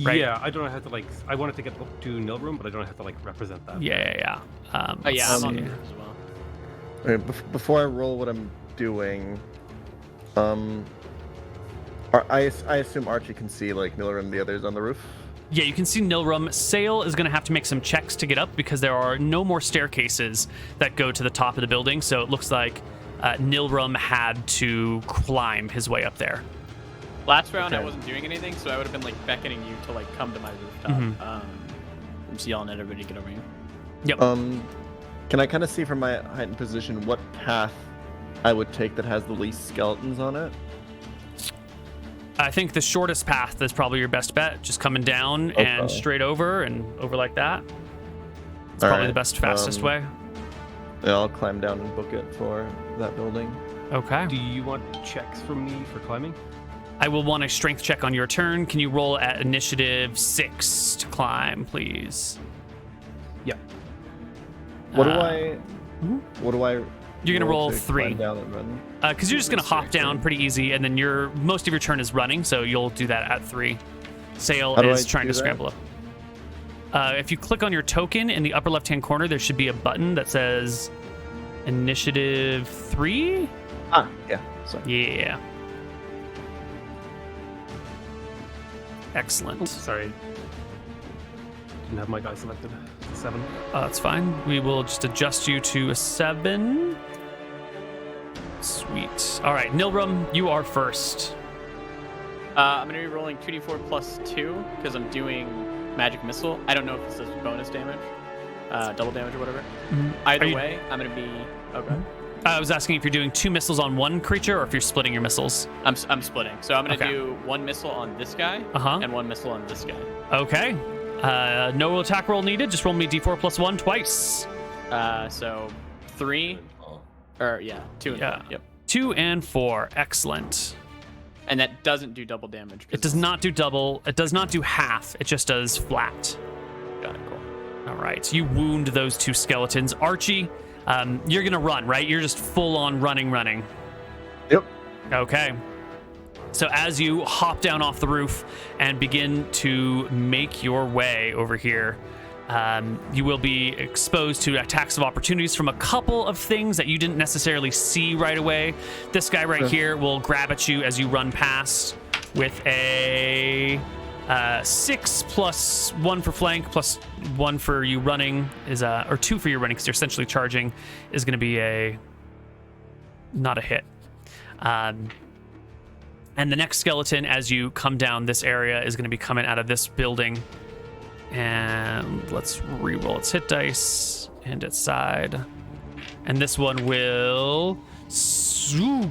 right? Yeah, I don't know how to like. I wanted to get up to Nilroom, but I don't know how to like represent that. Yeah. Oh yeah, I'm on see. here as well. Okay, before I roll what I'm doing, I assume Archie can see like Miller and the others on the roof. Yeah, you can see Nilrum. Sale is going to have to make some checks to get up because there are no more staircases that go to the top of the building. So it looks like Nilrum had to climb his way up there. Last round Okay. I wasn't doing anything, so I would have been like beckoning you to like come to my rooftop. I'm just yelling at everybody to get over here. Yep. Can I kind of see from my heightened position what path I would take that has the least skeletons on it? I think the shortest path is probably your best bet. Just coming down and straight over and over like that. It's probably the best, fastest way. Yeah, I'll climb down and book it for that building. Okay. Do you want checks from me for climbing? I will want a strength check on your turn. Can you roll at initiative 6 to climb, please? Yeah. What do I? You're gonna roll to 3. climb down and run? Because you're just gonna hop down pretty easy, and then most of your turn is running, so you'll do that at 3. Sale How do is I trying do to that? scramble up. If you click on your token in the upper left-hand corner, there should be a button that says Initiative 3. Yeah. Sorry. Yeah. Excellent. Sorry. Didn't have my guy selected. 7. That's fine. We will just adjust you to a 7. Sweet. All right, Nilrum, you are first. I'm gonna be rolling 2d4 plus 2 because I'm doing magic missile. I don't know if this is bonus damage, double damage or whatever. Either way, I'm gonna be. Okay. I was asking if you're doing 2 missiles on one creature or if you're splitting your missiles. I'm splitting, so I'm gonna Okay. do 1 missile on this guy and 1 missile on this guy. Okay. No attack roll needed. Just roll me d4 plus 1 twice. So 3, or 2 and 4. Yep. 2 and 4. Excellent. And that doesn't do double damage. It does not do double. It does not do half. It just does flat. Got it. Cool. All right. You wound those 2 skeletons. Archie, you're going to run, right? You're just full on running. Yep. Okay. So as you hop down off the roof and begin to make your way over here, you will be exposed to attacks of opportunities from a couple of things that you didn't necessarily see right away. This guy right here will grab at you as you run past with a 6 plus 1 for flank plus 1 for you running or 2 for your running because you're essentially charging is going to be not a hit. And the next skeleton, as you come down this area, is going to be coming out of this building. And let's re-roll its hit dice and its side. And this one will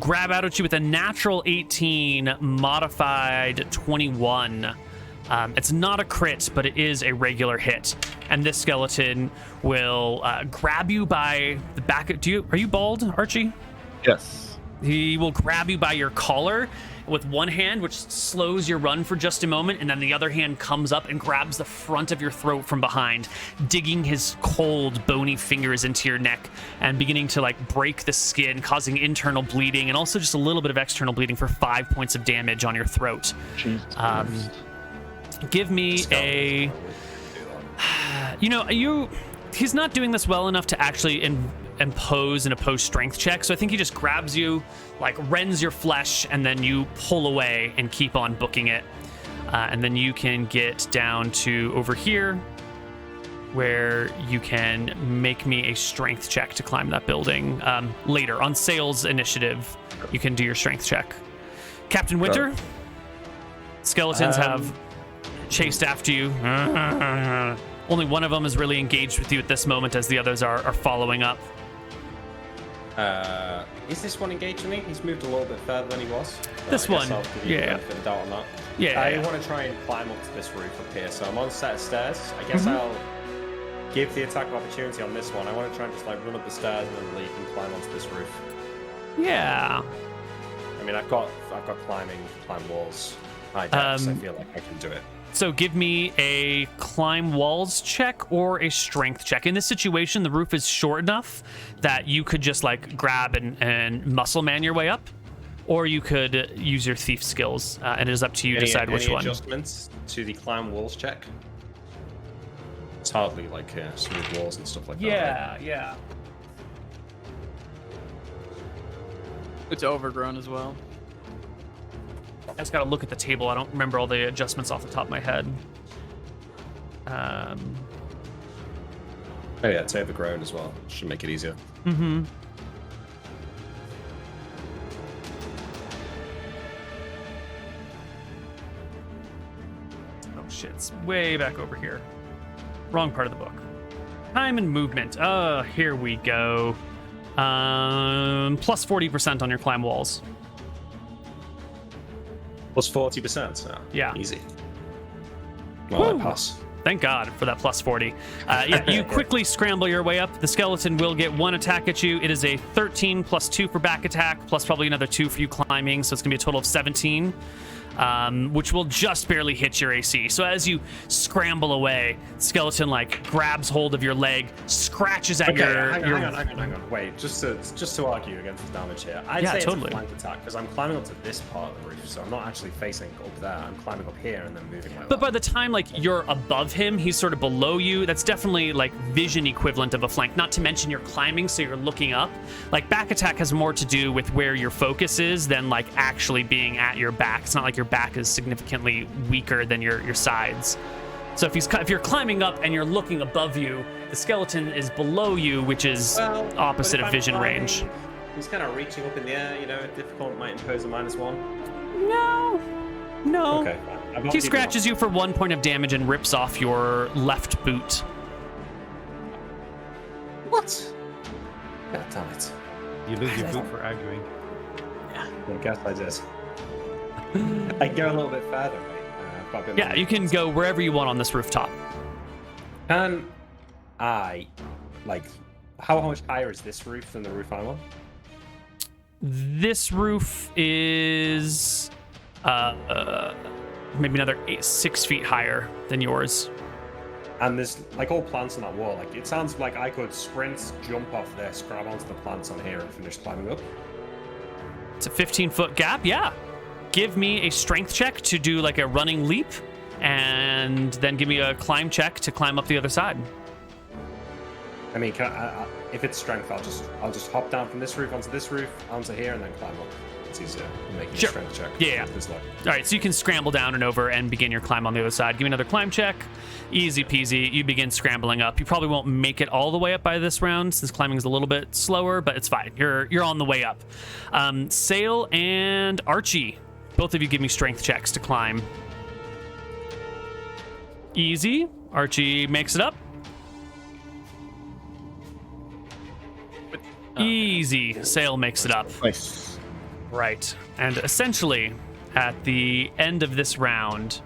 grab out at you with a natural 18, modified 21. It's not a crit, but it is a regular hit. And this skeleton will grab you by the back. Are you bald, Archie? Yes. He will grab you by your collar with one hand, which slows your run for just a moment, and then the other hand comes up and grabs the front of your throat from behind, digging his cold, bony fingers into your neck and beginning to like break the skin, causing internal bleeding and also just a little bit of external bleeding for 5 points of damage on your throat. Jesus. Give me a... He's not doing this well enough to actually impose an opposed strength check, so I think he just grabs you, like rends your flesh, and then you pull away and keep on booking it. And then you can get down to over here, where you can make me a strength check to climb that building. Later, on Sales initiative, you can do your strength check. Captain Winter, skeletons have chased after you. Only one of them is really engaged with you at this moment, as the others are following up. Is this one engaged with me? He's moved a little bit further than he was. This I guess one, I'll give you the benefit of the doubt on that. I want to try and climb up to this roof up here. So I'm on a set of stairs. I guess I'll give the attack of opportunity on this one. I want to try and just like run up the stairs and then leap and climb onto this roof. Yeah. I mean, I've got climb walls. I feel like I can do it. So give me a climb walls check or a strength check. In this situation, the roof is short enough that you could just like grab and muscle man your way up. or you could use your thief skills, and it is up to you to decide which one. Any adjustments to the climb walls check? It's hardly like smooth walls and stuff like that. Right? Yeah. It's overgrown as well. I just gotta look at the table. I don't remember all the adjustments off the top of my head. Oh yeah, it's overgrown as well. Should make it easier. Mm-hmm. Oh shit, it's way back over here. Wrong part of the book. Time and movement. Here we go. Plus 40% on your climb walls. Plus 40%. Oh, Yeah. Easy. Well, I pass. Thank God for that plus 40. Yeah, you quickly scramble your way up. The skeleton will get 1 attack at you. It is a 13 plus 2 for back attack, plus probably another 2 for you climbing, so it's going to be a total of 17. Which will just barely hit your AC. So as you scramble away, skeleton like grabs hold of your leg, scratches at your. Hang on. Wait, just to argue against the damage here. I'd say totally. It's a flank attack because I'm climbing up to this part of the roof, so I'm not actually facing up there. I'm climbing up here and then moving my. But by the time like you're above him, he's sort of below you. That's definitely like vision equivalent of a flank. Not to mention you're climbing, so you're looking up. Like back attack has more to do with where your focus is than like actually being at your back. It's not like your back is significantly weaker than your sides. So if you're climbing up and you're looking above you, the skeleton is below you, which is opposite of vision range. He's kind of reaching up in the air, difficult might impose a -1. No. Okay, fine. He scratches you for 1 point of damage and rips off your left boot. What? God damn it. You lose your boot for arguing. I guess I did. I can go a little bit further, right? Yeah, you can go wherever you want on this rooftop. Can I, how much higher is this roof than the roof I'm on? This roof is maybe another 6 feet higher than yours. And there's all plants on that wall. It sounds like I could sprint, jump off this, grab onto the plants on here, and finish climbing up. It's a 15-foot gap, yeah. Give me a strength check to do a running leap, and then give me a climb check to climb up the other side. I mean, if it's strength, I'll just hop down from this roof onto this roof, onto here, and then climb up. It's easier than making a strength check. Yeah. All right, so you can scramble down and over and begin your climb on the other side. Give me another climb check. Easy peasy. You begin scrambling up. You probably won't make it all the way up by this round, since climbing is a little bit slower, but it's fine. You're on the way up. Sail and Archie, both of you give me strength checks to climb. Easy. Archie makes it up. Easy. Sail makes it up. Nice. Right. And essentially, at the end of this round,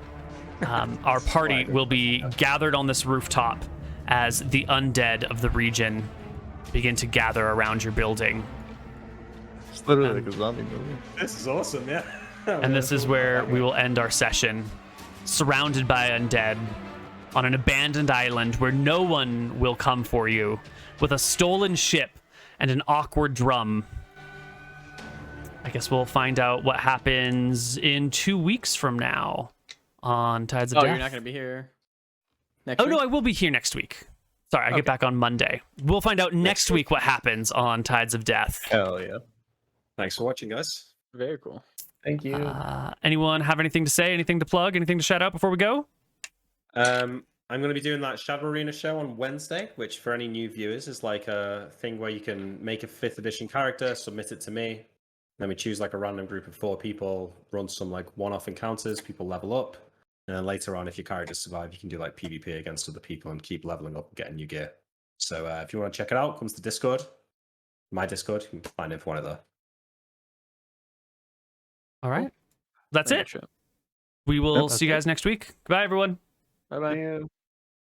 our party will be gathered on this rooftop as the undead of the region begin to gather around your building. It's literally like a zombie movie. This is awesome, yeah. And this is where we will end our session, surrounded by undead, on an abandoned island where no one will come for you, with a stolen ship and an awkward drum. I guess we'll find out what happens in 2 weeks from now on Tides of Death. Oh, you're not going to be here next week? No, I will be here next week. Sorry, I get back on Monday. We'll find out next week what happens on Tides of Death. Hell yeah. Thanks for watching, guys. Very cool. Thank you. Anyone have anything to say, anything to plug, anything to shout out before we go? I'm going to be doing that Shadow Arena show on Wednesday, which for any new viewers is a thing where you can make a 5th edition character, submit it to me. Then we choose a random group of 4 people, run some one-off encounters, people level up. And then later on, if your characters survive, you can do PvP against other people and keep leveling up and getting new gear. So if you want to check it out, come to Discord. My Discord, you can find info on it there. All right. That's it. We will see you guys next week. Goodbye, everyone. Bye-bye.